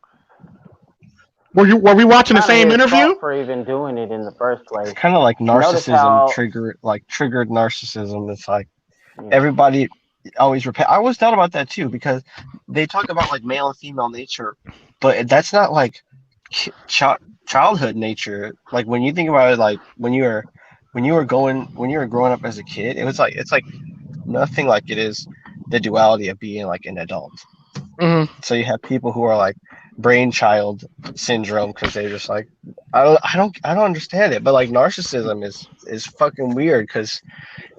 Were we watching the same interview? For even doing it in the first place. It's kind of like narcissism triggered narcissism. It's like everybody always repeat. I always thought about that too, because they talk about like male and female nature, but that's not like childhood nature. Like when you think about it, like when you were growing up as a kid, it's like nothing like it is the duality of being like an adult. Mm-hmm. So you have people who are like brainchild syndrome because they're just like I don't understand it, but like narcissism is fucking weird because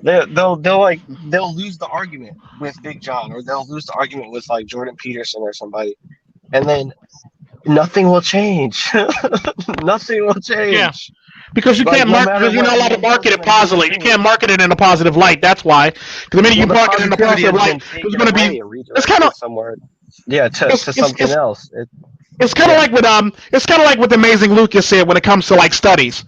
they'll lose the argument with Big John, or they'll lose the argument with like Jordan Peterson or somebody, and then nothing will change. Nothing will change. Yeah. Because you can't because you're not allowed to market it positively. You can't market it in a positive light. That's why. Because the minute you market it in a positive light, it's going to be. It's kind of somewhere. Yeah, to something else. It's kind of like what Amazing Lucas said when it comes to like studies,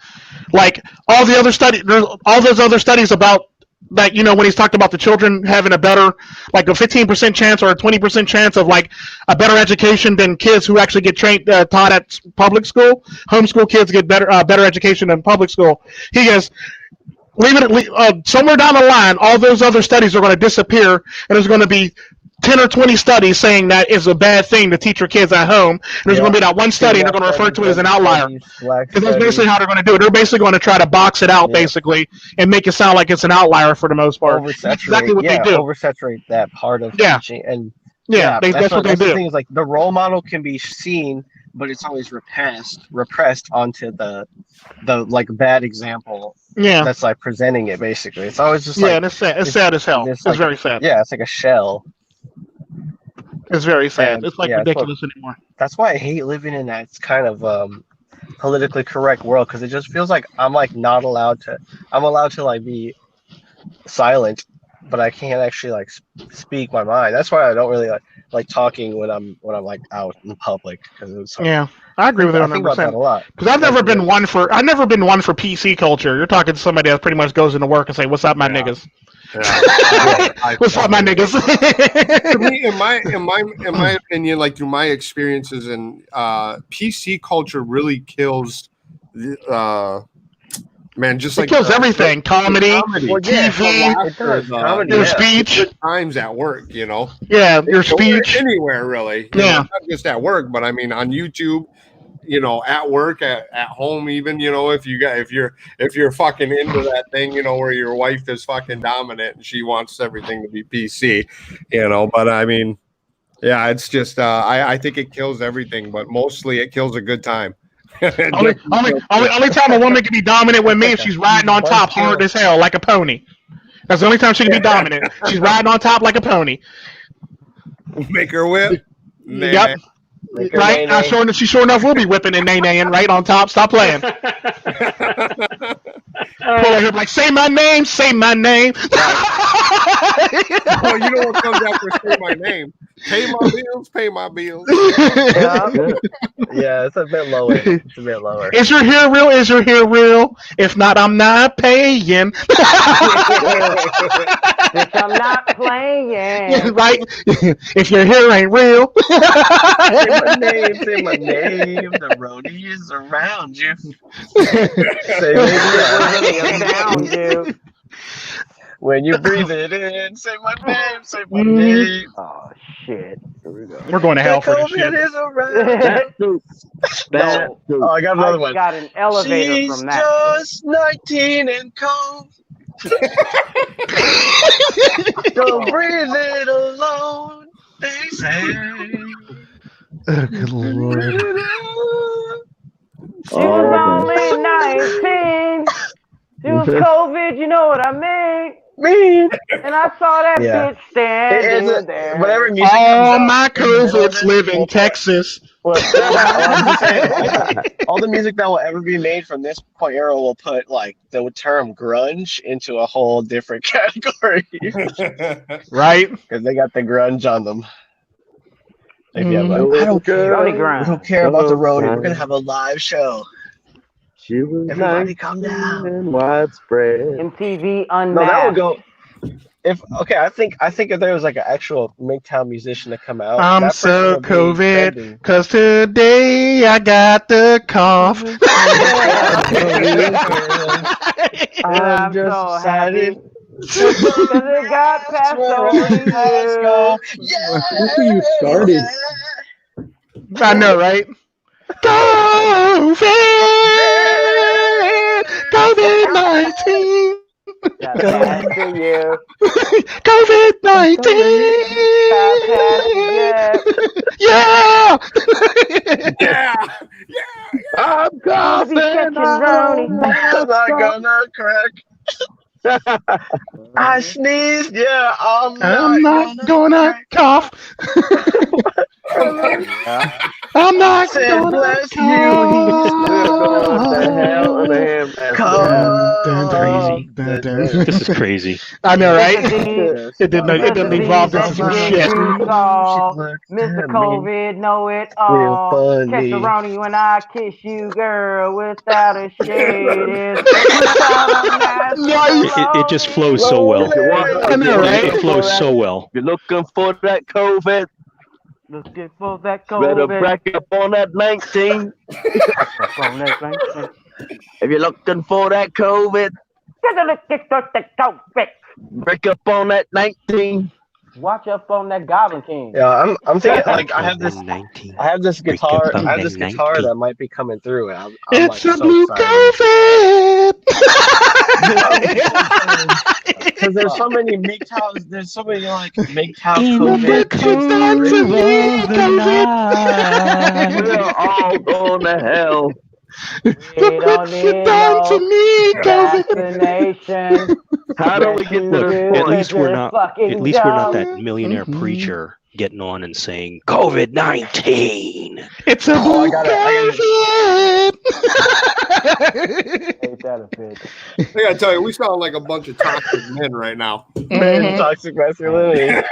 like all those other studies about, like, you know, when he's talked about the children having a better, like a 15% chance or a 20% chance of like a better education than kids who actually get taught at public school. Homeschool kids get better education than public school. He goes, somewhere down the line, all those other studies are going to disappear, and there's going to be 10 or 20 studies saying that it's a bad thing to teach your kids at home. And there's going to be that one study, and they're going to refer to it as an outlier. Because that's basically how they're going to do it. They're basically going to try to box it out, basically, and make it sound like it's an outlier for the most part. That's exactly what they do. Oversaturate that part of teaching. And that's what they do. The thing is, like, the role model can be seen, but it's always repressed onto the like bad example. Yeah, that's like presenting it basically. It's always just like, and it's sad. It's sad as hell. It's like, very sad. Yeah, it's like a shell. It's very sad. It's like ridiculous anymore. That's why I hate living in that kind of politically correct world, because it just feels like I'm like not allowed to. I'm allowed to like be silent, but I can't actually like speak my mind. That's why I don't really like talking when I'm like out in public, because it's like, I agree with it 100%. I think about that a lot. Because I've never been one for PC culture. You're talking to somebody that pretty much goes into work and say, "What's up, my niggas?" What's up, my niggas? To me, in my opinion, like through my experiences, and PC culture really kills man, just it kills everything. Comedy, TV, your speech. Good times at work, you know. Yeah, your speech. Anywhere, really. You know, not just at work, but I mean on YouTube, you know, at work, at home, even, you know, if you're fucking into that thing, you know, where your wife is fucking dominant and she wants everything to be PC, you know. But I mean, yeah, it's just I think it kills everything, but mostly it kills a good time. only time a woman can be dominant with me if she's riding on top hard as hell like a pony. That's the only time she can be dominant. She's riding on top like a pony. Make her whip. Yep. Right? She sure enough will be whipping and nay-naying right on top. Stop playing. Pull her hip like, say my name, say my name. Oh, you know what comes after say my name? Pay my bills, pay my bills. Yeah, it's a bit lower. It's a bit lower. Is your hair real? Is your hair real? If not, I'm not paying. Bitch, I'm not playing. Right? If your hair ain't real. Say my name. The roadie is around you. Say Around you. when you breathe it in, say my name. Say my name. Oh shit. Here we go. We're going to hell for this COVID shit. is around. That dude. Oh, I got another I one. got an elevator She's from that. just 19 and cold. Don't breathe it alone, they say. Oh, good lord. She was only 19. She was COVID, you know what I mean? Me. And I saw that Yeah. bitch standing It's there. whatever music All comes my out in the middle of COVIDs this live in will- Texas. Well, I'm just saying, all the music that will ever be made from this point era will put like the term grunge into a whole different category Right? because they got the grunge on them. If you have Mhm. I don't care. Brony We grind. don't care about the roadie. We're gonna have a live show. She was Everybody 19 calm down. and widespread. MTV No, Unmasked. that would go. I think if there was like an actual MiGTOW musician to come out, I'm that person so would be COVID trending. because today I got the cough. I'm just so excited. happy. Because it got passed over to you. Look who you started. I know, right? COVID-19. Got passed to you. COVID-19. Got passed to you. Yeah. I'm Be coughing. catching brownie. I'm not gonna crack. I sneezed. Yeah, I'm not gonna cough. I'm not Said gonna bless cough. Crazy. This is crazy. I know, right? It's It didn't evolve into some shit. Mr. COVID, know it all. Catch around you and I kiss you, girl, without a shade. It just flows so well. I know, right? It flows so well. You're looking for that COVID. Looking for that Better COVID. bracket up on that 19. If you're looking for that COVID, break up on that 19. Watch up on that Goblin King. Yeah, I'm thinking like I have this 19. guitar. Break up I have this on guitar 19. that might be coming through, and I'm It's like a so blue excited. COVID. Because there's so many MiGTOWs. There's so many like MiGTOW In COVID. the cold of the night. We're all going to hell. We don't need no vaccination. How do we get to Look, this at point? least we're not that millionaire Mhm. preacher getting on and saying COVID-19. It's a Oh, blue I got Ain't that a bitch? I gotta tell you, we sound like a bunch of toxic men right now. Man, toxic masculinity.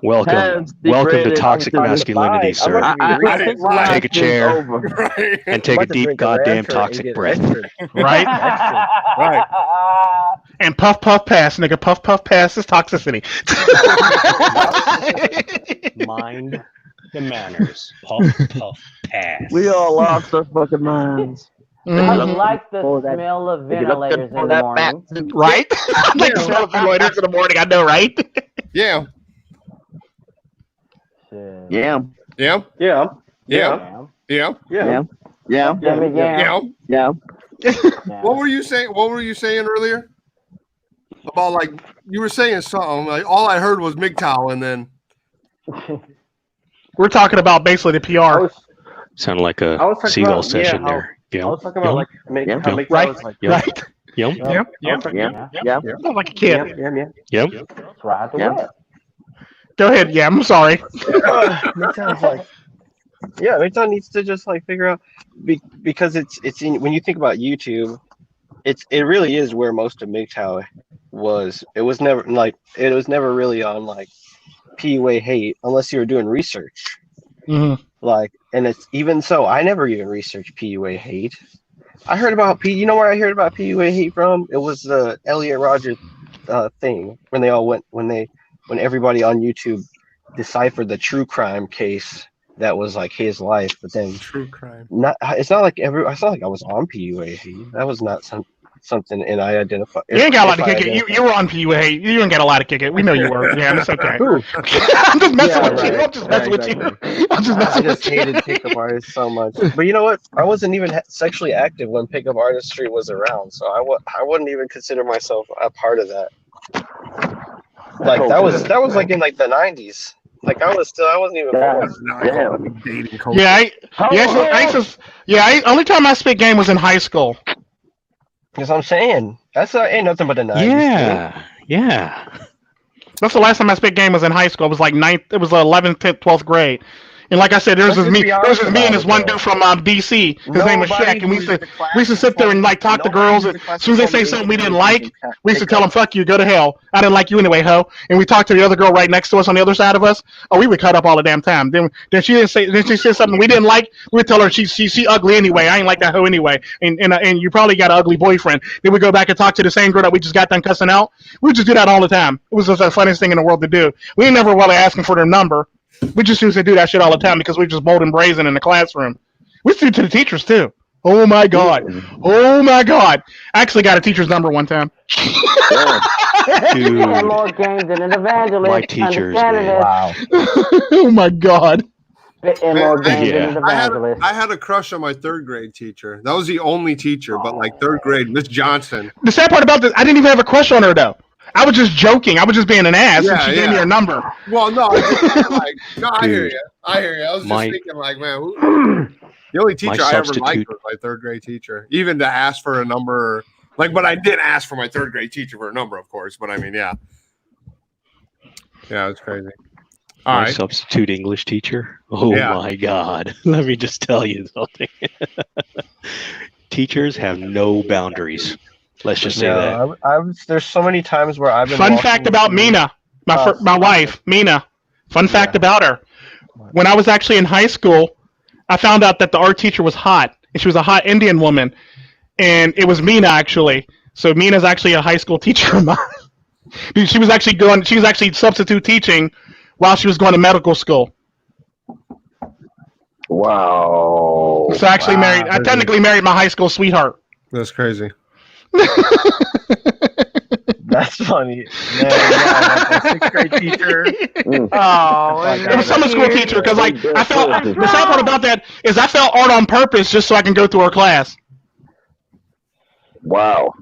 Welcome Has to degraded toxic into the masculinity, fight. I'm sir. about to be I think racist. life Take a is chair. over. Right. And take a I'm about to deep drink goddamn Rancher and toxic get breath. extra. Right? Right. And puff puff pass, nigga. Puff puff pass is toxicity. Mind the manners. Puff, puff, pass. We all lost our fucking minds. I Mhm. like the For that- smell of If you're looking ventilators for in the that morning. vaccine, Right? I like to smell the loiters in the morning. I know, right? Yeah. Shit. Yeah. Yeah. Yeah. Yeah. Damn. Yeah. Yeah. Yeah. Damn it, yeah. Yeah. Yeah. What were you saying? What were you saying earlier? About like you were saying something. Like all I heard was MiGTOW, and then We're talking about basically the PR. Sounded like I a was talking seagull about, session how- there. I was talking about like how Yeah. MiGTOW Right? was like Right? Yum. Yep. I was Yep. talking- Yeah. Yeah. Sound like a kid. yeah. Yum. Let's ride the Yeah. whip. Go ahead. Yeah, I'm sorry. MiGTOW's like, yeah, MiGTOW needs to just like figure out because it's in, when you think about YouTube, it really is where most of MiGTOW was. It was never really on like PUA hate unless you were doing research. Mm-hmm. Like, and it's even so, I never even researched PUA hate. I heard about you know where I heard about PUA hate from? It was the Elliot Rodgers thing when they all went when everybody on YouTube deciphered the true crime case that was like his life, but then True crime. it's not like I was on PUA hate. That was not something, and I identified. You ain't got a lot to kick it. You were on PUA. You ain't got a lot to kick it. We know you were. Yeah, it's okay. Who? I'm just messing with right. you. I'm just messing with exactly. you. I'm just I messing with just you. hated pickup artists so much. But you know what? I wasn't even sexually active when pickup artistry was around, so I wouldn't even consider myself a part of that. Like that was like in like the 90s. Like I wasn't even. Dating culture. Only time I spit game was in high school. Because I'm saying that's ain't nothing but the 90s. Yeah. That's the last time I spit game was in high school. It was like 11th, 10th, 12th grade. And like I said, there's just me and this one dude from DC. His name was Shaq, and we used to sit there and like talk to girls. And as soon as they say something we didn't like, we used to tell them, "Fuck you, go to hell. I didn't like you anyway, ho." And we talked to the other girl right next to us on the other side of us. Oh, we would cut up all the damn time. Then she said something we didn't like. We would tell her she ugly anyway. I ain't like that hoe anyway. And you probably got an ugly boyfriend. Then we go back and talk to the same girl that we just got done cussing out. We would just do that all the time. It was just the funniest thing in the world to do. We ain't never really asking for their number. We just used to do that shit all the time because we just bold and brazen in the classroom. We used to do it to the teachers too. Oh my god! Oh my god! I actually got a teacher's number one time. Dude, more games than an evangelist. my teachers, man. Wow. Oh my god! More games than an evangelist. I had a crush on my third grade teacher. That was the only teacher, but like third grade, Miss Johnson. The sad part about this, I didn't even have a crush on her though. I was just joking. I was just being an ass, and she gave me her number. Well, no, I hear you. I was just thinking, like, man, the only teacher I ever liked was my third grade teacher. Even to ask for a number, but I did ask for my third grade teacher for a number, of course. But I mean, yeah, it's crazy. My substitute English teacher. Oh my god! Let me just tell you something. Teachers have no boundaries. Let's just say that. There's so many times where I've been. Fun fact about Mina, my wife, Mina. Fun fact about her. When I was actually in high school, I found out that the art teacher was hot, and she was a hot Indian woman, and it was Mina actually. So Mina's actually a high school teacher of mine. She was actually substitute teaching while she was going to medical school. Wow. So I actually married. I technically married my high school sweetheart. That's crazy. That's funny. Man, like a sixth grade teacher. Oh, it was summer school teacher because I felt the sad part about that is I felt art on purpose just so I can go through her class. Wow.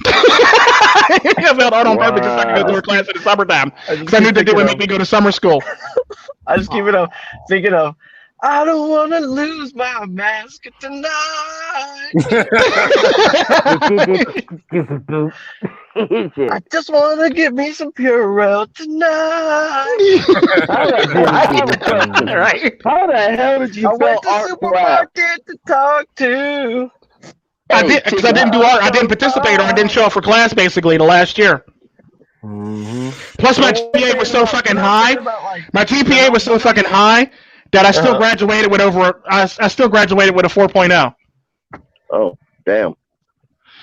I felt art on purpose just so I can go through her class in the summertime because I knew that they would make me go to summer school. I just keep it up thinking of. I don't want to lose my mask tonight. I just want to get me some Purell tonight. Right. How the hell did you I went to the supermarket to talk to. I did because I didn't do art. I didn't participate or I didn't show up for class basically the last year. Mm-hmm. Plus my GPA was so fucking high. My GPA was so fucking high that I still graduated with I still graduated with a 4.0. Oh, damn.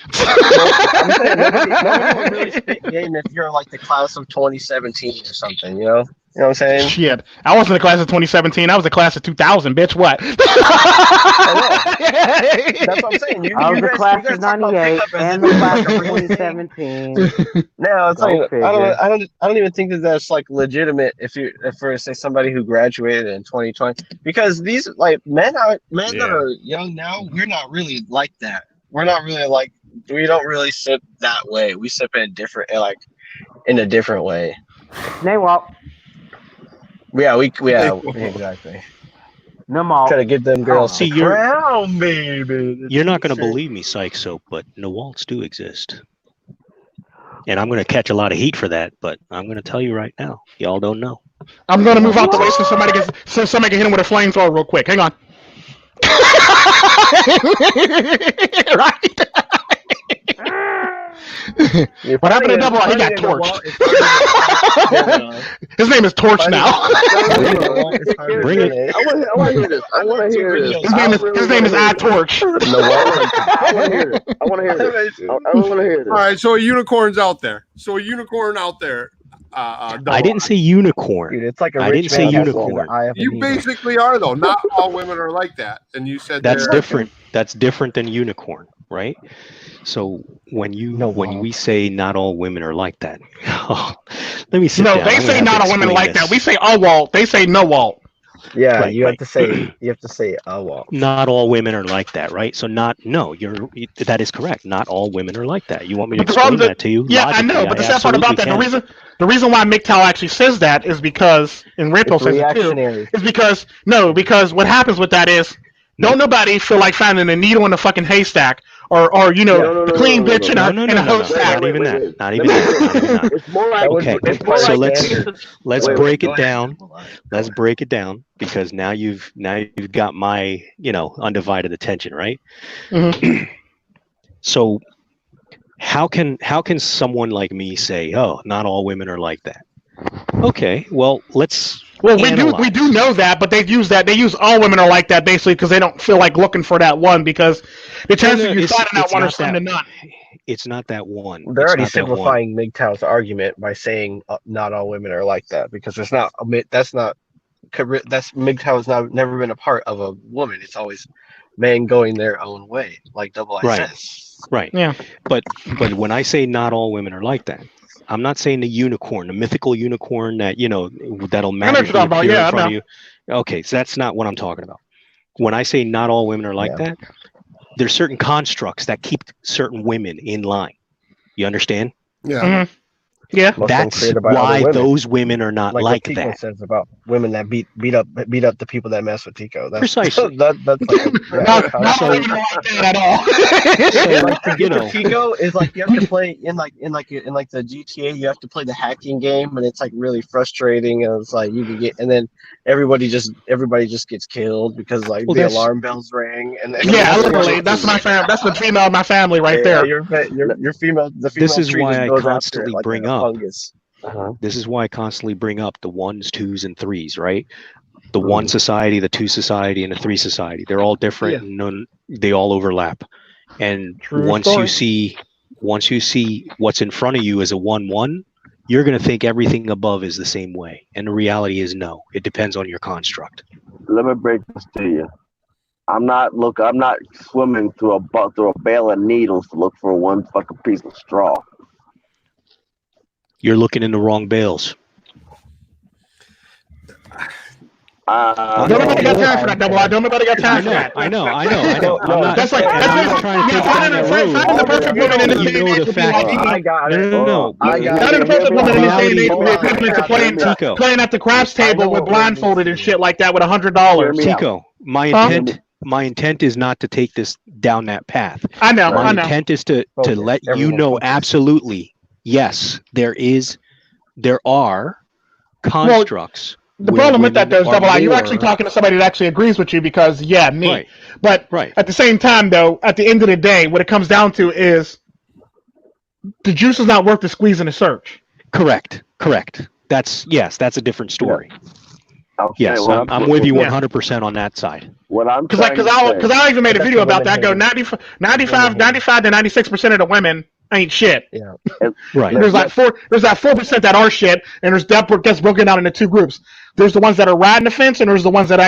I'm saying nobody would really spit game if you're like the class of 2017 or something, you know? You know what I'm saying? Shit. I wasn't the class of 2017. I was the class of 2000, bitch. What? That's what I'm saying. I was the class of 98 and the class of 2017. No, it's like I don't even think that that's like legitimate if for say somebody who graduated in 2020 because these like men that are young now, we're not really like that. We're not really like we don't really sip that way. We sip in a different way. Naywalk. Yeah, exactly. No more. Try to get them girls See, to crown, baby. You're not going to believe me, Psychesoap, but Nawalts do exist. And I'm going to catch a lot of heat for that, but I'm going to tell you right now. Y'all don't know. I'm going to move out the way so somebody can hit him with a flamethrower real quick. Hang on. Right? What happened to Double R? He got torched. His name is Torch now. Bring it. I want to hear this. I want to hear this. His name is I Torch. I want to hear it. I want to hear this. I want to hear this. All right, so a unicorn's out there. I didn't say unicorn. Dude, it's like a I rich didn't say man has to unicorn. the eye of a You needle. basically are though. Not all women are like that, and you said That's they're- different. That's different than unicorn, right? So when we say not all women are like that, let me sit No, down. they I'm gonna say have to not all women explain like that. this. We say all Walt. They say no Walt. Yeah, Right, you right. have to say oh well. Not all women are like that, right? So that is correct. Not all women are like that. You want me to But the explain problem that to you? Yeah, I know. But the sad part about that, the reason why MiGTOW actually says that is because, and Red Pill It's says it too, reactionary. is because what happens with that is don't nobody feel like finding a needle in a fucking haystack or the clean bitch in a hoe sack. Not even that. Not even that. It's more like Okay, it's more so like let's Wait, break go it down. Let's break it down because now you've got my undivided attention, right? Mhm. So how can someone like me say, oh, not all women are like that? Okay, well we do know that, but they use all women are like that basically because they don't feel like looking for that one because the chances of you finding that one are slim to none. It's not that one. They're It's already not that one. simplifying MiGTOW's argument by saying not all women are like that because there's not. That's MiGTOW's never been a part of a woman. It's always men going their own way, like Double I Right. says. Right. Yeah. But when I say not all women are like that, I'm not saying the unicorn, the mythical unicorn that that'll magically appear in front of you. Okay, so that's not what I'm talking about. When I say not all women are like that, there's certain constructs that keep certain women in line. You understand? Yeah. Mhm. Yeah. That's why those women are not like what Tico that. says about women that beat up the people that mess with Tico. That's, Precisely. That's like Not all women are like that at all. So, like to get to Tico is like you have to play in the GTA. You have to play the hacking game, and it's like really frustrating. And it's like you can get, and then everybody just gets killed because the alarm bells ring. And then literally, that's my family. That's the female of my family right there. Your female. The female. This is tree why just I goes after constantly it like bring a up. fungus. This is why I constantly bring up the 1s, 2s, and 3s, right? The 1 society, the 2 society, and the 3 society. They're all different. And they all overlap. And once you see what's in front of you as a 1-1, you're going to think everything above is the same way. And the reality is no. It depends on your construct. Let me break this to you. I'm not swimming through a bale of needles to look for one fucking piece of straw. You're looking in the wrong bales. Nobody got time for that, Double I. Nobody got time for that. I know. I'm not trying to take it down that road. Finding the perfect woman in this day and age would be like I got it. No. finding the perfect woman in this day and age would be equivalent to playing at the craps table with blindfolded and shit like that with $100. Tico, my intent is not to take this down that path. I know. My intent is to let you know absolutely. Yes, there are constructs. The problem with that, though, is Double I. You're actually talking to somebody that actually agrees with you because, me. Right. But at the same time, though, at the end of the day, what it comes down to is the juice is not worth the squeeze in the search. Correct. That's a different story. Yeah. Yes, I'm with you 100% on that side. Because I even made a video about that. I go 95 to 96% of the women ain't shit. Yeah. Right. There's that 4% that are shit, and that gets broken down into 2 groups. There's the ones that are riding the fence, and there's the ones that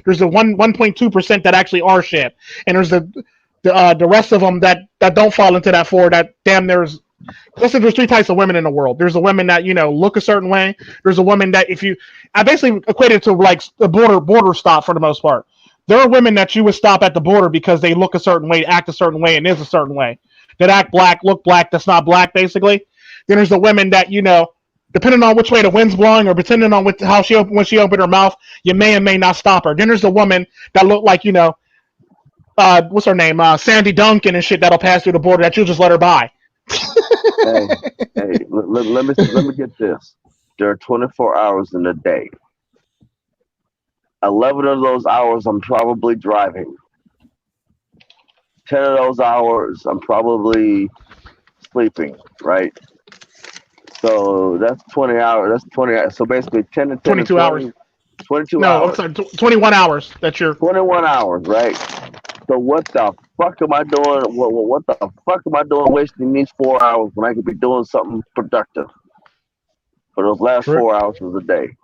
there's the 1.2% that actually are shit, and there's the rest of them that don't fall into that 4. That there's 3 types of women in the world. There's a women that look a certain way. There's a woman that I basically equate it to like a border stop for the most part. There are women that you would stop at the border because they look a certain way, act a certain way, and is a certain way. That act black, look black, that's not black, basically. Then there's the women that, depending on which way the wind's blowing or depending on when she opened her mouth, you may and may not stop her. Then there's the woman that look like, what's her name? Sandy Duncan and shit that'll pass through the border that you'll just let her by. hey, let me get this. There are 24 hours in a day. 11 of those hours I'm probably driving. 10 of those hours I'm probably sleeping, right? So that's 20 hours. That's 20 hours. So basically 10 to 10 22 to 20, hours. 22 No, I'm hours. sorry, 21 hours. That's your 21 hours, right? So what the fuck am I doing? What the fuck am I doing wasting these 4 hours when I could be doing something productive for those last True. 4 hours of the day?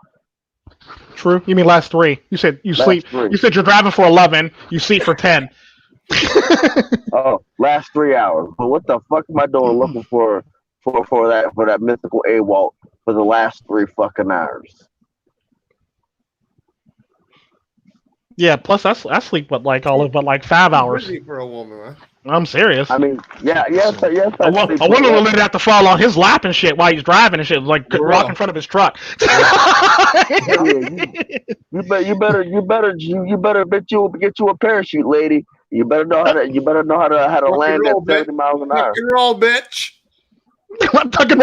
True. You mean last 3? You said you Last sleep. 3. You said you're driving for 11. You sleep for 10. Oh, last 3 hours. But what the fuck am I doing looking for that mythical AWOL for the last 3 fucking hours? Yeah. Plus, I sleep but like 5 hours. Busy for a woman, man. I'm serious. I mean, yes. A woman will let it have to fall on his lap and shit while he's driving and shit, like rock in front of his truck. You better get you a parachute, lady. You better know how to land at 70 miles an hour. Rock and roll, bitch. Tuck and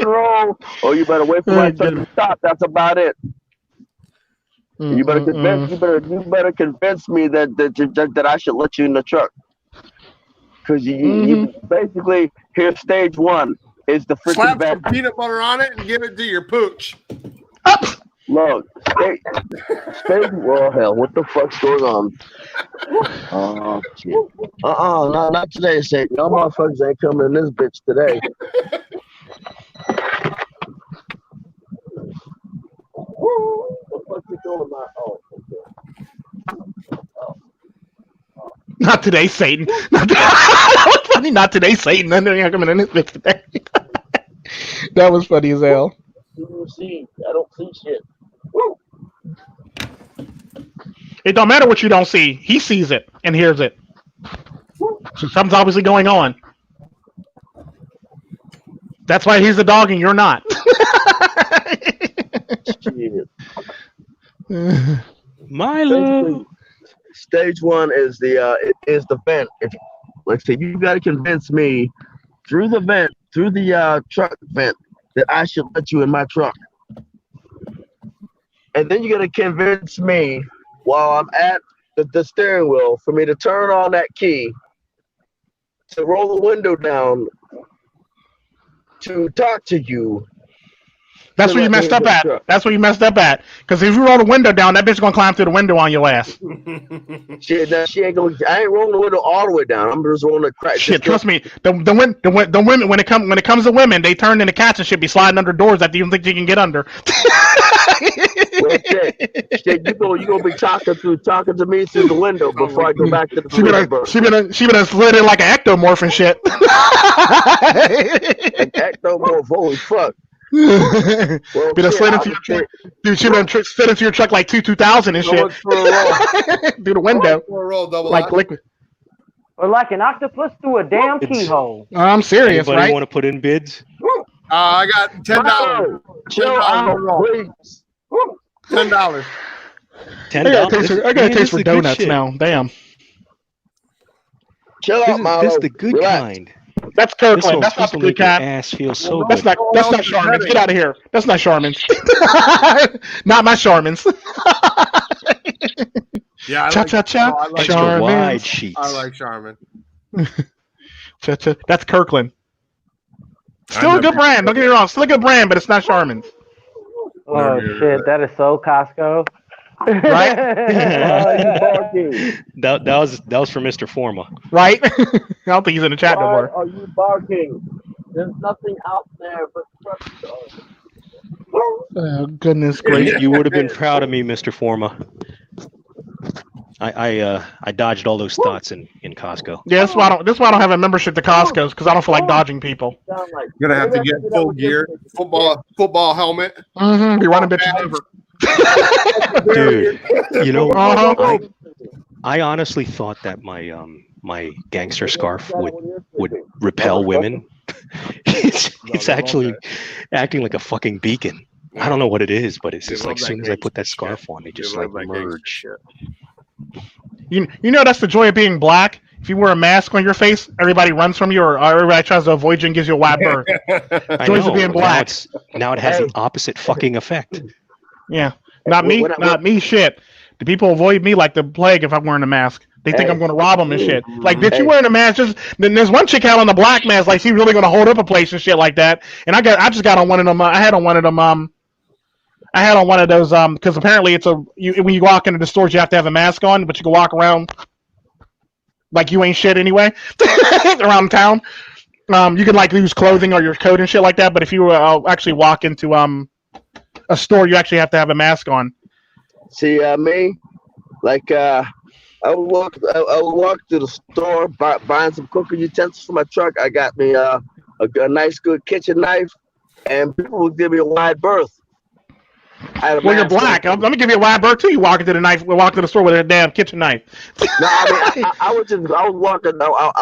roll. Oh, you better wait for my truck to stop. That's about it. You better convince me that I should let you in the truck. Because you basically, here's stage 1 is the freaking Slap vent. some peanut butter on it and give it to your pooch. Look, stage, well, hell, what the fuck's going on? Oh, shit. Not today, Satan. Y'all motherfuckers ain't coming in this bitch today. What the fuck you doing, my? Oh, okay. Not today, Satan. Not today, Satan. None of you coming in this bitch today. That was funny as hell. I don't see shit. Woo. It don't matter what you don't see. He sees it and hears it. So something's obviously going on. That's why he's the dog and you're not. Milo. Stage 1 is the vent. If like say you got to convince me through the vent, through the truck vent, that I should let you in my truck. And then you got to convince me while I'm at the steering wheel for me to turn on that key, to roll the window down, to talk to you. That's where you messed up at. That's where you messed up at. Because if you roll the window down, that bitch is gonna climb through the window on your ass. Shit, she ain't gonna. I ain't rolling the window all the way down. I'm just rolling the crack. Shit, trust me. The women when it comes to women, they turn into cats and shit. Be sliding under doors that you don't think you can get under. Well, shit, you gonna be talking to me through the window before I go back to the She been slid in like an ectomorph and shit. An ectomorph, holy fuck. Well, be slid into your truck. Dude, she been slid into your truck like 2000 and shit. Through the window. Like liquid. Or like an octopus through a damn keyhole. I'm serious, Anybody right? want to put in bids? I got $10. Chill out, please. $10. $10. I got a taste for donuts now. Damn. Chill out, Milo. This is the good kind. That's Kirkland. That's not the good kind. Ass feels so That's good. not Charmin's. Get out of here. That's not Charmin's. Not my Charmin's. Yeah, cha. Extra wide sheets. I like Charmin. Cha. That's Kirkland. Still a good brand. Don't get me wrong. Still a good brand, but it's not Charmin's. Oh shit, that is so Costco. Right? That was for Mr. Forma. Right? I don't think he's in the chat no more. Are you barking? There's nothing out there but Oh, goodness gracious. You would have been proud of me, Mr. Forma. I dodged all those thoughts in Costco. Yeah, that's why I don't have a membership to Costco's because I don't feel like dodging people. You're gonna have to get full gear, football helmet. Mm-hmm. Be running bitches over. Dude, you know, I honestly thought that my gangster scarf would repel women. It's actually acting like a fucking beacon. I don't know what it is, but it's just like as soon as I put that scarf on, they just like merge. You know that's the joy of being black. If you wear a mask on your face, everybody runs from you, or everybody tries to avoid you and gives you a wide berth. Joys of being black. Now it has the opposite fucking effect. Yeah, not me. Shit, the people avoid me like the plague if I'm wearing a mask. They think Hey. I'm going to rob them and shit. Like, bitch, Hey. you wearing a mask? Then there's one chick out on the black mask, like she's really going to hold up a place and shit like that. And I just got on one of them. I had on one of them. I had on one of those because apparently it's when you walk into the stores you have to have a mask on, but you can walk around like you ain't shit anyway around town. You can like lose clothing or your coat and shit like that. But if you actually walk into a store, you actually have to have a mask on. See, me, like, I would walk to the store, buying some cooking utensils for my truck. I got me a nice, good kitchen knife, and people would give me a wide berth. Well, you're black. Let me give you a wide berth too. You walk into the store with a damn kitchen knife. No, I mean, I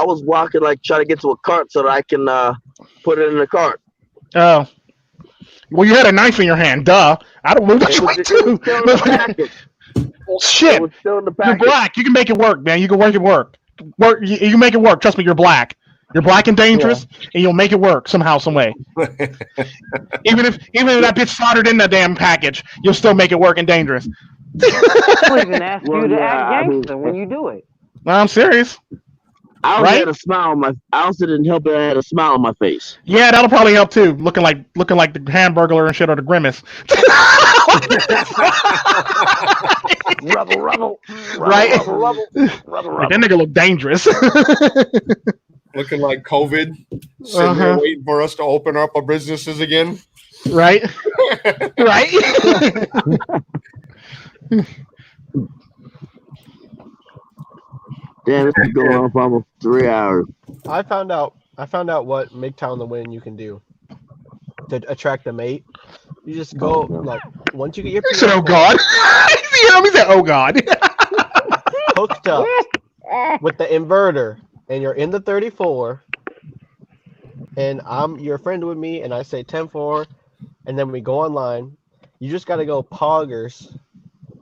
was walking like trying to get to a cart so that I can put it in the cart. Oh. Well, you had a knife in your hand. Duh. I don't move that way too. Shit. You're black. You can make it work, man. You can make it work. You can make it work. Trust me, you're black. You're black and dangerous, and you'll make it work somehow, some way. even if that bitch soldered in the damn package, you'll still make it work and dangerous. I'll even ask you to act gangster when you do it. No, I'm serious. I also had a smile on my. I also didn't help it. I had a smile on my face. Yeah, that'll probably help too. Looking like the Hamburglar and shit, or the Grimace. Rubble. Right? Rubble. Like, that nigga look dangerous. Looking like COVID, sitting there waiting for us to open up our businesses again. Right? Right? Damn, this is going on for almost 3 hours. I found out what MiGTOW in the Wind you can do to attract a mate. You just go like once you get your He said, "Oh God." He said, "Oh God." Hooked up with the inverter, and you're in the 34, and you're a friend with me, and I say 10-4, and then we go online. You just got to go poggers,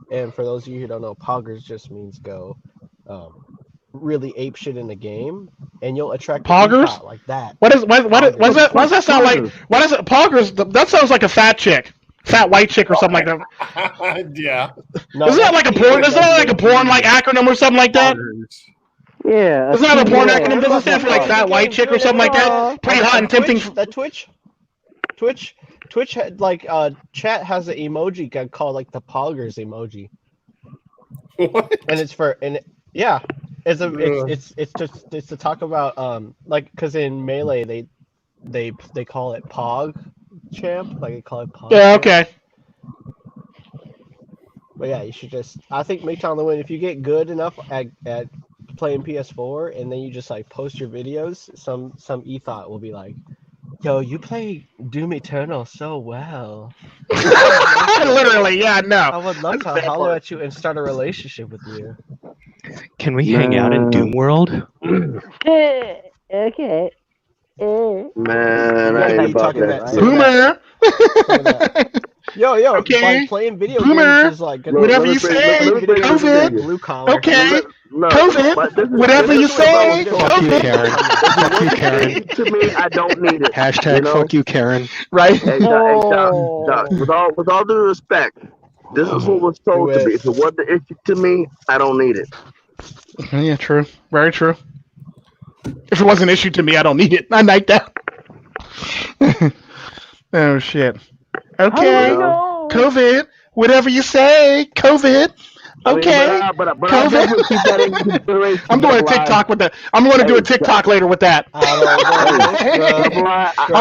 and for those of you who don't know, poggers just means go really ape shit in the game, and you'll attract poggers like that. What does that sound like? What is it? Poggers? That sounds like a fat chick, fat white chick or something like that. Yeah. No, isn't that like a porn? Isn't that like a porn like acronym or something like that? Yeah. Isn't that a porn acronym? Doesn't it stand for like fat white chick or something like that? Pretty hot and tempting. That Twitch had like chat has an emoji called like the poggers emoji. What? And it's it's to talk about like because in Melee they call it Pog champ, like they call it Pog. Yeah, champ. okay. But yeah, you should just. I think MiGTOW on the Win. If you get good enough at playing PS4, and then you just like post your videos, some ethot will be like, "Yo, you play Doom Eternal so well." Literally, yeah, no. I would love to holler at you and start a relationship with you. Can we hang out in Doom World? Okay. Man, I ain't about that. Boomer. Yo, Okay. like playing video Boomer. games is like Whatever you say. COVID. blue collar. Okay. No, COVID. Whatever you say. Fuck you, Karen. Fuck you, Karen. To me, I don't need it. Hashtag fuck you, Karen. Right. Hey, Doc, with all due respect, this is what was told to me. If it wasn't the issue to me, I don't need it. Yeah, true. Very true. If it wasn't an issue to me, I don't need it. I like that. Oh shit. Okay. COVID. Whatever you say. COVID. Okay. COVID. I'm doing a TikTok with that. I'm going to do a TikTok later with that. I'm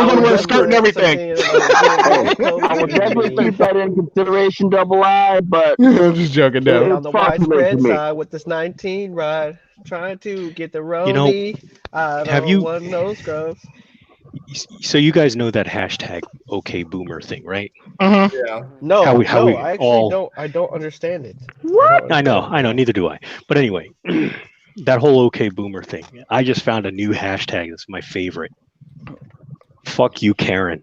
going to wear a skirt and everything. I would definitely keep that in consideration, Double I, but I'm just joking, no. On the widespread side with this 19 ride, trying to get the roadie. Have you- One nose growth. So you guys know that hashtag OK Boomer thing, right? Mm-hmm. Yeah. No, How we I actually all- don't understand it. What? I know, neither do I. But anyway, that whole OK Boomer thing, I just found a new hashtag that's my favorite. Fuck you, Karen.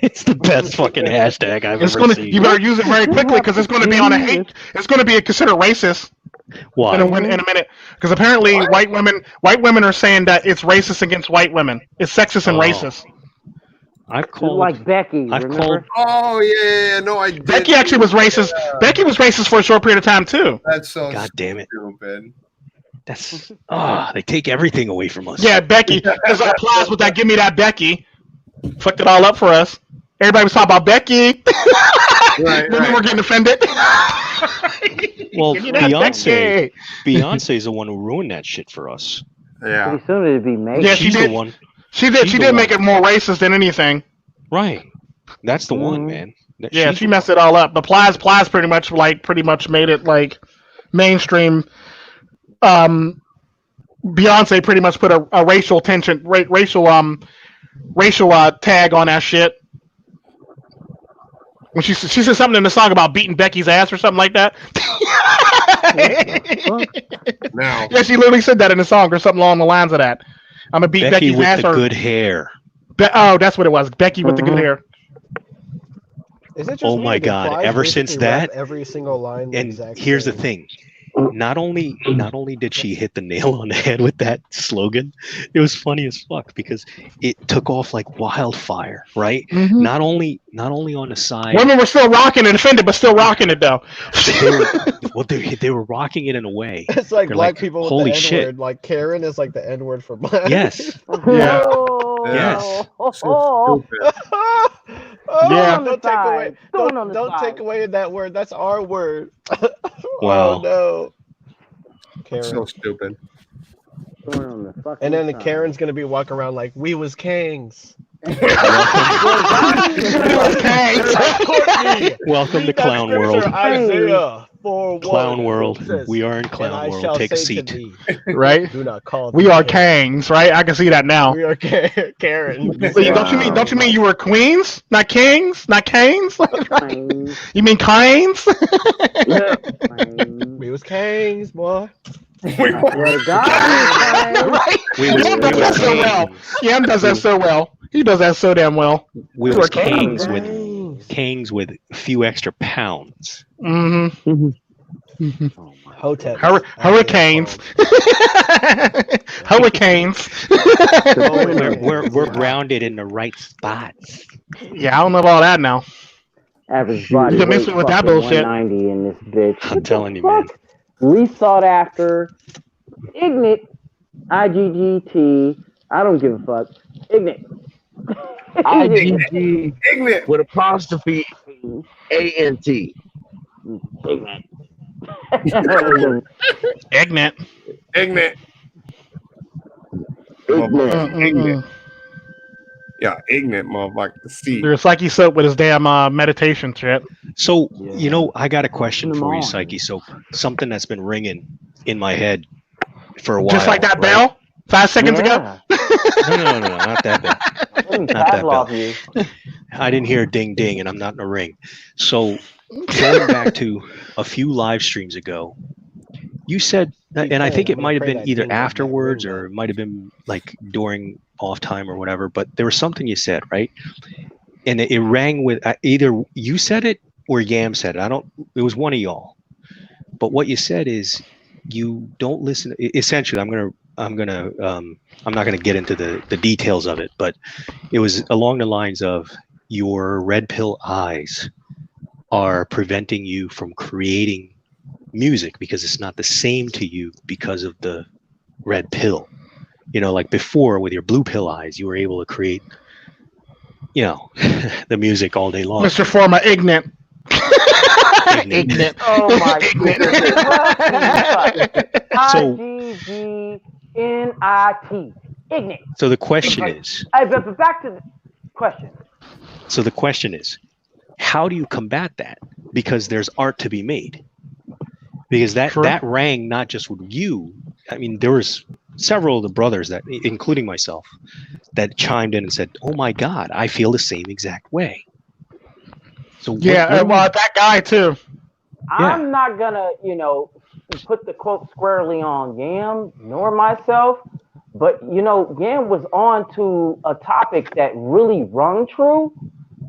It's the best fucking hashtag I've ever seen. You better use it very quickly because it's going to be on a hate. It's going to be considered racist. Why? In a minute, because apparently white women are saying that it's racist against white women. It's sexist and racist. I've called like Becky. I've remember? Oh yeah, no, I did. Becky actually was racist. Becky was racist for a short period of time too. That's so God damn it. stupid. That's they take everything away from us. Yeah, Becky. There's like applause with that. Give me that Becky. Fucked it all up for us. Everybody was talking about Becky. Right, Then we were getting offended. Well, Give me that Becky. Beyonce is the one who ruined that shit for us. Yeah. Pretty soon it'd be made. Yeah, She's she did. the one. She did. She's She the did make one. it more racist than anything. Right. That's the one, man. Yeah, She's she the messed it all up. But Plies pretty much made it like mainstream. Beyonce pretty much put a racial tension, racial tag on that shit. When she said something in the song about beating Becky's ass or something like that. Now. Yeah, she literally said that in the song or something along the lines of that. I'm gonna beat Becky Becky's with ass. the good hair. Oh, that's what it was. Becky with the good hair. Is it just Oh me, my or did God, Plies ever since basically rap that- every single line the And exact here's the same? thing. Not only did she hit the nail on the head with that slogan, it was funny as fuck because it took off like wildfire, right? Mhm. Not only on the side, Women were still rocking it, offended, but still rocking it though. they were rocking it in a way. It's like They're black like, people with holy the N shit. word. Like Karen is like the N word for black. Yes. Yeah. Yes. So stupid. Yeah. Don't take away. Going on the Don't take side. away that word. That's our word. Wow. Oh no. Karen. So stupid. Going on the fucking And then the side. Karen's gonna be walking around like we was kings. Welcome to Clown Scripture, World. Isaiah 4:1. Clown World. Says, We are in "And I Clown World. shall Take a say to seat. thee, Right? do not call We thee are Karen." kings, right? I can see that now. We are Karen. So don't you mean you were queens, not kings, not canes? You mean kings? We was kings, boy. Right? We Yam does that so well. Yam does that so well. He does that so damn well. We You were are kings Kings. with a few extra pounds. Mm-hmm. Hotep. Hurricanes. Hurricanes. We're grounded in the right spots. Yeah, I don't know about that now. Average body You can mix weight me with that fucking bullshit. 190 in this bitch. I'm telling you, man. Least sought after, ignorant, IGGT. I don't give a fuck. Ignorant. IGG Ignorant. with apostrophe ANT. Ignorant. Ignorant. Ignorant. Ignorant. Yeah, ignorant motherfucker. See. There's Psychesoap with his damn meditation shit. So, Yeah. I got a question Come for you, on. Psychesoap. Something that's been ringing in my head for a while. Just like that right? bell 5 seconds ago. No, not that bell. Let me Not that Pavlov bell. you. I didn't hear a ding ding, and I'm not in a ring. So, going back to a few live streams ago, you said, and I think it might have been either afterwards or it might have been like during off time or whatever, but there was something you said, right? And it rang with either you said it or Yam said it. It was one of y'all. But what you said is you don't listen. Essentially, I'm not gonna get into the details of it, but it was along the lines of your red pill eyes are preventing you from creating music because it's not the same to you because of the red pill. Like before with your blue pill eyes, you were able to create, the music all day long. Mr. Forma ignorant. Ignorant. Oh my So- IGGNIT. Ignorant. So the question is, But back to the question. how do you combat that? Because there's art to be made. Because that rang not just with you. I mean, there was several of the brothers that, including myself, that chimed in and said, "Oh my God, I feel the same exact way." So Yeah, well, that guy too. I'm not gonna, put the quote squarely on Yam nor myself, but Yam was on to a topic that really rung true,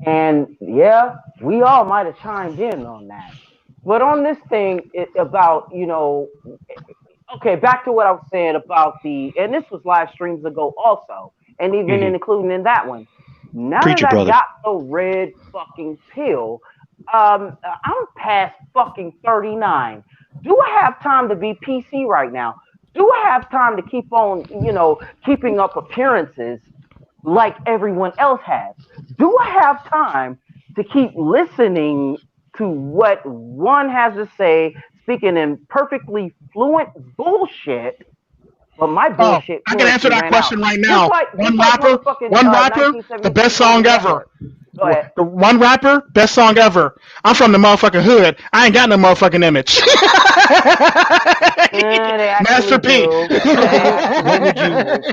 and yeah, we all might have chimed in on that. But on this thing about, okay, back to what I was saying about and this was live streams ago also, and even including in that one. Now Preach it, that I brother. got the red fucking pill, I'm past fucking 39. Do I have time to be PC right now? Do I have time to keep on, keeping up appearances like everyone else has? Do I have time to keep listening to what one has to say, speaking in perfectly fluent bullshit? But my bullshit. I can answer that question right now. One rapper, the best 1973 song Network. ever. Go ahead. The one rapper, best song ever. I'm from the motherfucking hood. I ain't got no motherfucking image. Master P.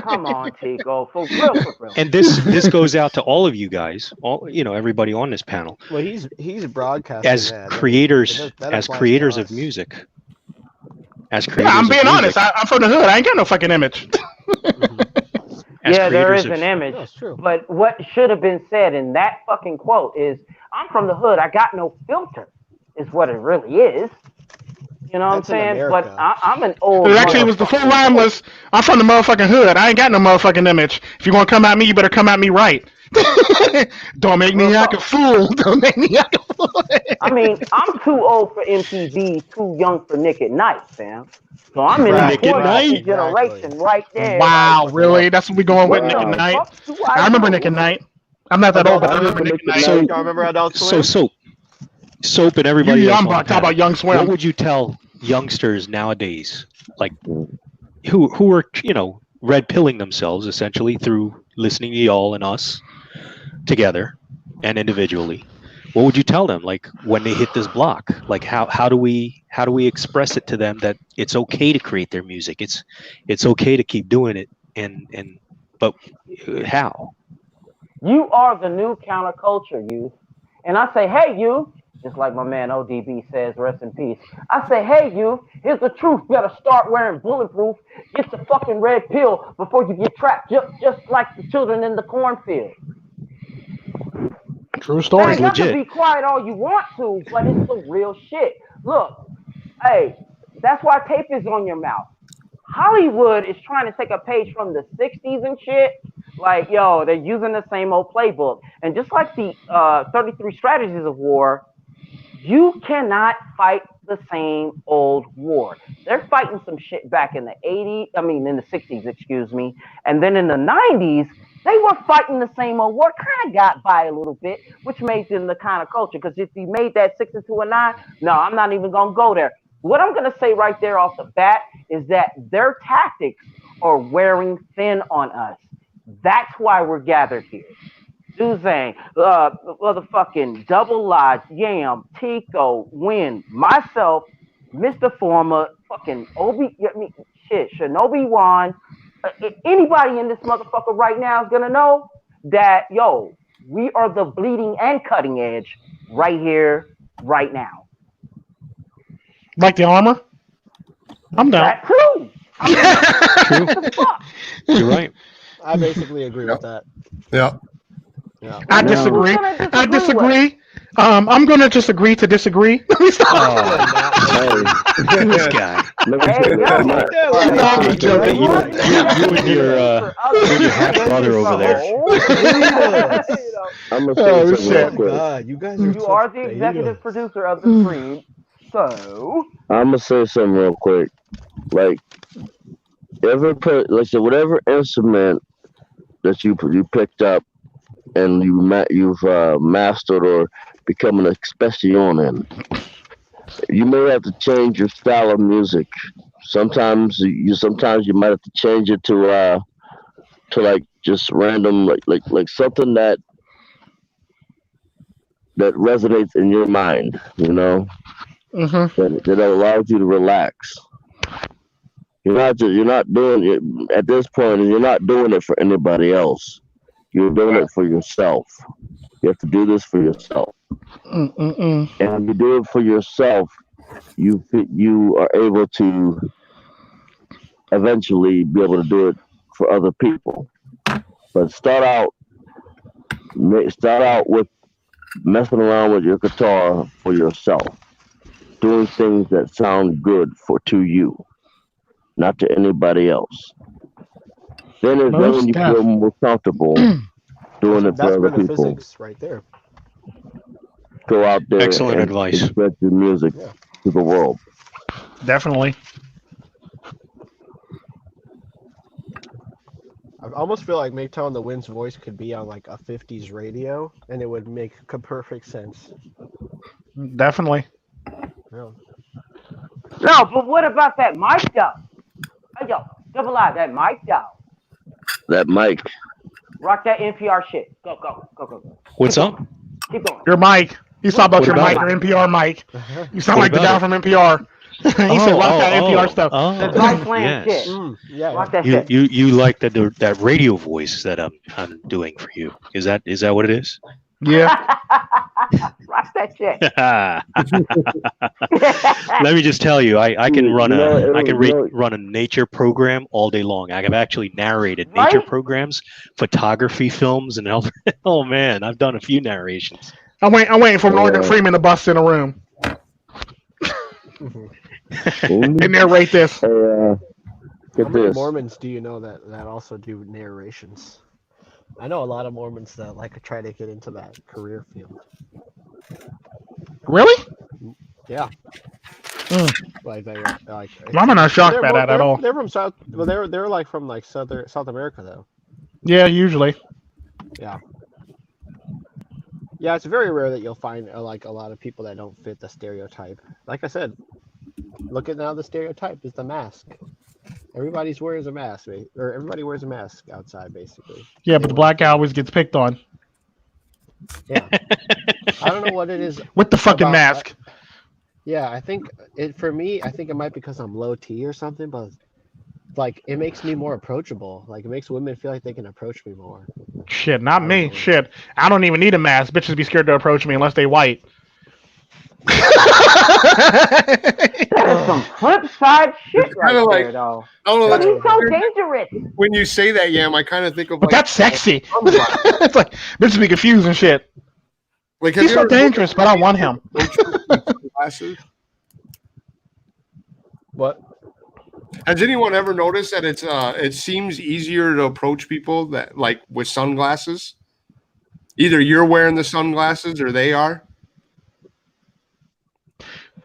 Come on, Tico, for real. And this goes out to all of you guys, everybody on this panel. Well, he's broadcasting as creators, as creators of music. As creators, I'm being of music, honest. I'm from the hood. I ain't got no fucking image. Yeah, there is an image. That's true. But what should have been said in that fucking quote is, "I'm from the hood. I got no filter," is what it really is. You know what I'm saying? But I'm an old. Actually, it was the full line was, "I'm from the motherfucking hood. I ain't got no motherfucking image. If you want to come at me, you better come at me right. Don't make me act a fool. Don't make me act a fool." I mean, I'm too old for MTV, too young for Nick at Night, fam. So I'm in that generation right there. Wow, really? That's what we going with, Nick at Night? I remember Nick at Night. I'm not that old, but I remember Nick at Night. So, remember Adult Swim? Soap and everybody else. Talk about Young Swim. What would you tell youngsters nowadays, like who are red pilling themselves essentially through listening to y'all and us together and individually? What would you tell them, like when they hit this block? Like how do we express it to them that it's okay to create their music? It's okay to keep doing it, but how? You are the new counterculture, youth. And I say, hey, you, just like my man ODB says, rest in peace. I say, hey, you, here's the truth. You better start wearing bulletproof. Get the fucking red pill before you get trapped, just like the children in the cornfield. True story. You can be quiet all you want to, but it's the real shit. Look, hey, that's why tape is on your mouth. Hollywood is trying to take a page from the 60s and shit. Like, yo, they're using the same old playbook. And just like the 33 Strategies of War, you cannot fight the same old war. They're fighting some shit back in the 60s, excuse me. And then in the 90s, they were fighting the same old war, kind of got by a little bit, which made them the kind of culture. Because if you made that 6 into a 9, no, I'm not even going to go there. What I'm going to say right there off the bat is that their tactics are wearing thin on us. That's why we're gathered here. Duzang, motherfucking Double Lodge, Yam, Tico, Win, myself, Mr. Former, fucking Shinobi Wan. Anybody in this motherfucker right now is gonna know that, yo, we are the bleeding and cutting edge right here, right now. Like the armor? I'm down. That too. True. You're right. I basically agree with that. Yeah. I disagree. I'm going to just agree to disagree. This guy. You and your half-brother over there. I'm gonna say something real quick. You are the executive producer of the stream, so I'm gonna say something real quick. Like, whatever instrument that you picked up and you've mastered or become an expression in, you may have to change your style of music. Sometimes you might have to change it to like just random like something that resonates in your mind, that allows you to relax. You're not doing it at this point. You're not doing it for anybody else. You're doing it for yourself. You have to do this for yourself. And when you do it for yourself, you are able to eventually be able to do it for other people. But start out with messing around with your guitar for yourself, doing things that sound good to you, not to anybody else. Then when you feel more comfortable doing it for other people. Physics right there. Go out there. Excellent advice. Spread your music to the world. Definitely. I almost feel like MiGTOW and the Wind's voice could be on like a 50s radio, and it would make perfect sense. Definitely. Yeah. No, but what about that MiGTOW? Hey, yo, double I, that MiGTOW. That mic. Rock that NPR shit. Go. What's up? Keep going. Your mic. He's talking about What your about mic, your NPR mic. You sound What like the about guy it? from NPR. He said rock that NPR stuff. The dry plan yes. shit. Yeah. Rock that You, shit. you like that radio voice that I'm doing for you? Is that what it is? Yeah. Rock that shit. Let me just tell you, I can run No, run a nature program all day long. I have actually narrated nature Right? programs, photography films, and oh man, I've done a few narrations. I'm waiting for Morgan Freeman to bust in a room and narrate this. Hey, How get many this. Mormons do you know that also do narrations? I know a lot of Mormons that like try to get into that career field. Really? Yeah. Mm. Like they like. I'm not shocked by they're- that at they're- all. They're from South. Well, they're like from like South America though. Yeah, usually. Yeah. Yeah, it's very rare that you'll find like a lot of people that don't fit the stereotype. Like I said, look at now the stereotype is the mask. Everybody's wears a mask, or everybody wears a mask outside, basically. Yeah, but the black guy always gets picked on Yeah. I don't know what it is. with the fucking about- mask. Yeah, I think for me, I think it might be because I'm low T or something, but like it makes me more approachable. Like it makes women feel like they can approach me more. Shit, not me. Shit, I don't even need a mask. Bitches be scared to approach me unless they white. That is some flip side shit right kinda like- there, though. I don't know. But he's so That's, dangerous. when you say that, Yam, I kind of think of But like that's sexy. It's like bitches be confused and shit. like have He's you so ever dangerous, but I want him. glasses? What? Has anyone ever noticed that it seems easier to approach people that like with sunglasses? Either you're wearing the sunglasses or they are.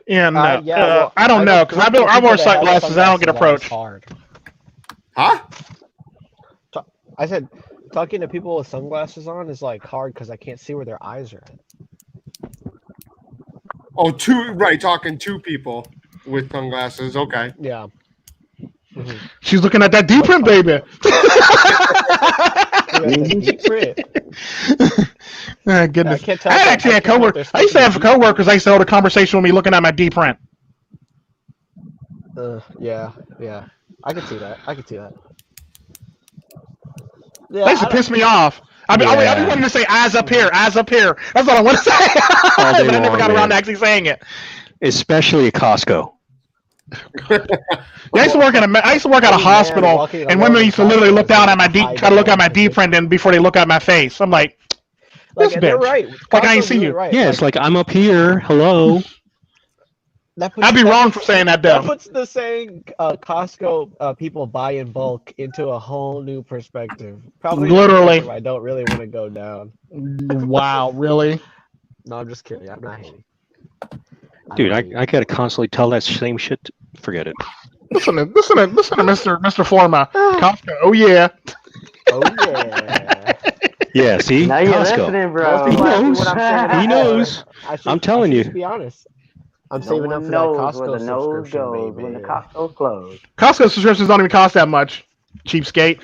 And well, I don't know because I people wear that have sunglasses. I don't get sunglasses, approached. hard. Huh? I said talking to people with sunglasses on is like hard because I can't see where their eyes are at. Oh, talking two people with sunglasses. Okay. Yeah. She's looking at that deep print, baby. Deep print. Oh, goodness. I can't tell I if I- actually I had can't tell if coworkers. there's I used to have something deep. coworkers. I used to hold a conversation with me looking at my deep print. Yeah. I can see that. Yeah, That used to piss me off. I be wanting to say eyes up here. That's what I want to say. All day But I never long, got around man. to actually saying it. Especially at Costco. Yeah, I used to work at a hospital, walking and alone women in used to literally Costco look is down like at my a high try to look at my demand deep print and before they look at my face. I'm like, Like, this they're bitch. right. Like, I ain't Costco's see really you. Right. Yeah, it's like I'm up here. Hello. That puts, I'd be wrong for saying that That though. puts the saying Costco people buy in bulk into a whole new perspective. Probably a Literally. perspective I don't really want to go down. Wow, really? No, I'm just kidding. I'm not hating. Dude, I gotta constantly tell that same shit. Forget it. Listen to Mr. Forma. Costco. Oh yeah. Oh yeah. Yeah, see? Now you're Costco. listening, bro. Most He people ask me knows. what I'm saving He up knows. for. I'm telling I you. should be honest. I'm No saving up one for that knows Costco where the nose subscription, goes baby. when the Costco closed. Costco subscriptions don't even cost that much. Cheapskate.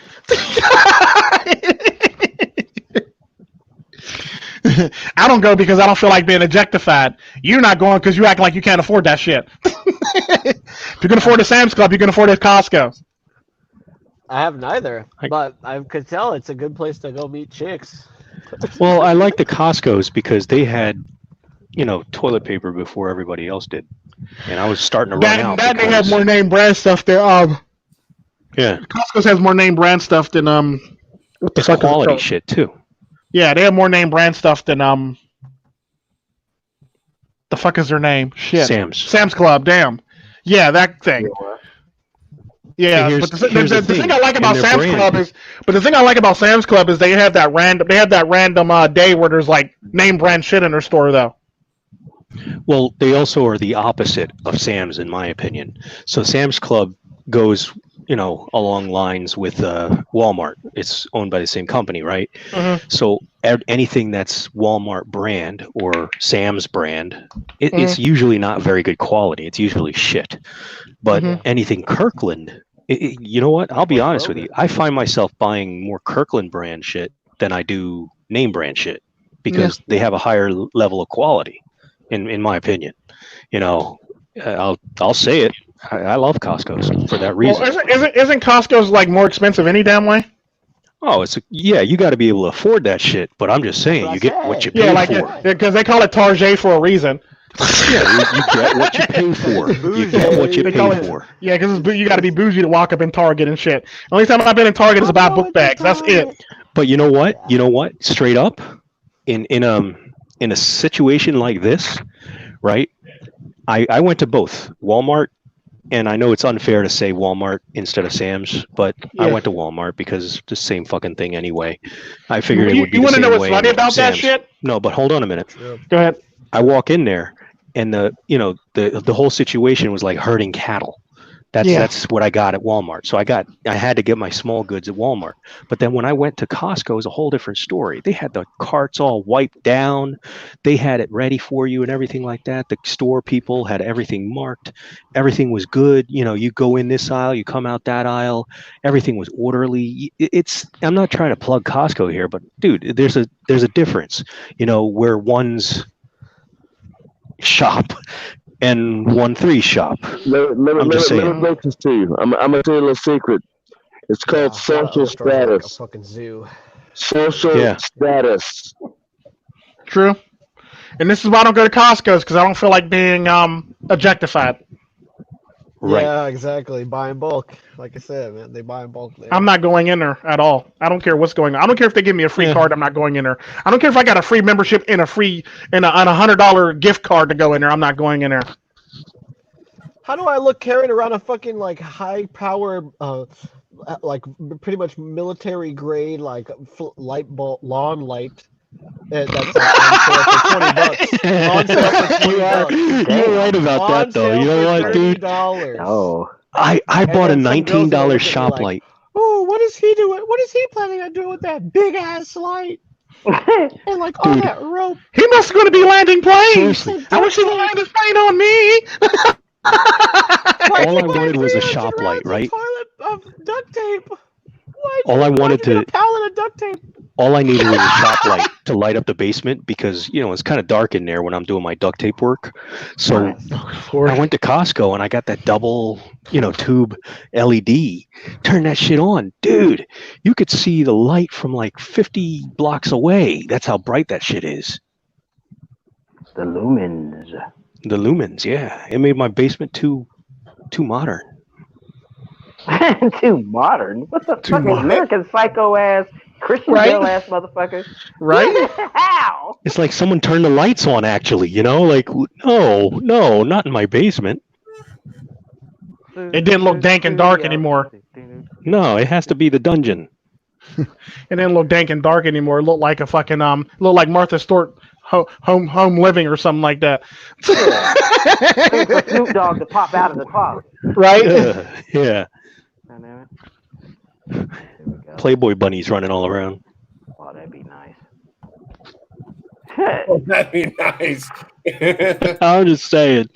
I don't go because I don't feel like being objectified. You're not going because you act like you can't afford that shit. If you can afford a Sam's Club, you can afford a Costco. I have neither, but I could tell it's a good place to go meet chicks. Well, I like the Costco's because they had, toilet paper before everybody else did, and I was starting to run out. That they have because- more name brand stuff there. Yeah, Costco's has more name brand stuff than what the it's fuck is it quality called? shit too. Yeah, they have more name brand stuff than the fuck is their name? Shit. Sam's Club. Damn. Yeah, that thing. Yeah, Here's- but the here's the thing thing. I like In about their Sam's brand. Club is, they have that random day where there's like name brand shit in their store though. Well, they also are the opposite of Sam's, in my opinion. So Sam's Club goes along lines with Walmart. It's owned by the same company, right? Mhm. So anything that's Walmart brand or Sam's brand, it's usually not very good quality. It's usually shit. But anything Kirkland, you know what? I'll be honest with you. I find myself buying more Kirkland brand shit than I do name brand shit because they have a higher level of quality, in my opinion. I'll say it. I love Costco's for that reason. Well, isn't Costco's like more expensive any damn way? Oh, you got to be able to afford that shit. But I'm just saying, you get what you pay for. Because they call it Target for a reason. Yeah, you get what you pay for. You get what you pay for. Yeah, because you got to be bougie to walk up in Target and shit. Only time I've been in Target is about book bags. That's it. But you know what? Straight up, in a situation like this, right? I went to both Walmart, and I know it's unfair to say Walmart instead of Sam's, but I went to Walmart because it's the same fucking thing anyway. I figured it would be the same way. You want to know what's funny about that shit? No, but hold on a minute. Go ahead. I walk in there, and the whole situation was like herding cattle. That's what I got at Walmart. So I had to get my small goods at Walmart. But then when I went to Costco, it was a whole different story. They had the carts all wiped down. They had it ready for you and everything like that. The store people had everything marked. Everything was good. You go in this aisle, you come out that aisle. Everything was orderly. I'm not trying to plug Costco here, but dude, there's a difference. Where one's shop and 1-3 shop. Let me break this to you. I'm gonna tell you a little secret. It's called social status. Like a fucking zoo. Social status. True. And this is why I don't go to Costco's, because I don't feel like being objectified. Right. Yeah, exactly. Buy in bulk. Like I said, man, they buy in bulk there. I'm not going in there at all. I don't care what's going on. I don't care if they give me a free card. I'm not going in there. I don't care if I got a free membership and a $100 gift card to go in there. I'm not going in there. How do I look carrying around a fucking like high power, like pretty much military grade like light bulb lawn light? That's like on sale for $20. On sale for $20. You're right about that though. You know what, dude? Oh. I bought a $19 shop light. Oh, what is he doing? What is he planning on doing with that big ass light? And like all that rope. He must going to be landing planes. Seriously. I wish he would land his plane on me. All I wanted was a shop light, right? Of duct tape. All I wanted to. A pallet of duct tape. All I needed was a shop light to light up the basement because it's kind of dark in there when I'm doing my duct tape work. So I went to Costco and I got that double, tube LED. Turn that shit on, dude. You could see the light from like 50 blocks away. That's how bright that shit is. The lumens. The lumens, yeah. It made my basement too modern. Too modern. What the fuck? American Psycho ass, Christian Bale ass motherfucker. Right? How? It's like someone turned the lights on. Actually, like no, not in my basement. It didn't look dank and dark anymore. No, it has to be the dungeon. It didn't look dank and dark anymore. It looked like a fucking looked like Martha Stewart home living or something like that. For Snoop Dogg to pop out of the closet. Right? Yeah. Playboy bunnies running all around. Oh, that'd be nice. Oh, that'd be nice. I'm just saying.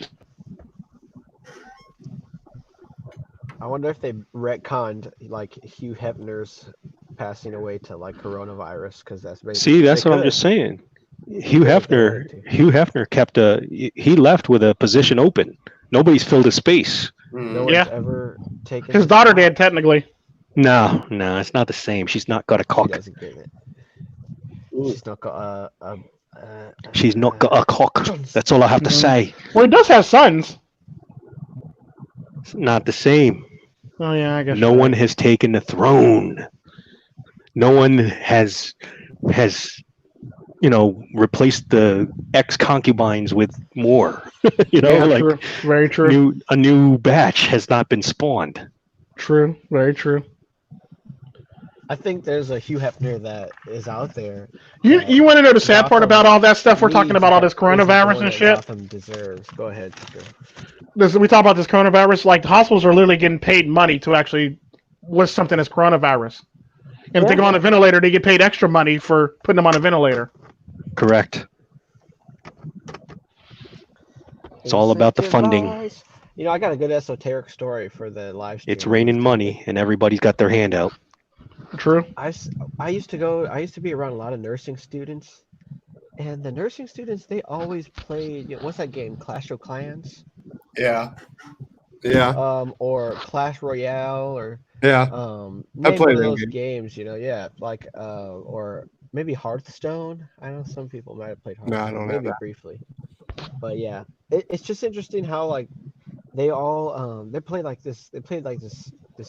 I wonder if they retconned like Hugh Hefner's passing away to like coronavirus because that's basically. See, that's what I'm just saying. Hugh Hefner kept he left with a position open. Nobody's filled his space. No one's ever taken his daughter did technically. No, it's not the same. She's not got a cock. She's not got She's not got a cock. That's all I have to say. Well, he does have sons. It's not the same. Oh yeah, I guess. No one has taken the throne. No one has replaced the ex-concubines with more. True. Very true. A new batch has not been spawned. True. Very true. I think there's a Hugh Hefner that is out there. You want to know the sad part about all that stuff? We're talking needs about all that this coronavirus isn't and the one shit. that Gotham deserves. Go ahead. We talk about this coronavirus. Like the hospitals are literally getting paid money to actually with something as coronavirus. And if they go on a ventilator, they get paid extra money for putting them on a ventilator. Correct. It's all about the funding. You know, I got a good esoteric story for the live stream. It's raining money, and everybody's got their hand out. True. I used to be around a lot of nursing students, and the nursing students, they always played, what's that game, Clash of Clans? Yeah. Or Clash Royale, or I played those games, like or maybe Hearthstone. I know some people might have played Hearthstone, No, I don't maybe have that. briefly. But yeah, it's just interesting how like they all they played like this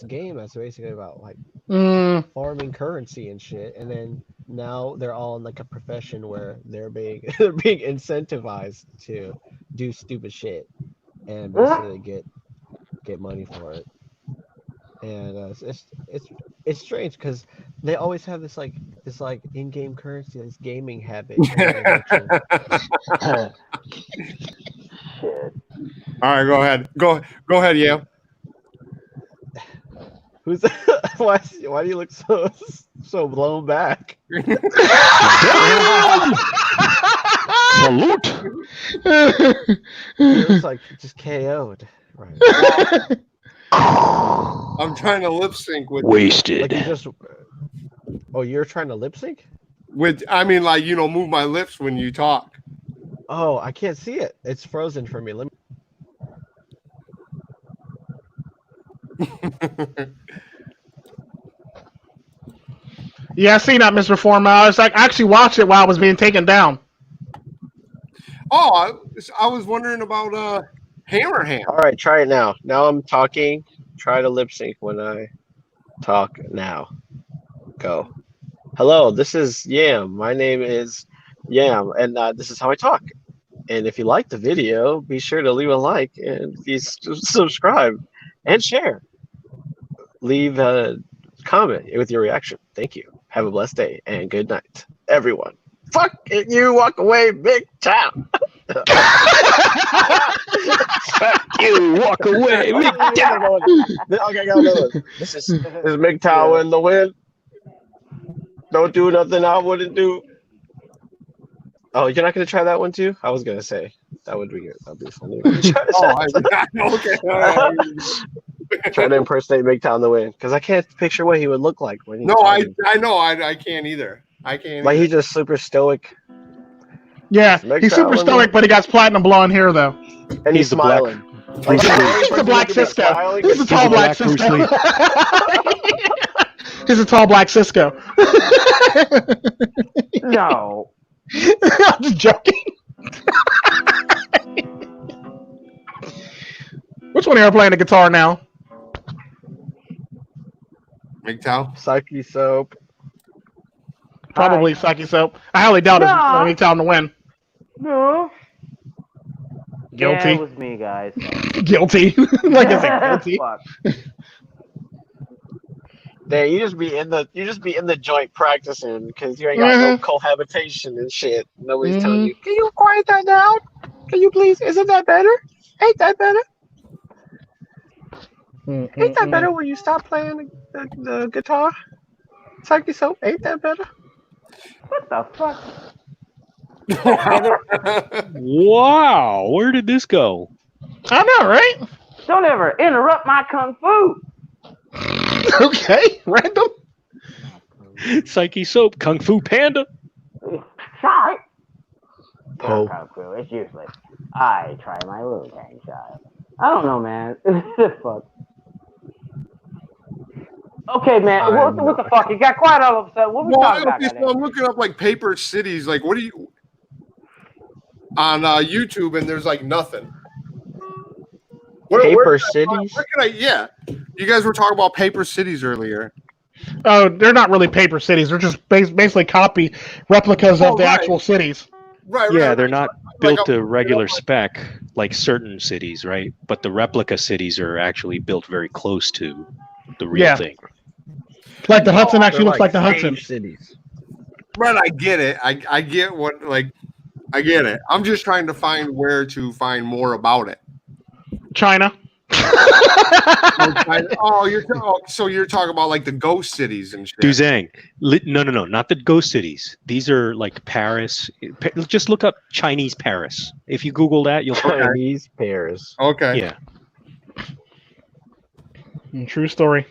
game that's basically about like farming currency and shit, and then now they're all in like a profession where they're being incentivized to do stupid shit and basically get money for it. And it's strange because they always have this in-game currency, this gaming habit. All right, go ahead. Go ahead, yeah. Who's why do you look so blown back? Salute. It looks like just KO'd. Right. I'm trying to lip sync with Wasted. Like you're trying to lip sync? move my lips when you talk. Oh, I can't see it. It's frozen for me. Let me. Yeah, I seen that, Mr. Foreman. I actually watched it while I was being taken down. Oh, I was wondering about Hammer Hand. All right, try it now. Now I'm talking. Try to lip sync when I talk now. Go. Hello, this is Yam. My name is Yam, and this is how I talk. And if you like the video, be sure to leave a like, and if you subscribe and share. Leave a comment with your reaction. Thank you. Have a blessed day and good night, everyone. Fuck it, you walk away, MiGTOW. Fuck you, walk away. Okay, go. This is MiGTOW in the wind. Don't do nothing I wouldn't do. Oh, you're not gonna try that one too? I was gonna say that would be good. That'd be funny. Okay. All right. Try to impersonate MiGTOW in the wind, because I can't picture what he would look like when he. No, I know. I can't either. Like he's just super stoic. Yeah, he's super stoic, but he got platinum blonde hair though. And he's smiling. He's the black Cisco. He's a tall black Cisco. He's a tall black Cisco. No. I'm just joking. Which one are you playing the guitar now? MiGTOW? Psychesoap. Probably Psychesoap. I highly doubt it's MiGTOW to win. No. Guilty. Yeah, it was me, guys. Guilty. Like I said, guilty. Fuck. There, you just be in the joint practicing because you ain't got no cohabitation and shit. Nobody's telling you. Can you quiet that down? Can you please? Isn't that better? Ain't that better? Ain't that better when you stop playing the guitar? Psychesoap, ain't that better? What the fuck? Wow, where did this go? I know, right? Don't ever interrupt my kung fu. Okay, random. Psychesoap, Kung Fu Panda. Shot. Oh. Kung fu. It's useless. I try my Wu-Tang shot. I don't know, man. Fuck. Okay, man. What the fuck? You got quiet all of a sudden. What we talking about? So I'm looking up like paper cities. Like, what do you on YouTube? And there's like nothing. Paper cities. Where can I? Yeah, you guys were talking about paper cities earlier. Oh, they're not really paper cities. They're just basically replicas of the actual cities. Right. Yeah, they're not built to regular spec like certain cities, right? But the replica cities are actually built very close to the real thing. Like the Hudson They're actually looks like the Hudson. stage cities. But I get it. I get what I get it. I'm just trying to find where to find more about it. China. So you're talking about like the ghost cities and shit. Duzang. No, not the ghost cities. These are like Paris. Just look up Chinese Paris. If you Google that, you'll find Chinese Paris. Okay. Yeah. True story.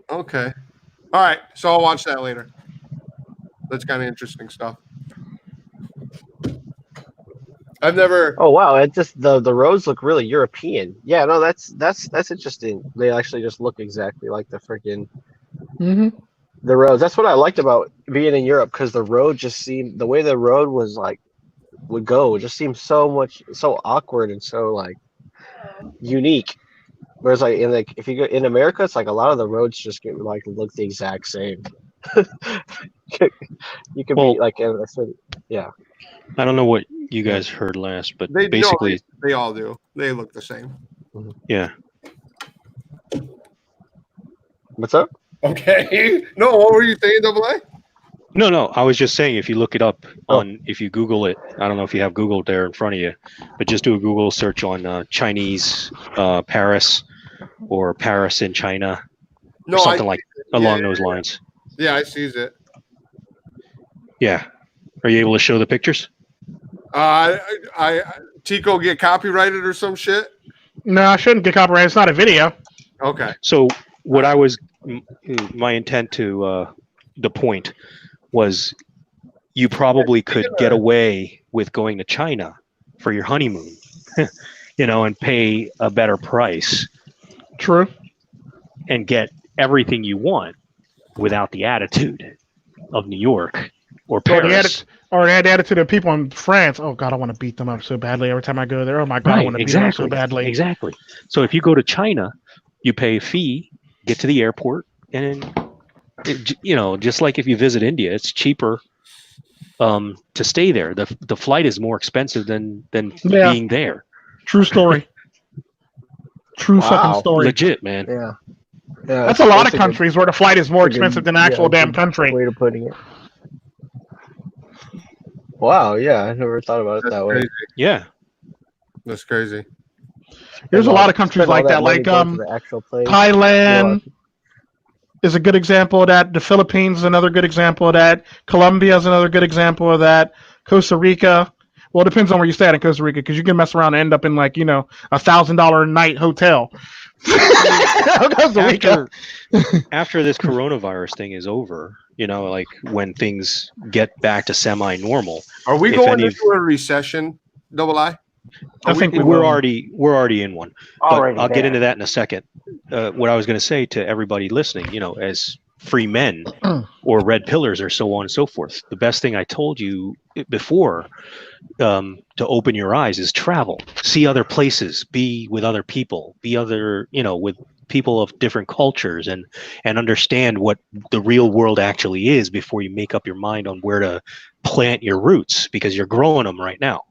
Okay. All right. So I'll watch that later. That's kind of interesting stuff. I've never. Oh wow! It just the roads look really European. Yeah, no, that's interesting. They actually just look exactly like the freaking the roads. That's what I liked about being in Europe, because the road just seemed, the way the road was like would go, just seemed so awkward and so like unique. Whereas like if you go in America, it's like a lot of the roads just get like look the exact same. You could be like in a city. Yeah. I don't know what you guys heard last, but They basically they all do. They look the same. yeah. What's up? Okay. No, what were you saying, Double A? No. I was just saying, if you look it up on, if you Google it, I don't know if you have Google there in front of you, but just do a Google search on Chinese Paris or Paris in China, or something along those lines. Yeah, I sees it. Yeah. Are you able to show the pictures? Tico get copyrighted or some shit? No, I shouldn't get copyrighted. It's not a video. Okay. So what I was, my intent to the point was, you probably could get away with going to China for your honeymoon, and pay a better price. True. And get everything you want without the attitude of New York or Paris. Or the attitude of people in France. Oh God, I want to beat them up so badly every time I go there. Oh my God, I want to beat them up so badly. Exactly. So if you go to China, you pay a fee, get to the airport, and just like if you visit India, it's cheaper to stay there. The flight is more expensive than being there. True story. True fucking story. Legit, man. Yeah. That's a lot of countries where the flight is more expensive than the actual damn country. Way of putting it. Wow, yeah, I never thought about it that way. Yeah. That's crazy. There's a lot of countries like that, like Thailand is a good example of that. The Philippines is another good example of that. Colombia is another good example of that. Costa Rica. Well, it depends on where you stay in Costa Rica, because you can mess around and end up in like, $1,000 a night hotel. Costa Rica. After this coronavirus thing is over, like when things get back to semi-normal. Are we going into a recession, Double I? I think we're already in one. But I'll get into that in a second. What I was going to say to everybody listening, as free men or red pillars or so on and so forth, the best thing I told you before to open your eyes is travel, see other places, be with other people, with people of different cultures, and understand what the real world actually is before you make up your mind on where to plant your roots, because you're growing them right now.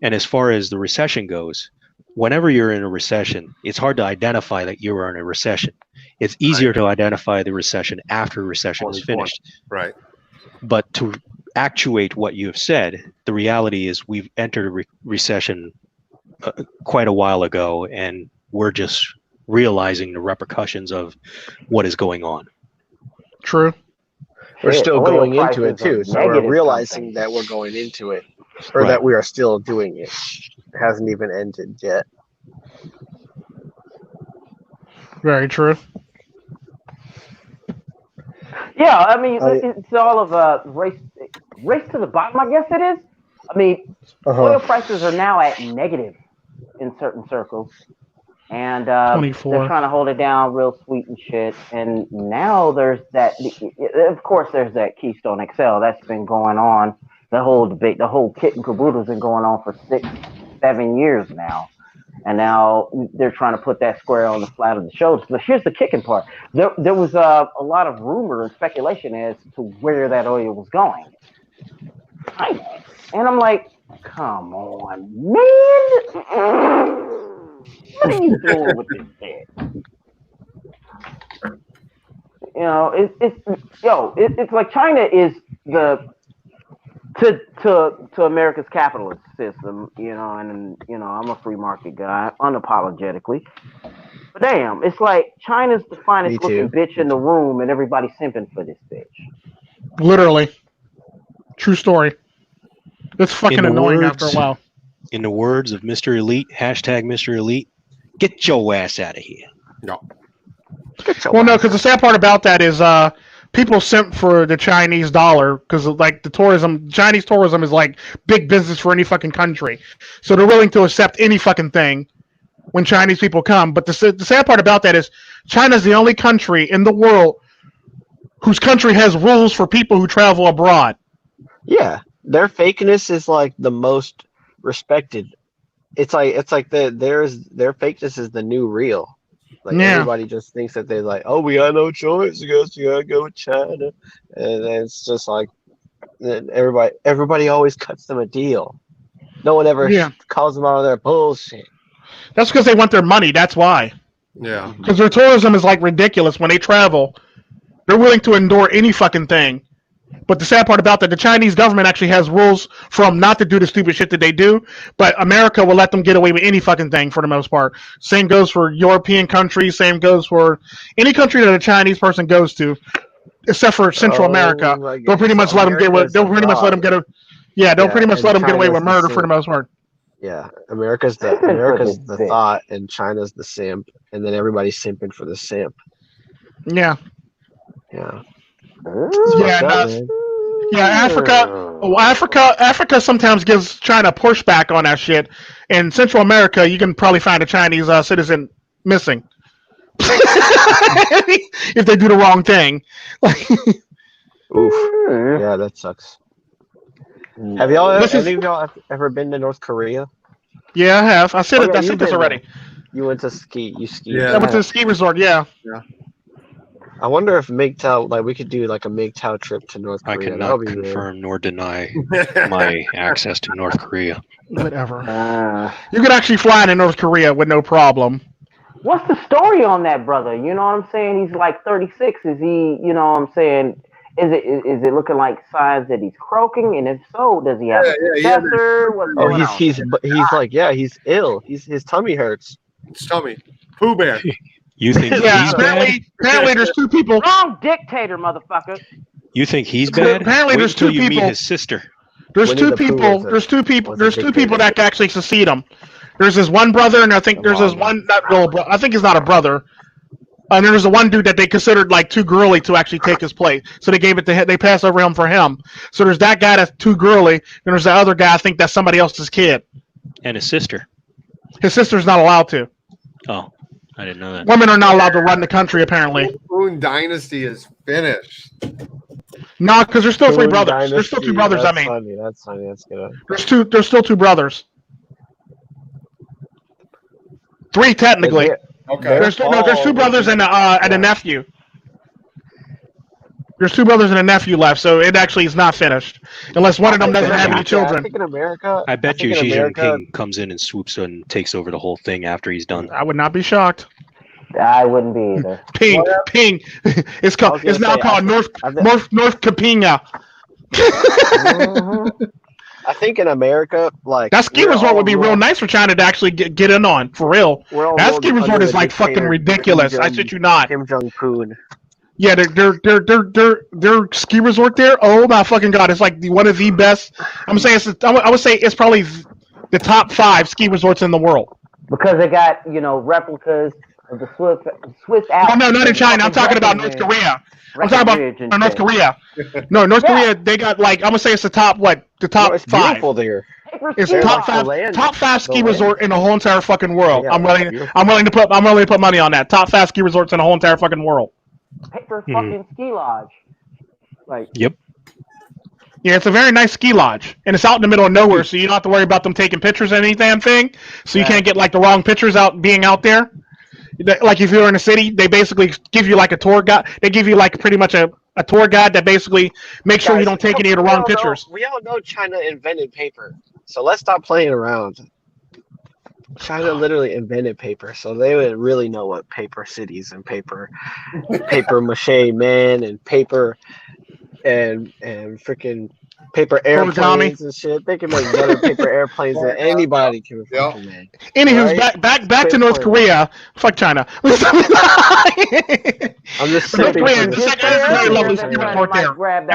And as far as the recession goes, whenever you're in a recession, it's hard to identify that you are in a recession. It's easier to identify the recession after the recession is finished. Right. But to actuate what you have said, the reality is we've entered a recession quite a while ago, and we're just realizing the repercussions of what is going on. True. We're still going into it too, so we're realizing that we're going into it, or that we are still doing it. It hasn't even ended yet. Very true. Yeah, I mean, it's all of a race to the bottom, I guess it is. I mean, oil prices are now at negative in certain circles. And they're trying to hold it down real sweet and shit. And now there's that, of course, there's that Keystone XL that's been going on. The whole debate, the whole kit and caboodle has been going on for 6-7 years now. And now they're trying to put that square on the flat of the shoulders. But here's the kicking part. There was a lot of rumor and speculation as to where that oil was going. And I'm like, Come on, man. What are you doing with this shit? You know, it's like China is the to America's capitalist system, you know, and you know, I'm a free market guy, unapologetically. But damn, it's like China's the finest looking bitch in the room, and everybody's simping for this bitch. Literally, true story. It's fucking annoying after a while. In the words of Mr. Elite, hashtag Mr. Elite, get your ass out of here. No. Well, no, because the sad part about that is people simp for the Chinese dollar because like Chinese tourism is like big business for any fucking country. So they're willing to accept any fucking thing when Chinese people come. But the sad part about that is China's the only country in the world whose country has rules for people who travel abroad. Yeah, their fakeness is like the most respected. It's like their fakeness is the new real. Like everybody just thinks that they're like, oh, we got no choice. I guess we gotta go with China, and it's just like everybody always cuts them a deal. No one ever calls them out of their bullshit. That's because they want their money. That's why. Yeah. Because their tourism is like ridiculous when they travel. They're willing to endure any fucking thing. But the sad part about that, the Chinese government actually has rules for them not to do the stupid shit that they do. But America will let them get away with any fucking thing for the most part. Same goes for European countries. Same goes for any country that a Chinese person goes to, except for Central America. They'll pretty much let them get away. They'll pretty much let them get. They'll pretty much let them get away with murder for the most part. Yeah, America's the thought, and China's the simp, and then everybody's simping for the simp. Yeah. Yeah. Africa sometimes gives China pushback on that shit. In Central America, you can probably find a Chinese citizen missing if they do the wrong thing. Oof. Yeah, that sucks. Have y'all ever been to North Korea? Yeah, I have. I said this already. You went to ski. You skied. Yeah, I went to the ski resort. Yeah. I wonder if MiGTOW, like, we could do like a MiGTOW trip to North Korea. I cannot confirm nor deny my access to North Korea. Whatever. You could actually fly to North Korea with no problem. What's the story on that brother? You know what I'm saying? He's like 36. Is he? You know what I'm saying? Is it looking like signs that he's croaking? And if so, does he have a successor? He's ill. His tummy hurts. His tummy. Pooh Bear. You think he's bad? Apparently there's two people. Wrong dictator, motherfucker. You think he's bad? Apparently there's two people. You meet his sister. There's two people that can actually succeed him. There's this one brother, and I think there's this one. I think he's not a brother. And there's the one dude that they considered like too girly to actually take his place, so they gave it to him. They passed over him for him. So there's that guy that's too girly, and there's the other guy. I think that's somebody else's kid. And his sister. His sister's not allowed to. Oh, I didn't know that. Women are not allowed to run the country, apparently. Boone Dynasty is finished. No, because there's still three brothers. There's still two brothers. That's funny. That's good. There's still two brothers. Three technically. Okay. There's two brothers and a nephew. There's two brothers and a nephew left, so it actually is not finished unless one of them doesn't have any children. I think in America, I bet you Xi Jinping comes in and swoops in and takes over the whole thing after he's done. I would not be shocked. I wouldn't be either. Ping. It's now called North Capinga. I think in America, like that ski resort would be real nice for China to actually get in on, for real. That ski resort is like fucking ridiculous. I shit you not. Kim Jong-un. Yeah, their ski resort there. Oh my fucking god! It's like one of the best. I would say it's probably the top 5 ski resorts in the world. Because they got replicas of the Swiss Alps. No, not in China. I'm talking about North Korea. I'm talking about North Korea. No, North Korea. They got like I'm gonna say it's the top the top 5. Beautiful there. It's top 5 ski resort in the whole entire fucking world. I'm willing to put money on that. Top 5 ski resorts in the whole entire fucking world. Paper fucking ski lodge. Like. Yep. Yeah, it's a very nice ski lodge, and it's out in the middle of nowhere, so you don't have to worry about them taking pictures of any damn thing. So you can't get like the wrong pictures being out there. Like if you're in a city, they basically give you like a tour guide. They give you like pretty much a tour guide that basically makes sure you don't take any of the wrong pictures. We all know China invented paper. So let's stop playing around. China literally invented paper, so they would really know what paper cities and paper mache man and paper and freaking paper airplanes and shit. They can make better paper airplanes than anybody can fucking make. Anywho's back to North Korea. Fuck China. I'm just North Korea.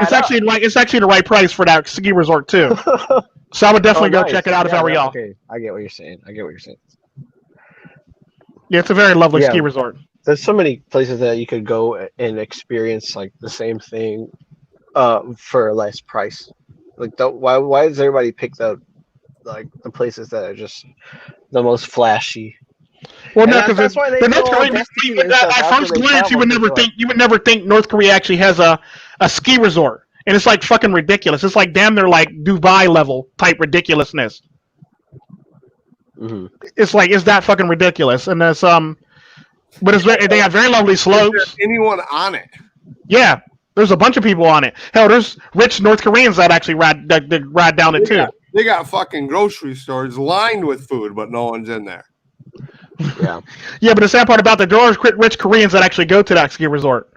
It's actually the right price for that ski resort too. So I would definitely go check it out if I were y'all. Okay, I get what you're saying. Yeah, it's a very lovely ski resort. There's so many places that you could go and experience like the same thing for a less price. Like, why does everybody pick the places that are just the most flashy? Well, no, because the North Korea. At first glance, you would never think North Korea actually has a ski resort, and it's like fucking ridiculous. It's like damn near like Dubai level type ridiculousness. Mm-hmm. It's that fucking ridiculous, and that's but they have very lovely slopes. Anyone on it? Yeah, there's a bunch of people on it. Hell, there's rich North Koreans that actually ride down it too. They got fucking grocery stores lined with food, but no one's in there. Yeah, yeah, but the sad part about that, there are rich Koreans that actually go to that ski resort,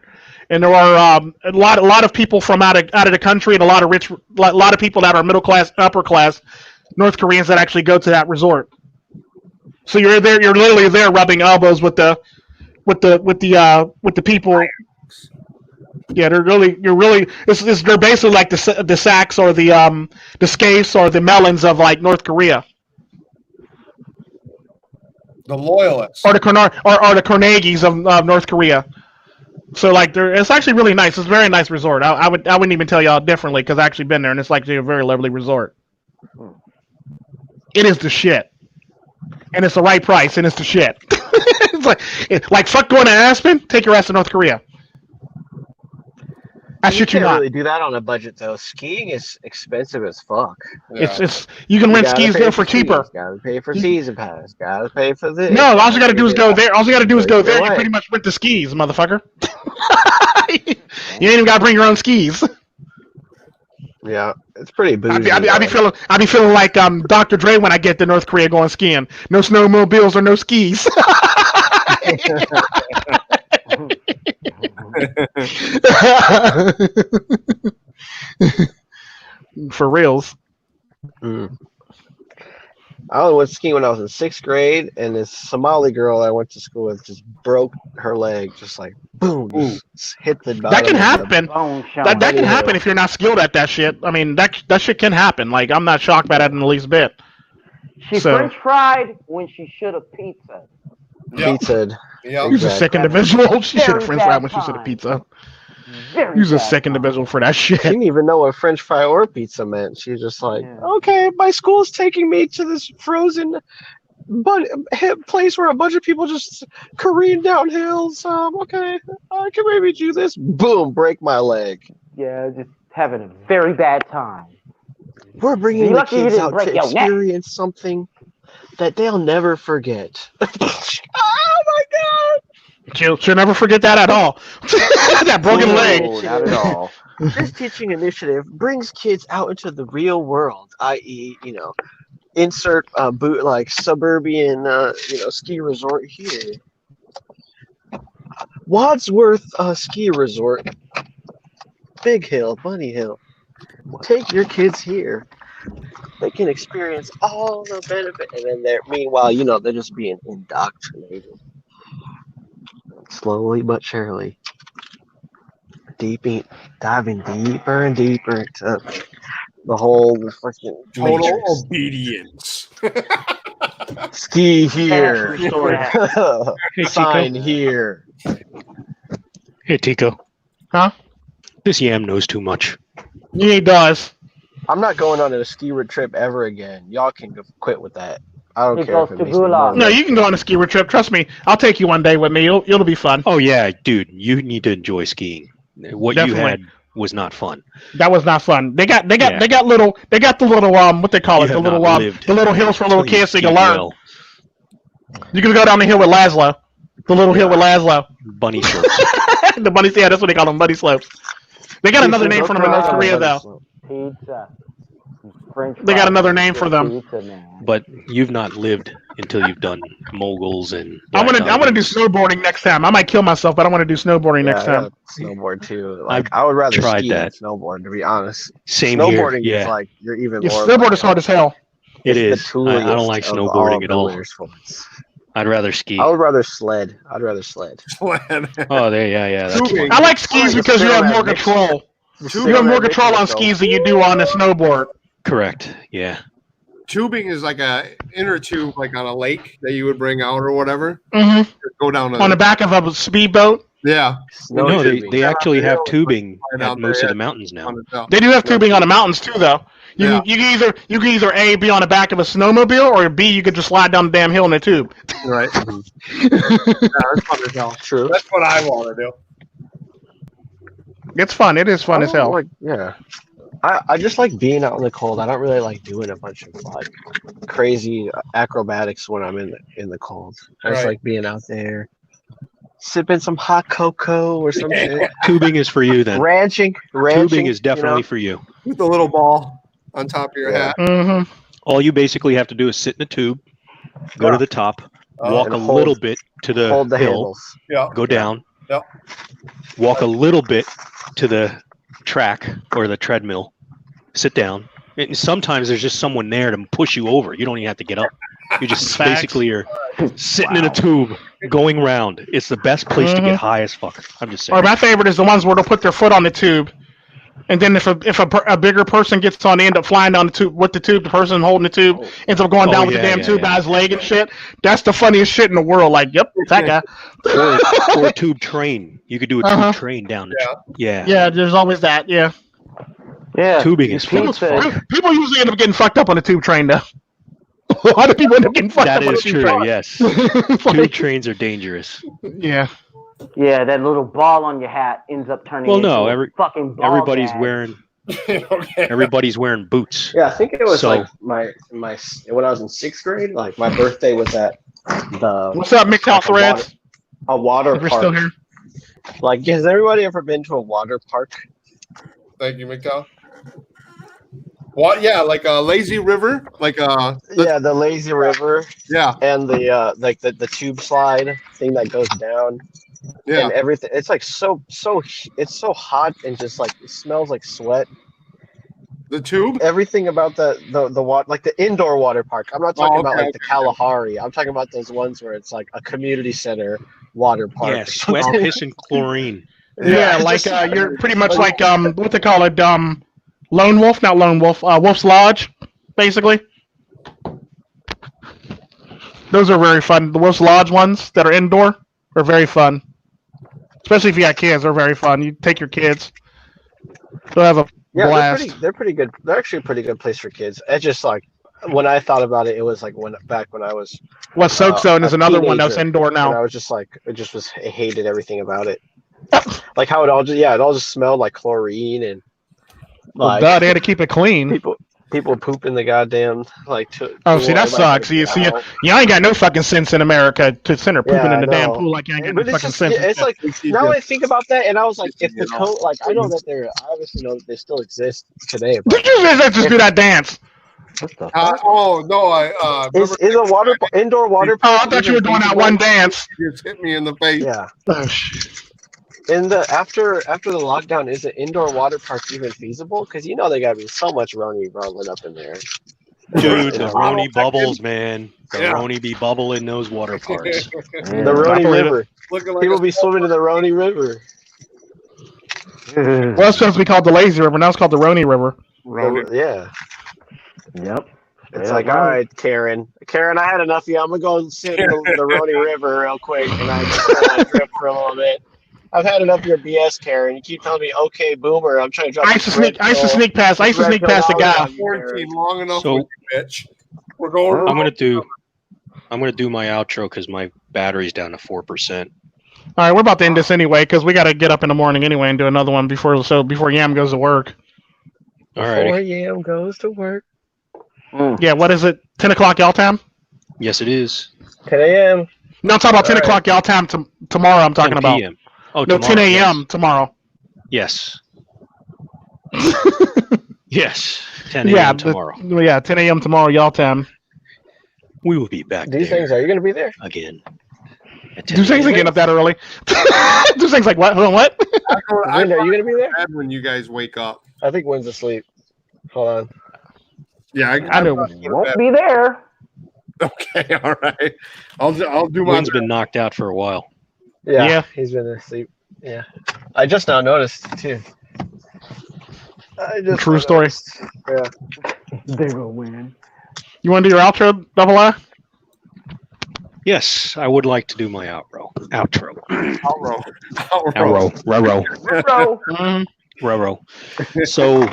and there are a lot of people from out of the country, and a lot of people that are middle class, upper class North Koreans that actually go to that resort. So you're literally there rubbing elbows with the people. Yeah, they're basically like the Saks or the Scapes or the Melons of like North Korea. The loyalists. Or the Carnegies of North Korea. So like it's actually really nice. It's a very nice resort. I wouldn't even tell y'all differently because I've actually been there and it's like a very lovely resort. It is the shit. And it's the right price, and it's the shit. It's like fuck going to Aspen. Take your ass to North Korea. You can't really do that on a budget though. Skiing is expensive as fuck. Yeah. It's you can rent skis there for cheaper. Gotta pay for season pass. Gotta pay for this. No, all you gotta do is go there. All you gotta do is go there. You pretty much rent the skis, motherfucker. You ain't even gotta bring your own skis. Yeah, it's pretty bougie. I be feeling like Dr. Dre when I get to North Korea going skiing. No snowmobiles or no skis. For reals. I only went skiing when I was in 6th grade, and this Somali girl I went to school with just broke her leg, just like boom, just hit the bottom. That can happen. That can happen if you're not skilled at that shit. I mean, that shit can happen. Like, I'm not shocked by that in the least bit. She French fried when she should have pizza. Pizza. Yeah, He's a sick individual. She should have French fried when she should have pizza. He's a sick individual for that shit. She didn't even know what French fry or pizza meant. She's just like, okay, my school's taking me to this frozen place where a bunch of people just careen down hills. Okay, I can maybe do this. Boom, break my leg. Yeah, just having a very bad time. We're bringing the kids out to experience something that they'll never forget. Oh my god! She'll never forget that at all. That broken leg. Not at all. This teaching initiative brings kids out into the real world, i.e., insert suburban, ski resort here. Wadsworth Ski Resort, Big Hill, Bunny Hill. Take your kids here. They can experience all the benefit, and then meanwhile, they're just being indoctrinated. Slowly but surely. Diving deeper and deeper into the whole fucking total obedience. Ski here. Sign here. Hey, Tico. Huh? This yam knows too much. Yeah, he does. I'm not going on a ski trip ever again. Y'all can quit with that. I don't care if it makes me No, you can go on a ski trip. Trust me. I'll take you one day with me. It'll be fun. Oh yeah, dude, you need to enjoy skiing. What you had was not fun. That was not fun. They got the little what they call it, the little hills for little kids so you can learn. You can go down the hill with Laszlo. The little hill with Laszlo. Bunny slopes. The bunnies, yeah, that's what they call them, bunny slopes. They got another name for them in North Korea though. Pizza. French They got fries another and name for them. pizza, man. But you've not lived until you've done moguls and. I want to do snowboarding next time. I might kill myself, but I want to do snowboarding next I time. gotta snowboard too. Like I would rather tried ski that. than snowboard, to be honest. Same here. Snowboarding Yeah, is like you're even Yeah, more. snowboard is hard as hell. it it's is. the I don't tooliest like of snowboarding at the all. winter sports. I'd rather ski. I would rather sled. I'd rather sled. Oh, yeah. That's Tubing. fun. I like skis because you have more mix. control. You have more control on skis than you do on a snowboard. Correct. Yeah. Tubing is like a inner tube, like on a lake that you would bring out or whatever. Mm-hmm. Go down On the back of a speedboat. Yeah. No, they actually have tubing Right at out most there, of the mountains now. They do have tubing on the mountains too, though. You can either A, be on the back of a snowmobile, or B, you could just slide down the damn hill in a tube. Right. Yeah, that's fun as hell. True. That's what I want to do. It's fun. It is fun as hell. Like, yeah. I just like being out in the cold. I don't really like doing a bunch of like crazy acrobatics when I'm in the cold. I just like being out there, sipping some hot cocoa or some shit. Tubing is for you then. Ranching. Tubing is definitely for you. With the little ball on top of your hat. Mm-hmm. All you basically have to do is sit in a tube, go to the top, walk And a hold- little bit to the Hold the hill, handles. Yeah. go down, Yep. walk a little bit to the track or the treadmill, sit down. And sometimes there's just someone there to push you over. You don't even have to get up. You just Facts. basically are sitting in a tube going round. It's the best place to get high as fuck. I'm just saying. Or my favorite is the ones where they'll put their foot on the tube, and then if a bigger person gets on, they end up flying down the tube with the tube. The person holding the tube ends up going down with the damn tube by his leg and shit. That's the funniest shit in the world. Like, yep, that guy. Or a tube train. You could do a tube train down. Yeah, there's always that. Yeah. Yeah. Tubing is fun. People usually end up getting fucked up on the tube train, though. A lot of people end up getting fucked That up on the is tube true. train. Yes. Like, Tube trains are dangerous. yeah. Yeah, that little ball on your hat ends up turning into a fucking ball everybody's gag. wearing Okay. everybody's wearing boots. Yeah, I think it was So- like my when I was in 6th grade. Like my birthday was at the What's up, MiGTOW like Threads? a water We're park. still here. Like, has everybody ever been to a water park? Thank you, McDowell. What? Yeah, like a lazy river, like Yeah, the lazy river yeah, and the like the tube slide thing that goes down yeah. and everything. It's like it's so hot and just like it smells like sweat. The tube. Everything about the water, like the indoor water park. I'm not talking about okay, like the Kalahari. I'm talking about those ones where it's like a community center water park. Yeah, sweat, piss, and chlorine. Yeah, like you're pretty much like what they call it, Lone Wolf, not Lone Wolf, Wolf's Lodge, basically. Those are very fun. The Wolf's Lodge ones that are indoor are very fun. Especially if you got kids, they're very fun. You take your kids. They'll have a blast. They're pretty good. They're actually a pretty good place for kids. It's just like when I thought about it, it was like back when I was. Soak Zone is a another one that's teenager, indoor And I now. was just like, I hated everything about it. Like how it all just smelled like chlorine and Well, like duh, they had to keep it clean. people poop in the goddamn like. Oh, see, that sucks. You ain't got no fucking sense in America to center pooping in the damn pool like you ain't got no But it's fucking just, sense. it's like now I think about that, and I was like, if the code, like I know that I obviously know that they still exist today. But Did you just do that dance? Oh no, is a indoor water Oh, park? I thought you were doing that one dance. you just hit me in the face. Yeah. Oh, shit. After the lockdown, is an indoor water park even feasible? Because you know they gotta be so much Roni rolling up in there. Dude, the Roni bubbles, man. The Roni be bubble in those water parks. The Roni River. Looking like People a be swimming in the Roni River. Well, it's supposed to be called the Lazy River. Now it's called the Roni River. Yeah. Yep. It's like, all right, Karen, I had enough of you. I'm gonna go and sit in the Roni River real quick, and I just drift for a little bit. I've had enough of your BS, Karen. You keep telling me, okay, boomer. I'm trying to drop. I used to sneak past the guy. quarantine long enough So- with you, bitch. We're going. I'm gonna do my outro because my battery's down to 4%. All right, we're about to end this anyway because we got to get up in the morning anyway and do another one before Yam goes to work. All right. Before Yam goes to work. Yeah, what is it? 10 o'clock y'all time? Yes, it is. 10 a.m. No, I'm talking about 10 o'clock y'all time tomorrow. I'm talking 10 about. PM. Oh, No, tomorrow, 10 a.m. tomorrow. Yes. Yes, 10 a.m. tomorrow. 10 a.m. tomorrow, y'all time. We will be back These there things, are you going to be there? again. At 10 Do things a.m. getting up that early? Do things like what? Hold on, what? Win, are you going to be there? When you guys wake up. I think Wynn's asleep. Hold on. Yeah, I know. Won't be there. Okay, all right. I'll do my. Wynn's been knocked out for a while. Yeah, he's been asleep. Yeah. I just now noticed, too. True story. Yeah. They will win. You want to do your outro, Double I? Yes, I would like to do my outro. Outro. So,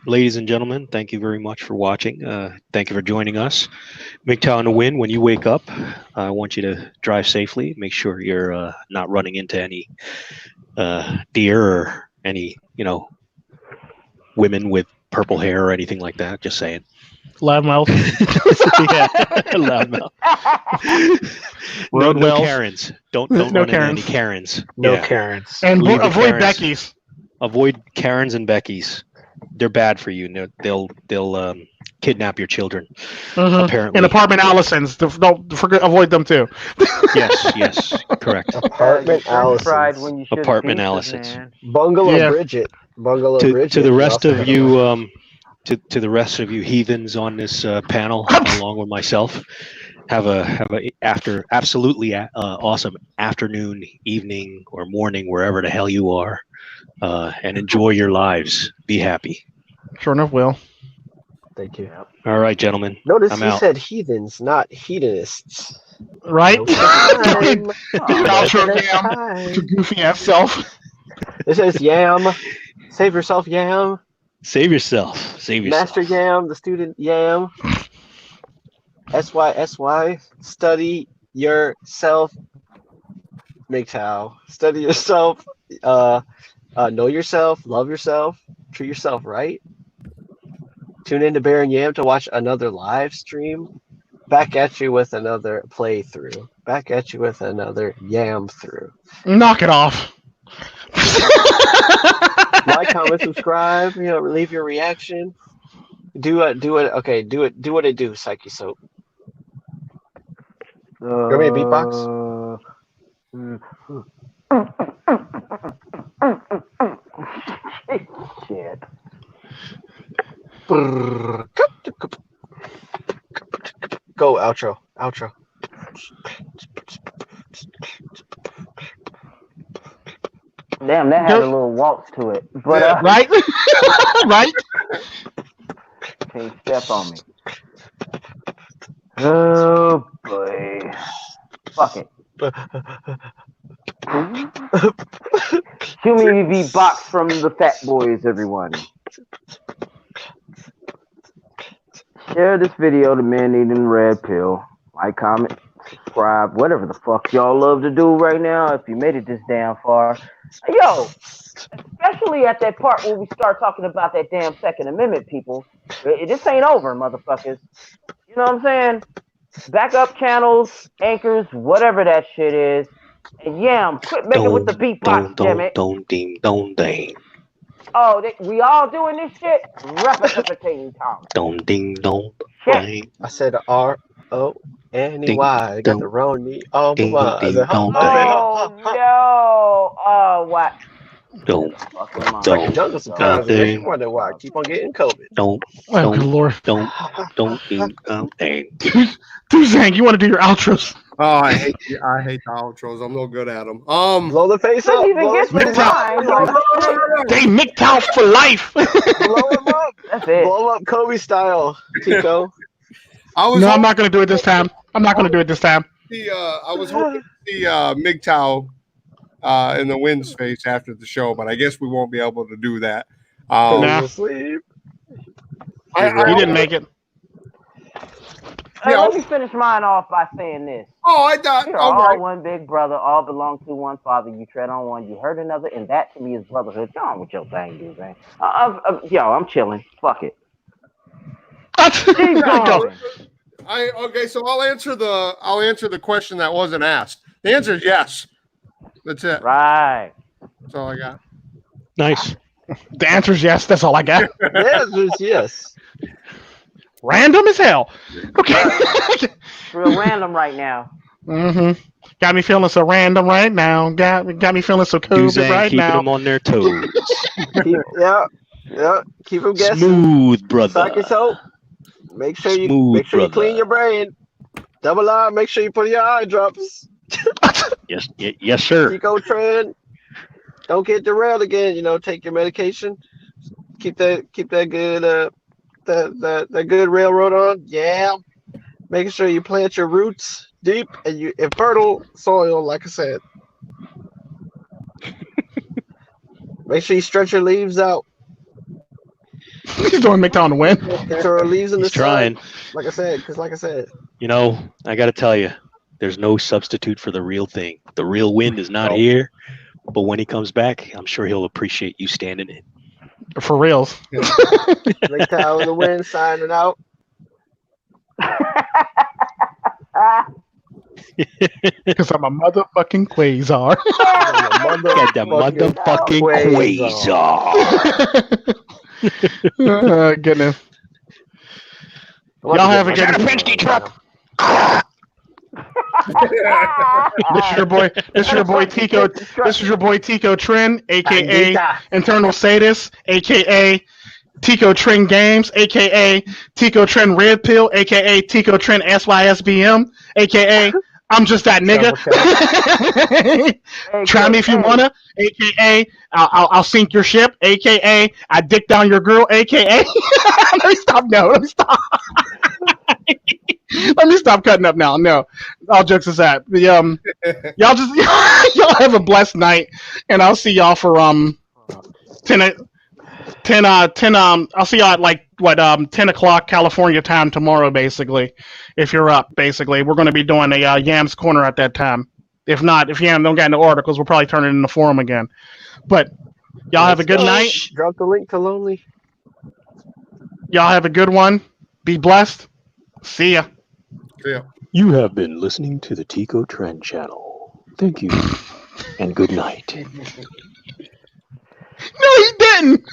ladies and gentlemen, thank you very much for watching. Thank you for joining us. MiGTOW on the win. When you wake up, I want you to drive safely. Make sure you're not running into any deer or any, women with purple hair or anything like that. Just saying. Loudmouth. Yeah, loudmouth. No Karens. Don't run into any Karens. No Yeah. Karens. And Leave the avoid Karens. Becky's. Avoid Karens and Beckys. They're bad for you. They'll kidnap your children. Apparently. And apartment Allisons. Don't forget, avoid them too. Yes, correct. Apartment Fried Allison. when you should Apartment pieces, Allisons. man. Bungalow Yeah. Bridget. Bungalow To Bridget. the rest Also of you, to the rest of you heathens on this panel, along with myself, have a absolutely awesome afternoon, evening, or morning, wherever the hell you are, and enjoy your lives. Be happy. Sure enough, Will. Thank you. All right, gentlemen. Notice I'm he out. said heathens, not hedonists. Right? No time. Outro No Yam. time. With your goofy ass self. It says Yam. Save yourself, Yam. Save yourself. Save yourself. Master Yam, the student Yam. SY. Study yourself. MiGTOW. Study yourself. Know yourself. Love yourself. Treat yourself right. Tune in to Bear and Yam to watch another live stream. Back at you with another playthrough. Back at you with another Yam through. Knock it off. Like, comment, subscribe. Leave your reaction. Do it. Okay, do it. Do what it do, Psychesoap. You want me to beatbox? Shit. Go, outro. Damn, that had a little waltz to it. But Right? Right? Can't step on me. Oh boy. Fuck it. Humidity box from the Fat Boys, everyone. Share this video to men eating red pill. Like, comment, subscribe, whatever the fuck y'all love to do right now. If you made it this damn far, yo, especially at that part where we start talking about that damn Second Amendment, people. This ain't over, motherfuckers. You know what I'm saying? Backup channels, anchors, whatever that shit is. And Yam, quit making with the beatbox, damn it. Don't. Oh, we all doing this shit? Replicating Tom. Don't. Shit. I said RONEY. Got the Roni. Oh, Ding, my. ding, dong, Oh, no. Oh, what? Don't. Jungle surprise. You wonder why I keep on getting COVID. Don't. Oh, good lord. Don't. Duzang, you want to do your outros? Oh, I hate the outros. I'm no good at them. Blow the face up. Couldn't even get to mine. They MiGTOW for life. Blow him up. That's it. Blow up Kobe style, Tico. No, I'm not going to do it this time. I was hoping to see MiGTOW in the wind space after the show, but I guess we won't be able to do that. Nah. Sleep. He didn't make it. Let me finish mine off by saying this. Oh, I thought. We are all one big brother, all belong to one father. You tread on one, you hurt another, and that to me is brotherhood. Go on with your thing, dude, man. I'm chilling. Fuck it. Keep going. Okay, so I'll answer the question that wasn't asked. The answer is yes. That's it. Right. That's all I got. Nice. The answer is yes. That's all I got. The answer is yes. Random as hell. Okay. Real random right now. Got me feeling so random right now. Got me feeling so cool right keeping now. them on their toes. Yeah. Keep them guessing. Smooth, brother. Psychesoap. Make sure you Smooth, clean your brain. Double I. Make sure you put in your eye drops. Yes, sir. Tico trend. Don't get derailed again. Take your medication. Keep that good that good railroad on. Yeah. Making sure you plant your roots deep and you in fertile soil, like I said. Make sure you stretch your leaves out. He's doing MiGTOW to win. Get your leaves in the He's trying. sun. Like I said. I got to tell you, there's no substitute for the real thing. The real wind is not here, but when he comes back, I'm sure he'll appreciate you standing in. For reals. MiGTOW in the wind, signing out. Because I'm a motherfucking quasar. Get the motherfucking quasar. Goodness. Y'all have a good Penske truck. This is your boy Tico. This is your boy Tico Trin, aka Internal Sadist, aka Tico Trin Games, aka Tico Trin Red Pill, aka Tico Trin SYSBM, aka I'm just that nigga. Try me if you wanna, aka I'll sink your ship, aka I dick down your girl, aka let me stop. Let me stop cutting up now. No, all jokes aside, y'all have a blessed night, and I'll see y'all for 10. I'll see y'all at 10 o'clock California time tomorrow. Basically, if you're up, basically we're going to be doing a Yams Corner at that time. If not, if Yam don't get no articles, we'll probably turn it into forum again. But y'all have a good night. Drop the link to Lonely. Y'all have a good one. Be blessed. See ya. Yeah. You have been listening to the Tico Trend channel. Thank you, and good night. No, he didn't.